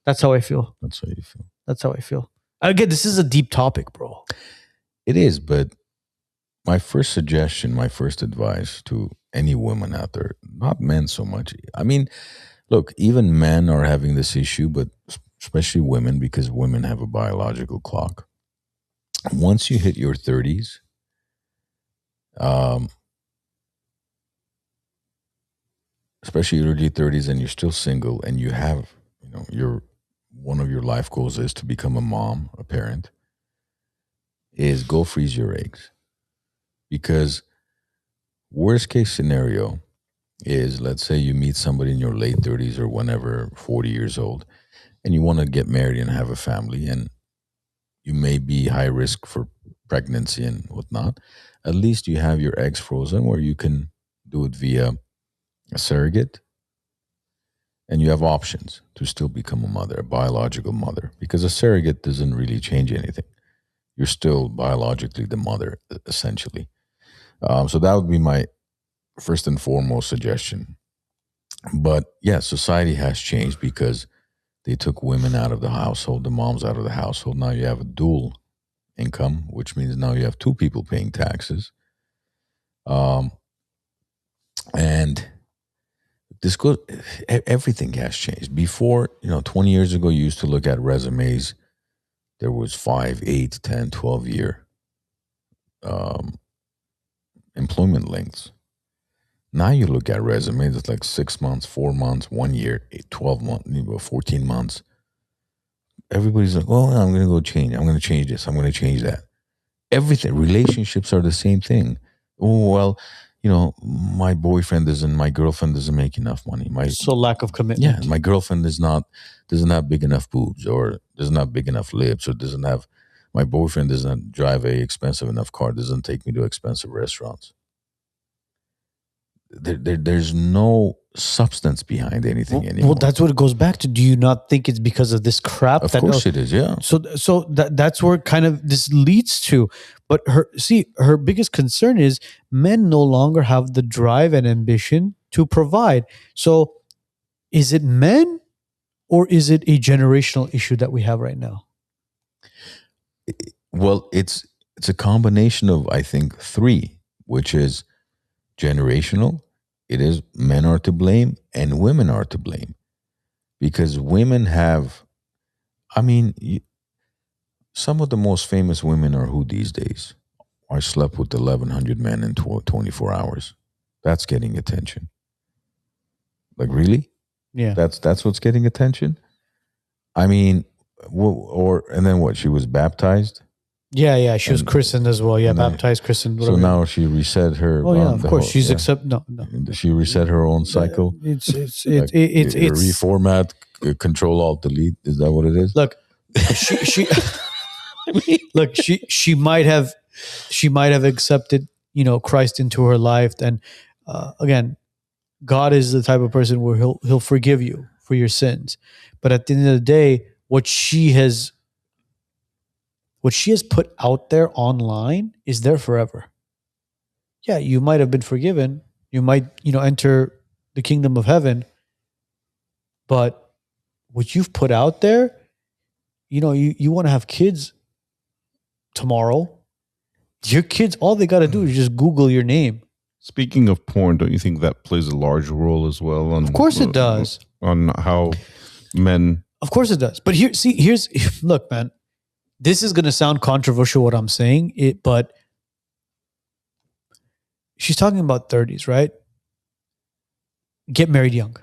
That's how I feel. That's how you feel. That's how I feel. Again, this is a deep topic, bro. It is, but my first suggestion, my first advice to any woman out there, not men so much. I mean, look, even men are having this issue, but especially women, because women have a biological clock. Once you hit your 30s, especially early 30s, and you're still single, and you have, one of your life goals is to become a mom, a parent, is go freeze your eggs. Because worst case scenario is, let's say you meet somebody in your late 30s or whenever, 40 years old, and you want to get married and have a family, and you may be high risk for pregnancy and whatnot. At least you have your eggs frozen where you can do it via a surrogate, and you have options to still become a mother, a biological mother, because a surrogate doesn't really change anything. You're still biologically the mother, essentially. So that would be my first and foremost suggestion. But yeah, society has changed because they took women out of the household, the moms out of the household. Now you have a dual income, which means now you have two people paying taxes. And everything has changed. Before, 20 years ago, you used to look at resumes. There was 5, 8, 10, 12 year employment lengths. Now you look at resumes, it's like 6 months, 4 months, 1 year, 12 months, 14 months. Everybody's like, oh, I'm going to go change. I'm going to change this. I'm going to change that. Everything. Relationships are the same thing. Oh, well, my my girlfriend doesn't make enough money. So lack of commitment. Yeah, my girlfriend doesn't have big enough boobs, or doesn't have big enough lips, or my boyfriend doesn't drive a expensive enough car, doesn't take me to expensive restaurants. There's no substance behind anything anymore. Well, that's what it goes back to. Do you not think it's because of this crap? Of course it is, yeah. So that's where kind of this leads to. But her biggest concern is men no longer have the drive and ambition to provide. So is it men, or is it a generational issue that we have right now? Well, it's a combination of, I think, 3, which is generational. It is men are to blame and women are to blame, because women have, some of the most famous women are who these days? I slept with 1,100 men in 24 hours. That's getting attention. Like, really? Yeah. That's what's getting attention? And then what? She was baptized? Yeah, she was christened as well. Yeah, baptized, christened. So now she reset her. Oh yeah, of course. She's no. She reset her own cycle. It's reformat, Control Alt Delete. Is that what it is? Look, she might have accepted, Christ into her life, and again, God is the type of person where he'll forgive you for your sins. But at the end of the day, what she has put out there online is there forever. Yeah, you might have been forgiven. You might, enter the kingdom of heaven. But what you've put out there, you want to have kids tomorrow. Your kids, all they got to do is just Google your name. Speaking of porn, don't you think that plays a large role as well? Of course it does. On how men... Of course it does. But here's look, man, this is going to sound controversial what I'm saying, but she's talking about 30s, right? Get married young.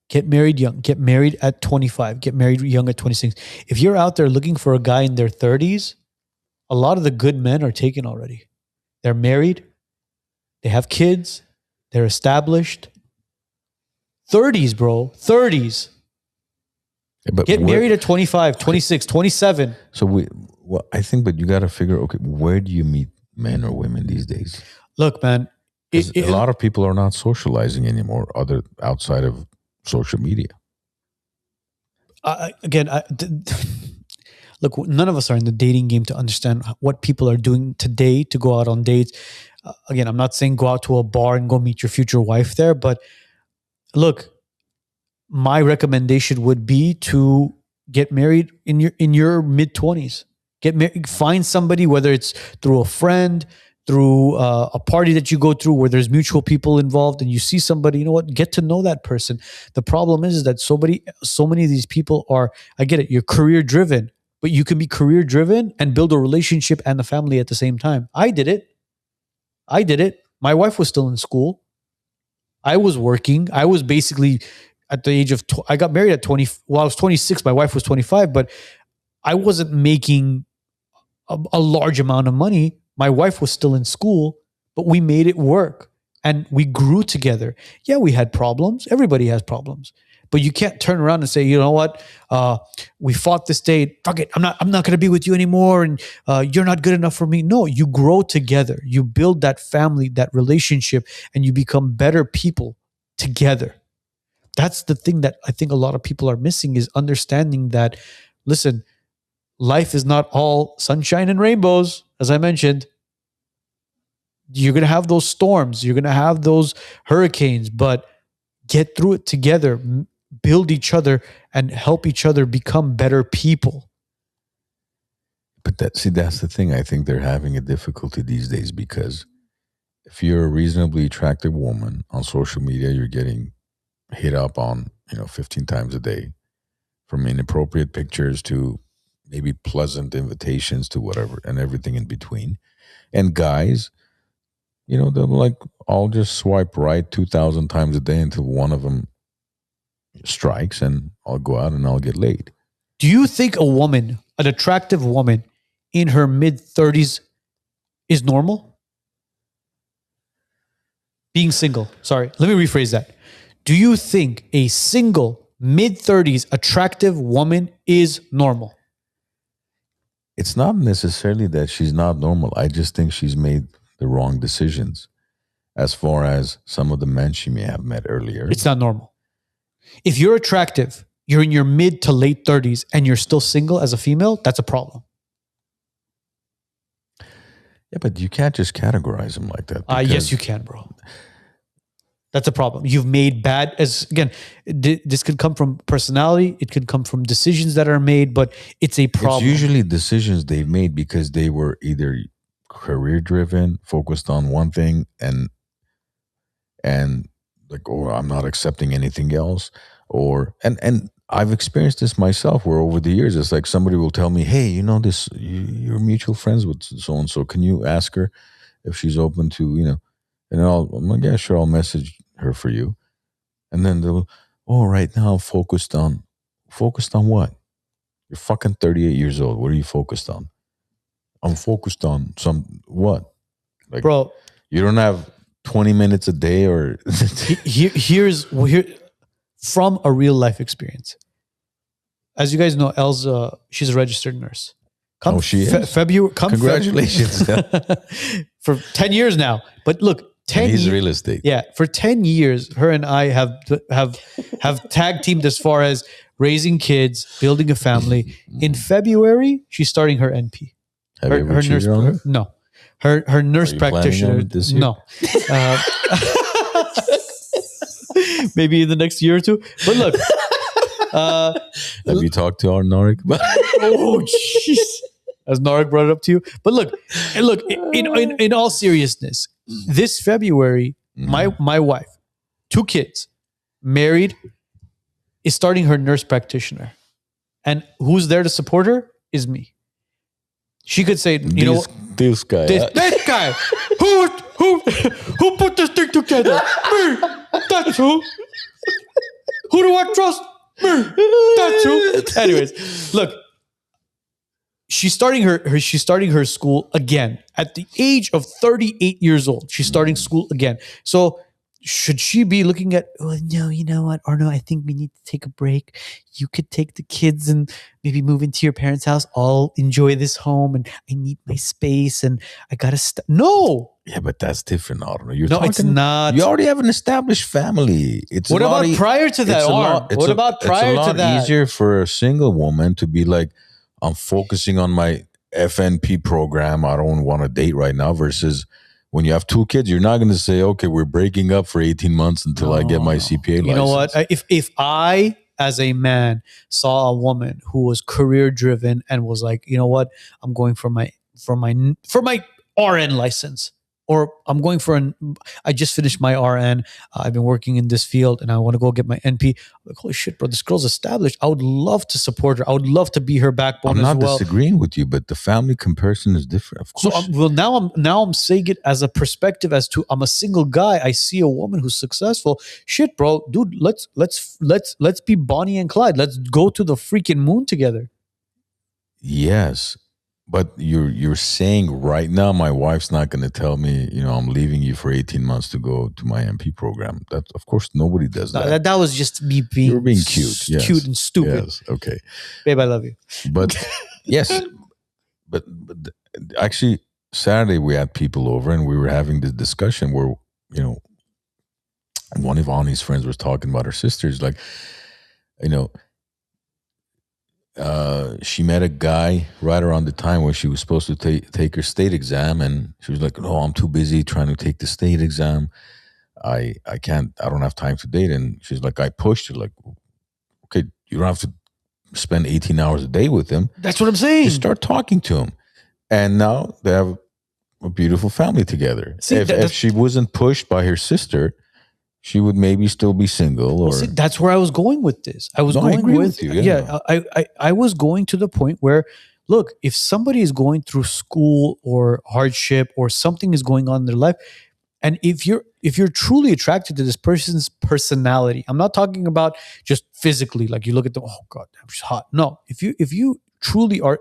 Get married young. Get married at 25. Get married young at 26. If you're out there looking for a guy in their 30s, a lot of the good men are taken already. They're married. They have kids. They're established. 30s, bro. 30s. But get married at 25, 26, 27. So I think, but you got to figure, okay, where do you meet men or women these days? Look, man. A lot of people are not socializing anymore outside of social media. Look, none of us are in the dating game to understand what people are doing today to go out on dates. Again, I'm not saying go out to a bar and go meet your future wife there, but look, my recommendation would be to get married in your mid-20s. Get married, find somebody, whether it's through a friend, through a party that you go through where there's mutual people involved, and you see somebody, you know what, get to know that person. The problem is that so many of these people are, I get it, you're career driven, but you can be career driven and build a relationship and a family at the same time. I did it. My wife was still in school. I was working. I was basically at the age of, I got married at 20. Well, I was 26. My wife was 25, but I wasn't making a large amount of money. My wife was still in school, but we made it work and we grew together. Yeah, we had problems. Everybody has problems, but you can't turn around and say, you know what? We fought this day. Fuck it. I'm not going to be with you anymore. And you're not good enough for me. No, you grow together. You build that family, that relationship, and you become better people together. That's the thing that I think a lot of people are missing, is understanding that, listen, life is not all sunshine and rainbows. As I mentioned, you're going to have those storms. You're going to have those hurricanes, but get through it together, build each other, and help each other become better people. But that's the thing. I think they're having a difficulty these days, because if you're a reasonably attractive woman on social media, you're getting hit up on, 15 times a day, from inappropriate pictures to maybe pleasant invitations to whatever, and everything in between. And guys, they'll like, I'll just swipe right 2,000 times a day until one of them strikes, and I'll go out and I'll get laid. Do you think a woman, an attractive woman in her mid-30s is normal? Being single. Sorry, let me rephrase that. Do you think a single mid-30s attractive woman is normal? It's not necessarily that she's not normal. I just think she's made the wrong decisions as far as some of the men she may have met earlier. It's not normal. If you're attractive, you're in your mid to late 30s, and you're still single as a female, that's a problem. Yeah, but you can't just categorize them like that. Yes, you can, bro. That's a problem. You've made this could come from personality. It could come from decisions that are made, but it's a problem. It's usually decisions they've made because they were either career driven, focused on one thing, and like, oh, I'm not accepting anything else. And I've experienced this myself, where over the years, it's like somebody will tell me, hey, you're mutual friends with so-and-so. Can you ask her if she's open to, and I'm like, yeah, sure, I'll message her for you. And then they'll, right now I'm focused on what? You're fucking 38 years old. What are you focused on? I'm focused on what? Like, bro, you don't have 20 minutes a day or... Here's from a real life experience. As you guys know, Elle's, she's a registered nurse. She is? February. Congratulations. For 10 years now. But look, 10 years. Real estate. Yeah. For 10 years, her and I have tag teamed as far as raising kids, building a family. In February, she's starting her NP. Have you ever cheated on her? No. Her nurse practitioner. This year? No. Maybe in the next year or two. But look. Have you talked to our Narc? Oh, jeez. as Narc brought it up to you. But look, in all seriousness, this February, my wife, 2 kids, married, is starting her nurse practitioner. And who's there to support her is me. She could say, this guy. This guy. Who put this thing together? Me. That's who. Who do I trust? Me. That's who. Anyways, look. She's starting her school again at the age of 38 years old. She's starting school again. So should she be looking at, oh, no, you know what, Arno, I think we need to take a break. You could take the kids and maybe move into your parents' house. I'll enjoy this home and I need my space and I got to no. Yeah, but that's different, Arno. It's not. You already have an established family. What about prior to that, Arno? What about prior to that? It's a lot easier for a single woman to be like, I'm focusing on my FNP program. I don't want to date right now versus when you have 2 kids, you're not going to say, okay, we're breaking up for 18 months until I get my CPA license. You know what? If I, as a man, saw a woman who was career driven and was like, you know what, I'm going for my RN license, or I'm going for I just finished my RN. I've been working in this field and I want to go get my NP. I'm like, holy shit, bro, this girl's established. I would love to support her. I would love to be her backbone as well. I'm not disagreeing with you, but the family comparison is different, of course. So now I'm saying it as a perspective as to I'm a single guy. I see a woman who's successful. Shit, bro, dude, let's be Bonnie and Clyde. Let's go to the freaking moon together. Yes. But you're saying right now, my wife's not going to tell me, I'm leaving you for 18 months to go to my MP program. That, of course, nobody does that. That was just me being, you're being cute, cute and stupid. Yes, okay, babe, I love you. But yes, but actually, Saturday we had people over and we were having this discussion where one of Ani's friends was talking about her sisters, like, she met a guy right around the time where she was supposed to take her state exam, and she was like, "No, I'm too busy trying to take the state exam. I don't have time to date." And she's like, I pushed her, like, okay, you don't have to spend 18 hours a day with him. That's what I'm saying. Just start talking to him. And now they have a beautiful family together. See, if she wasn't pushed by her sister, she would maybe still be single. Or see, that's where I was going with this. I was going with you. Yeah, I was going to the point where, look, if somebody is going through school or hardship or something is going on in their life, and if you're truly attracted to this person's personality, I'm not talking about just physically, like you look at them, oh God, damn, she's hot. No, if you truly are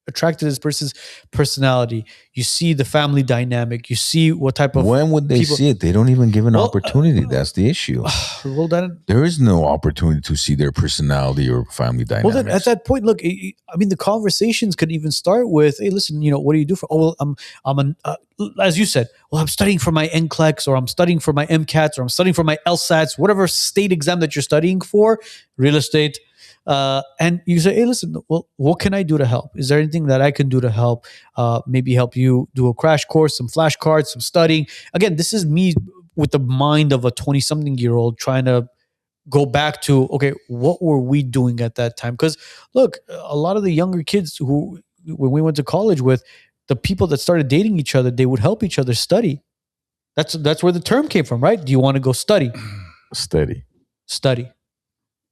attracted to this person's personality, you see the family dynamic, you see what type of when would they see it? They don't even give an opportunity. That's the issue. Well, there is no opportunity to see their personality or family dynamics. Well, then at that point, look, I mean, the conversations could even start with, hey, listen, what do you do for? Oh, well, I'm as you said, well, I'm studying for my NCLEX, or I'm studying for my MCATs, or I'm studying for my LSATs, whatever state exam that you're studying for, real estate. And you say, hey, listen, well, what can I do to help? Is there anything that I can do to help? Maybe help you do a crash course, some flashcards, some studying. Again, this is me with the mind of a 20-something-year-old trying to go back to, okay, what were we doing at that time? Because look, a lot of the younger kids who, when we went to college with, the people that started dating each other, they would help each other study. That's where the term came from, right? Do you want to go study? Study.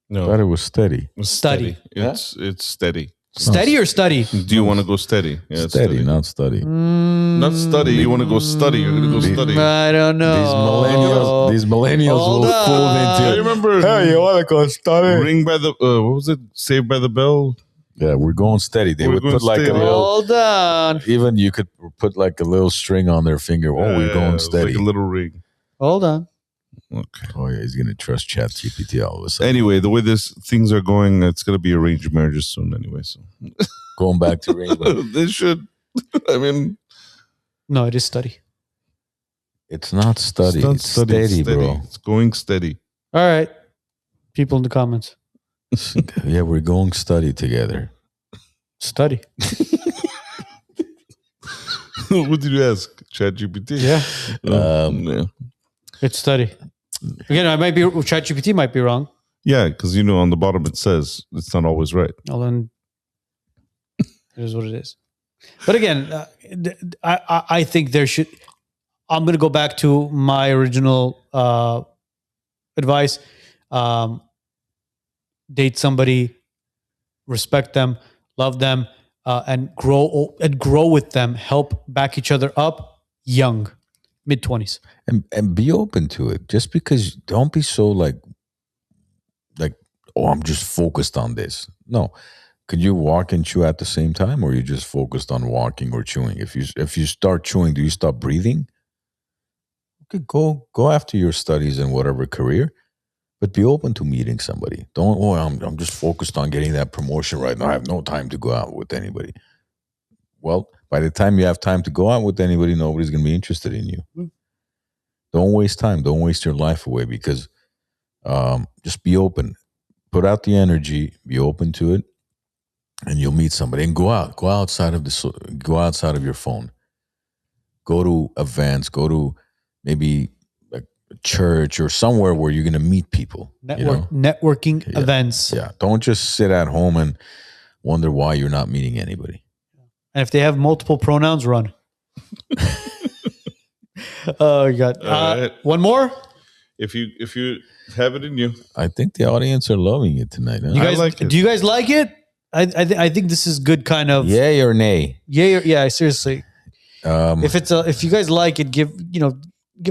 No, I thought it was steady. Study. It's steady. Steady or study? Do you want to go steady? Yeah, steady, not study. Not study. You want to go study. You're going to go study. I don't know. These millennials will fool into. I remember. Hey, you want to go study? Ring by the what was it? Saved by the Bell. Yeah, we're going steady. They would put like a little. Hold on. Even you could put like a little string on their finger. Oh, we're going steady. Like a little ring. Hold on. Okay. Oh yeah, he's gonna trust ChatGPT all of a sudden. Anyway, the way things are going, it's gonna be arranged marriages soon. Anyway, so going back to arranged. They should. I mean, no, it is study. It's not study. It's steady, bro. It's going steady. All right, people in the comments. Yeah, we're going study together. Study. What did you ask? ChatGPT? Yeah. It's study. Again, ChatGPT might be wrong. Yeah, because on the bottom it says it's not always right. Well, then it is what it is. But again, I think there should. I'm going to go back to my original advice. Date somebody, respect them, love them, and grow with them. Help back each other up. Young, mid-20s, and be open to it. Just because, don't be so like, oh, I'm just focused on this. No. Could you walk and chew at the same time, or are you just focused on walking or chewing? If you start chewing, do you stop breathing? Okay, go after your studies and whatever career, but be open to meeting somebody. Don't, I'm just focused on getting that promotion right now. I have no time to go out with anybody. Well, by the time you have time to go out with anybody, nobody's going to be interested in you. Don't waste time. Don't waste your life away, because just be open. Put out the energy. Be open to it. And you'll meet somebody, and go outside of your phone. Go to events, go to maybe a church or somewhere where you're going to meet people. Networking events. Yeah. Don't just sit at home and wonder why you're not meeting anybody. And if they have multiple pronouns, run. Oh, God. Right. One more? If you have it in you. I think the audience are loving it tonight. Huh? Do you guys like it? I think this is good kind of yay or nay. Yeah, seriously. If you guys like it, give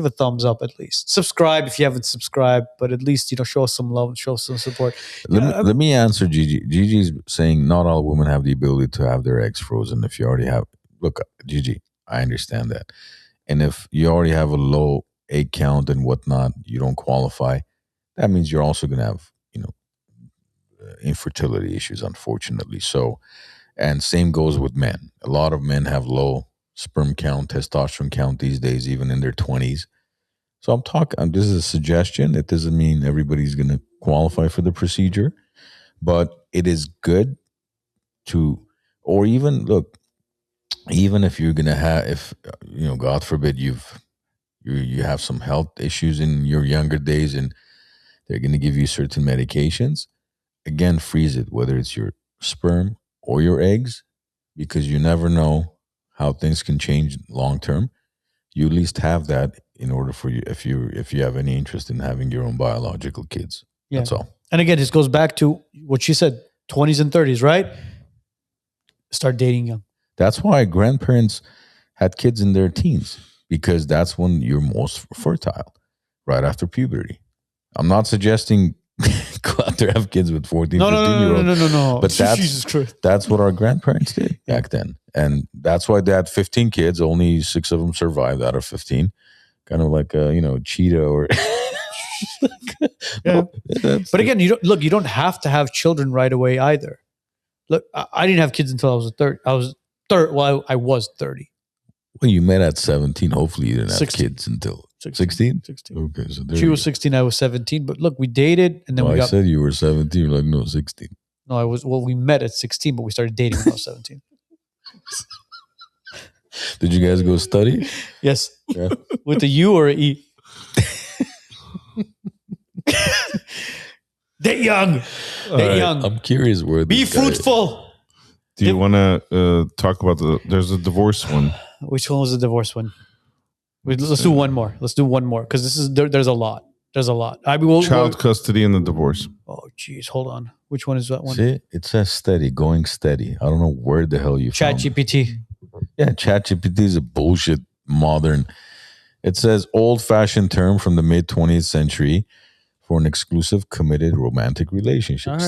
a thumbs up at least. Subscribe if you haven't subscribed, but at least show us some love and show us some support. Let me answer Gigi. Gigi's saying not all women have the ability to have their eggs frozen. If you already have, look, Gigi, I understand that. And if you already have a low egg count and whatnot, you don't qualify. That means you're also going to have infertility issues, unfortunately. So, and same goes with men. A lot of men have low sperm count, testosterone count these days, even in their 20s. So I'm talking, this is a suggestion. It doesn't mean everybody's going to qualify for the procedure, but it is good to, or even look, even if you're going to have, if, God forbid you have some health issues in your younger days and they're going to give you certain medications, again, freeze it, whether it's your sperm or your eggs, because you never know how things can change long term. You at least have that in order for you, if you have any interest in having your own biological kids. Yeah. That's all. And again, this goes back to what she said, 20s and 30s, right? Start dating young. That's why grandparents had kids in their teens, because that's when you're most fertile, right after puberty. I'm not suggesting go out there have kids with 14, 15-year-olds. No. But that's what our grandparents did back then. And that's why they had 15 kids. Only 6 of them survived out of 15. Kind of like a, cheetah or... Yeah. But again, you don't have to have children right away either. Look, I didn't have kids until I was 30. I was 30. Well, you met at 17. Hopefully you didn't have 16. kids until 16? 16. Okay, so she was 16, I was 17. But look, we dated, and then I said you were 17. You're like, no, 16. No, we met at 16, but we started dating when I was 17. Did you guys go study? Yes. Yeah. With a U or an E? Date young. Date young. I'm curious where be fruitful. Do you want to talk about there's a divorce one. Which one was the divorce one? Let's do one more. Let's do one more, because there's a lot. There's a lot. Child custody and the divorce. Oh, geez. Hold on. Which one is that one? See, it says steady, going steady. I don't know where the hell you found ChatGPT. Yeah, ChatGPT is a bullshit modern. It says old-fashioned term from the mid-20th century for an exclusive, committed, romantic relationship. Right.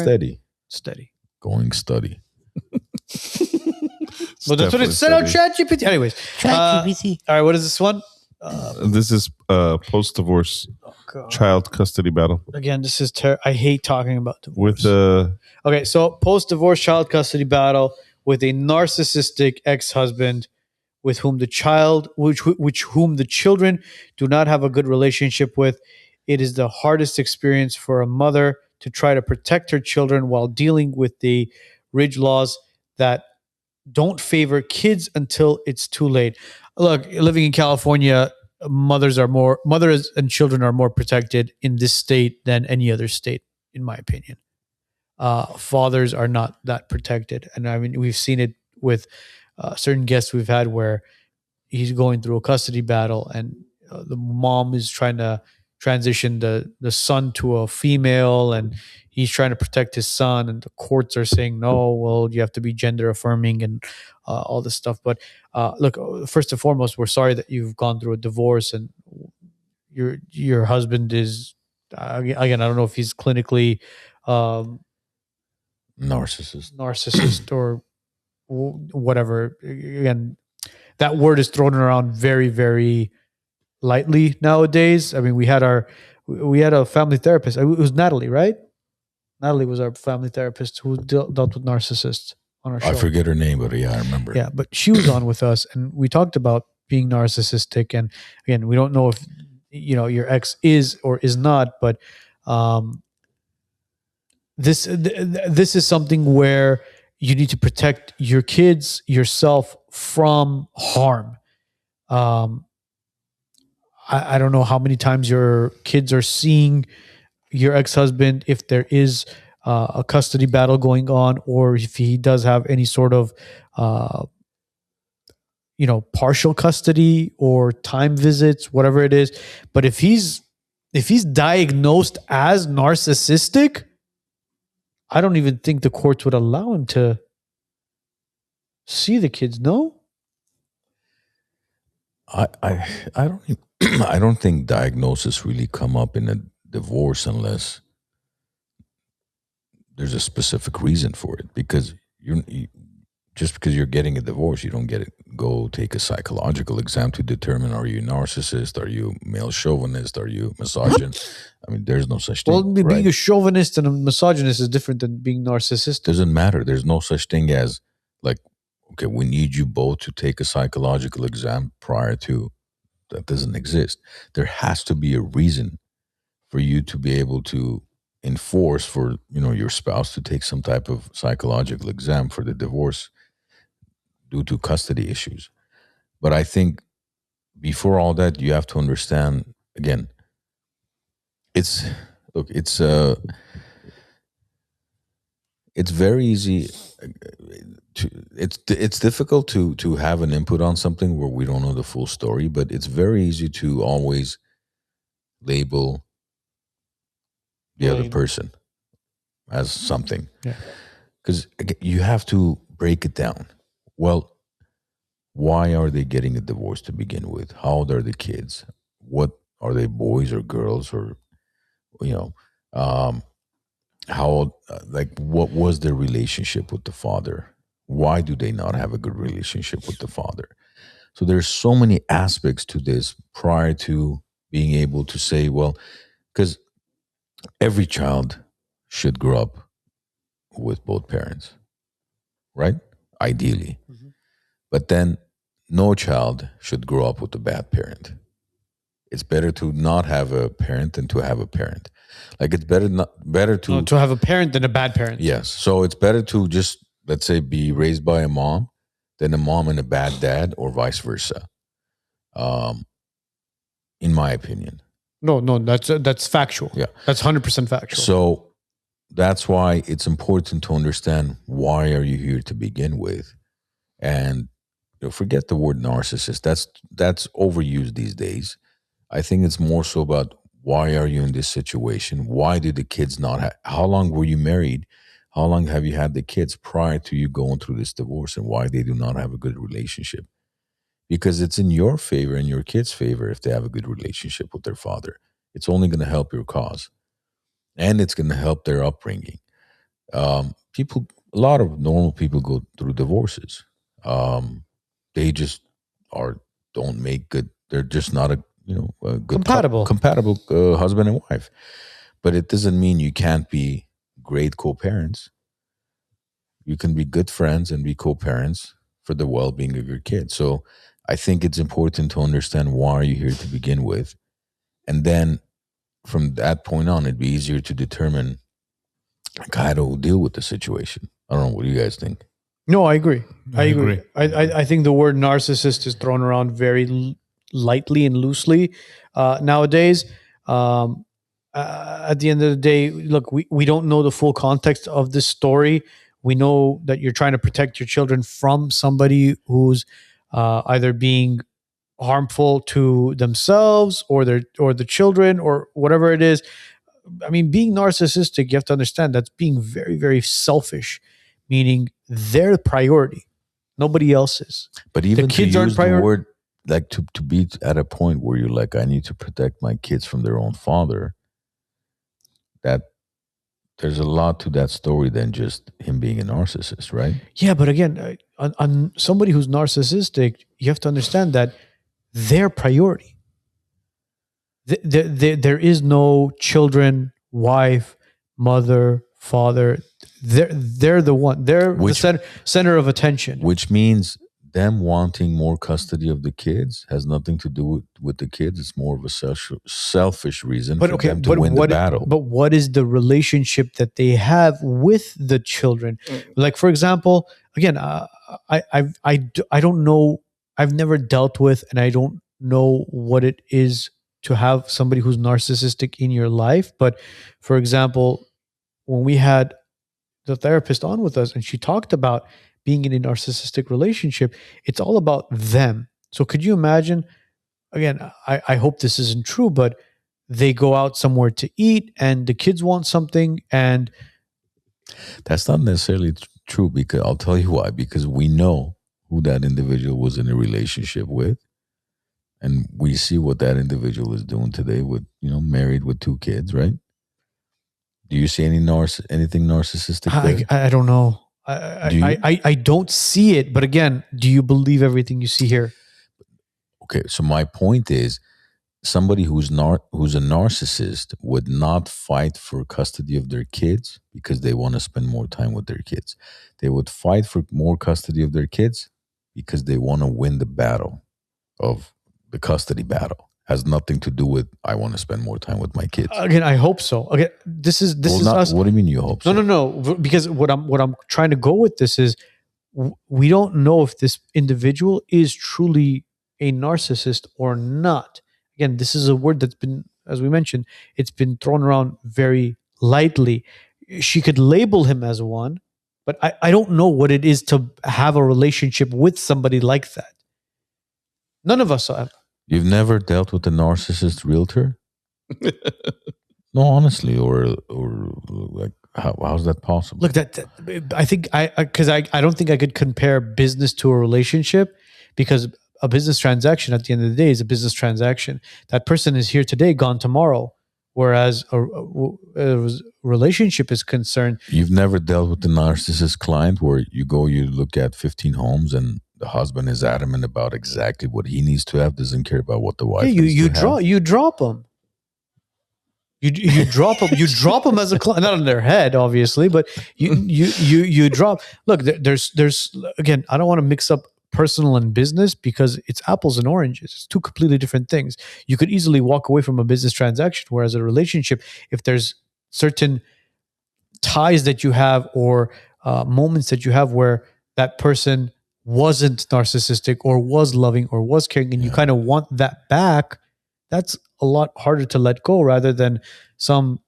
Steady. Going steady. Well, that's what it said on ChatGPT. Anyways. ChatGPT. All right, what is this one? This is post-divorce child custody battle. Again, this is I hate talking about divorce. Okay, so post-divorce child custody battle with a narcissistic ex-husband with whom the children do not have a good relationship with. It is the hardest experience for a mother to try to protect her children while dealing with the rigid laws that don't favor kids until it's too late. Look, living in California, mothers and children are more protected in this state than any other state, in my opinion. Fathers are not that protected. And I mean, we've seen it with certain guests we've had where he's going through a custody battle, and the mom is trying to transition the son to a female, and he's trying to protect his son, and the courts are saying no, well, you have to be gender affirming and all this stuff. But look, first and foremost, we're sorry that you've gone through a divorce, and your husband is again, I don't know if he's clinically narcissist or whatever. Again, that word is thrown around very, very lightly nowadays. I mean, we had a family therapist. It was Natalie, right? Natalie was our family therapist who dealt with narcissists on our show. I forget her name, but yeah, I remember. Yeah, but she was on with us, and we talked about being narcissistic. And again, we don't know if your ex is or is not, but this is something where you need to protect your kids, yourself from harm. I don't know how many times your kids are seeing your ex-husband, if there is a custody battle going on, or if he does have any sort of partial custody or time visits, whatever it is. But if he's diagnosed as narcissistic, I don't even think the courts would allow him to see the kids. No, I don't think diagnosis really come up in a divorce unless there's a specific reason for it. Because just because you're getting a divorce, you don't go take a psychological exam to determine, are you a narcissist, are you male chauvinist, are you misogynist? I mean, there's no such thing. Well, being a chauvinist and a misogynist is different than being narcissistic. Doesn't matter. There's no such thing as like, okay, we need you both to take a psychological exam prior to. That doesn't exist. There has to be a reason for you to be able to enforce for your spouse to take some type of psychological exam for the divorce due to custody issues. But I think before all that, you have to understand, again, it's very easy it's difficult to have an input on something where we don't know the full story, but it's very easy to always label the other person as something. Yeah. Because you have to break it down. Well, why are they getting a divorce to begin with? How old are the kids? What are they, boys or girls, or how old, what was their relationship with the father? Why do they not have a good relationship with the father? So there's so many aspects to this prior to being able to say, well, because every child should grow up with both parents, right? Ideally. Mm-hmm. But then no child should grow up with a bad parent. It's better to not have a parent than to have a parent. Like, it's better to have a parent than a bad parent. Yes. So it's better to just, let's say, be raised by a mom than a mom and a bad dad, or vice versa. In my opinion. No, that's factual. Yeah. That's 100% factual. So that's why it's important to understand, why are you here to begin with? And forget the word narcissist. That's overused these days. I think it's more so about, why are you in this situation? Why did the kids not have, how long were you married? How long have you had the kids prior to you going through this divorce, and why they do not have a good relationship? Because it's in your favor and your kids' favor if they have a good relationship with their father. It's only going to help your cause, and it's going to help their upbringing. A lot of normal people go through divorces. They just don't make good. They're just not a good compatible husband and wife. But it doesn't mean you can't be great co-parents. You can be good friends and be co-parents for the well-being of your kids. So I think it's important to understand, why are you here to begin with, and then from that point on, it'd be easier to determine how to deal with the situation. I don't know. What do you guys think? No, I agree. I agree. I think the word narcissist is thrown around very lightly and loosely nowadays. At the end of the day, look, we don't know the full context of this story. We know that you're trying to protect your children from somebody who's either being harmful to themselves or the children or whatever it is. I mean, being narcissistic, you have to understand that's being very, very selfish, meaning they're priority. Nobody else is. But even the kids to aren't use the priority. word, like to be at a point where you're like, I need to protect my kids from their own father, that there's a lot to that story than just him being a narcissist, right? Yeah, but again, on somebody who's narcissistic, you have to understand that their priority. There is no children, wife, mother, father. They're the one. They're the center of attention. Which means them wanting more custody of the kids has nothing to do with the kids. It's more of a selfish reason for them to win the battle. But what is the relationship that they have with the children? Like, for example, again, I don't know. I've never dealt with, and I don't know what it is to have somebody who's narcissistic in your life. But for example, when we had the therapist on with us and she talked about being in a narcissistic relationship, it's all about them. So could you imagine, again, I hope this isn't true, but they go out somewhere to eat and the kids want something, and that's not necessarily true, because I'll tell you why. Because we know who that individual was in a relationship with, and we see what that individual is doing today with, married with 2 kids, right? Do you see anything narcissistic there? I don't know. I don't see it, but again, do you believe everything you see here? Okay, so my point is, somebody who's a narcissist would not fight for custody of their kids because they want to spend more time with their kids. They would fight for more custody of their kids because they want to win the battle of the custody battle. Has nothing to do with I want to spend more time with my kids. Again, I hope so. Okay, this is us. What do you mean you hope so? No. Because what I'm trying to go with this is we don't know if this individual is truly a narcissist or not. Again, this is a word that's been, as we mentioned, it's been thrown around very lightly. She could label him as one, but I don't know what it is to have a relationship with somebody like that. None of us have. You've never dealt with a narcissist realtor? No, honestly, or like how's that possible? Look, that I think because I don't think I could compare business to a relationship, because a business transaction at the end of the day is a business transaction. That person is here today, gone tomorrow. Whereas a relationship is concerned. You've never dealt with the narcissist client where you look at 15 homes and the husband is adamant about exactly what he needs to have, doesn't care about what the wife needs to have. You drop them. You drop them. You drop them as a client, not on their head, obviously, but you drop. Look, there's again, I don't want to mix up personal and business because it's apples and oranges. It's 2 completely different things. You could easily walk away from a business transaction, whereas a relationship, if there's certain ties that you have or moments that you have where that person wasn't narcissistic or was loving or was caring, and you kind of want that back, that's a lot harder to let go rather than some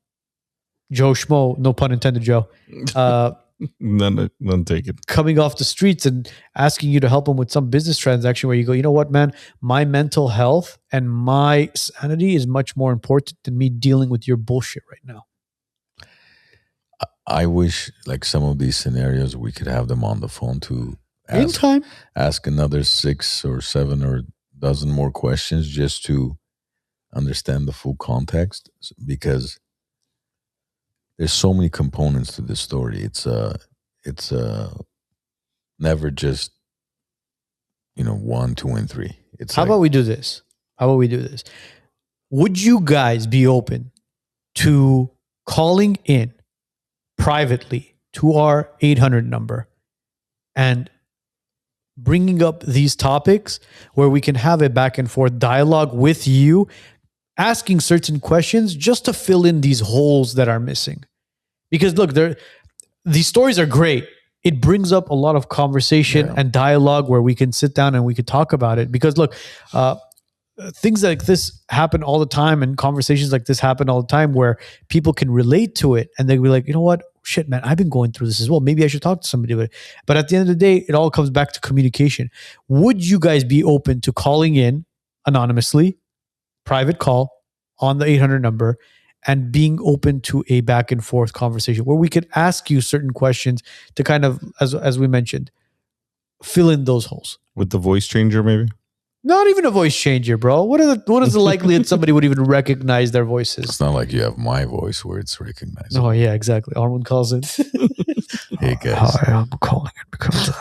Joe Schmo, no pun intended, Joe, none taken, coming off the streets and asking you to help him with some business transaction where you go, you know what, man, my mental health and my sanity is much more important than me dealing with your bullshit right now. I wish, like, some of these scenarios we could have them on the phone to ask another 6 or 7 or dozen more questions just to understand the full context, because there's so many components to this story. It's never just 1, 2, and 3. It's How about we do this? Would you guys be open to calling in privately to our 800 number and bringing up these topics where we can have a back and forth dialogue with you, asking certain questions just to fill in these holes that are missing? Because look, these stories are great. It brings up a lot of conversation and dialogue where we can sit down and we could talk about it. Because look, things like this happen all the time, and conversations like this happen all the time where people can relate to it and they'll be like, you know what? shit, man, I've been going through this as well. Maybe I should talk to somebody about it. But at the end of the day, it all comes back to communication. Would you guys be open to calling in anonymously, private call on the 800 number, and being open to a back and forth conversation where we could ask you certain questions to kind of, as we mentioned, fill in those holes? With the voice changer, maybe? Not even a voice changer, bro. What is the likelihood somebody would even recognize their voices? It's not like you have my voice where it's recognized. Oh, yeah, exactly. Armand calls in. Hey, guys. Hi, I'm calling it because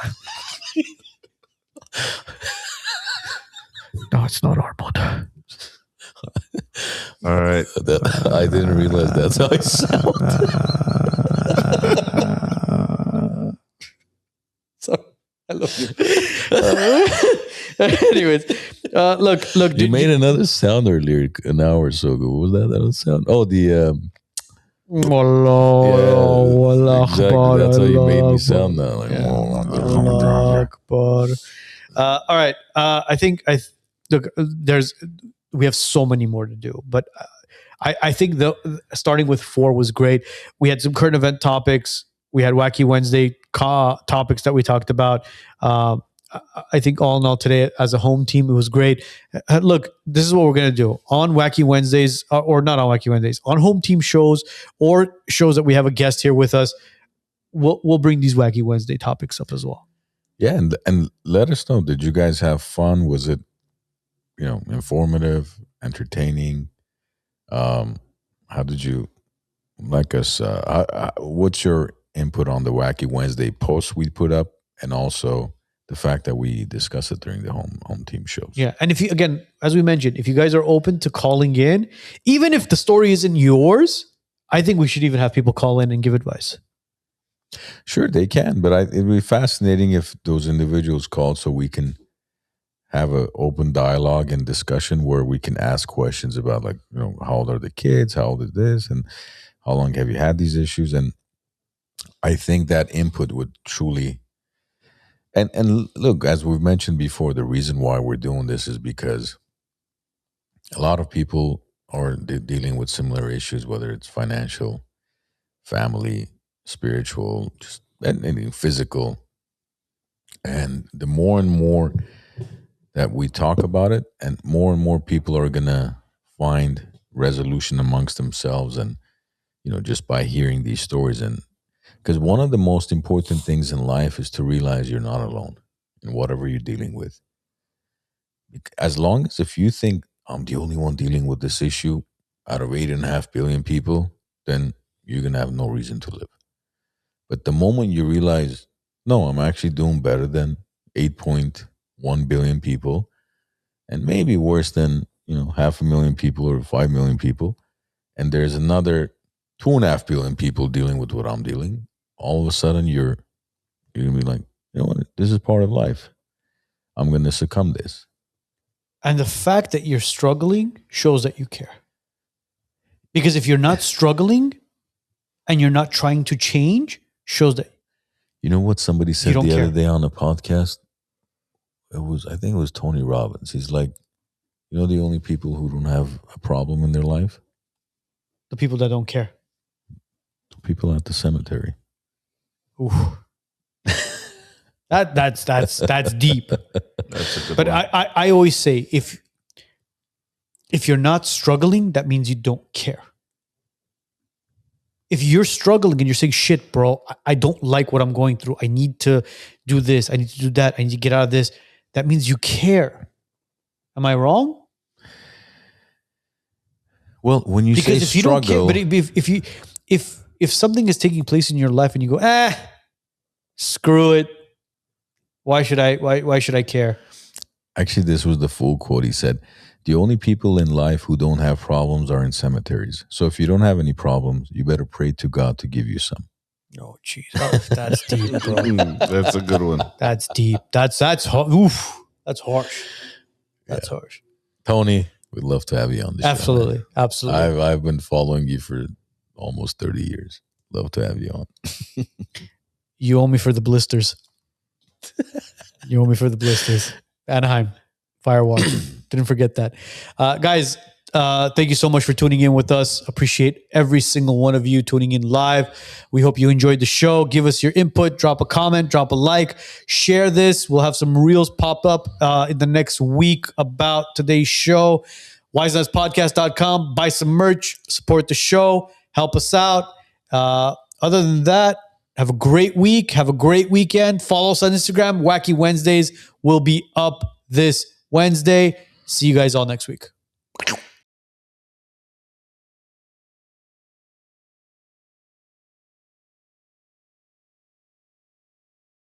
No, it's not Armand. All right. I didn't realize that's how I sound. Sorry. I love you. Anyways, look. You made another sound earlier, an hour or so ago. What was that? That was sound. Oh, the exactly. That's how you made me sound now. Like, all right. I think we have so many more to do, but I think starting with 4 was great. We had some current event topics. We had Wacky Wednesday topics that we talked about. I think all in all today as a home team, it was great. Look, this is what we're going to do on Wacky Wednesdays, or not on Wacky Wednesdays, on home team shows or shows that we have a guest here with us. We'll bring these Wacky Wednesday topics up as well. Yeah, and let us know. Did you guys have fun? Was it, informative, entertaining? How did you like us? What's your input on the Wacky Wednesday post we put up, and also the fact that we discuss it during the home team shows? Yeah, and if you, again, as we mentioned, if you guys are open to calling in, even if the story isn't yours, I think we should even have people call in and give advice. Sure, they can, but it'd be fascinating if those individuals called so we can have an open dialogue and discussion where we can ask questions about, like, how old are the kids, how old is this, and how long have you had these issues? And I think that input would truly, and look, as we've mentioned before, the reason why we're doing this is because a lot of people are dealing with similar issues, whether it's financial, family, spiritual, just anything physical. And the more and more that we talk about it, and more people are gonna find resolution amongst themselves, and just by hearing these stories. And because one of the most important things in life is to realize you're not alone in whatever you're dealing with. As long as if you think I'm the only one dealing with this issue out of 8.5 billion people, then you're gonna have no reason to live. But the moment you realize, no, I'm actually doing better than 8.1 billion people, and maybe worse than 500,000 people or 5 million people, and there's another 2.5 billion people dealing with what I'm dealing, all of a sudden you're gonna be like, you know what, this is part of life. I'm gonna succumb to this. And the fact that you're struggling shows that you care. Because if you're not struggling and you're not trying to change, shows that. You know what somebody said the other day on the podcast? I think it was Tony Robbins. He's like, the only people who don't have a problem in their life? The people that don't care. The people at the cemetery. Ooh. That's deep. That's a good but one. I always say, if you're not struggling, that means you don't care. If you're struggling and you're saying, shit, bro, I don't like what I'm going through. I need to do this. I need to do that. I need to get out of this. That means you care. Am I wrong? Well, when you because say if you struggle, don't care, but if something is taking place in your life and you go, screw it. Why should I care? Actually, this was the full quote. He said, the only people in life who don't have problems are in cemeteries. So if you don't have any problems, you better pray to God to give you some. Oh, jeez. That's deep, bro. That's a good one. That's deep. That's oof. That's harsh. That's harsh. Tony, we'd love to have you on the show. Absolutely. Absolutely. I've been following you for almost 30 years. Love to have you on. You owe me for the blisters. Anaheim. Firewatch. Didn't forget that. Guys, Thank you so much for tuning in with us. Appreciate every single one of you tuning in live. We hope you enjoyed the show. Give us your input. Drop a comment. Drop a like. Share this. We'll have some reels pop up in the next week about today's show. Wisenutspodcast.com. Buy some merch. Support the show. Help us out. Other than that, have a great week. Have a great weekend. Follow us on Instagram. Wacky Wednesdays will be up this Wednesday. See you guys all next week.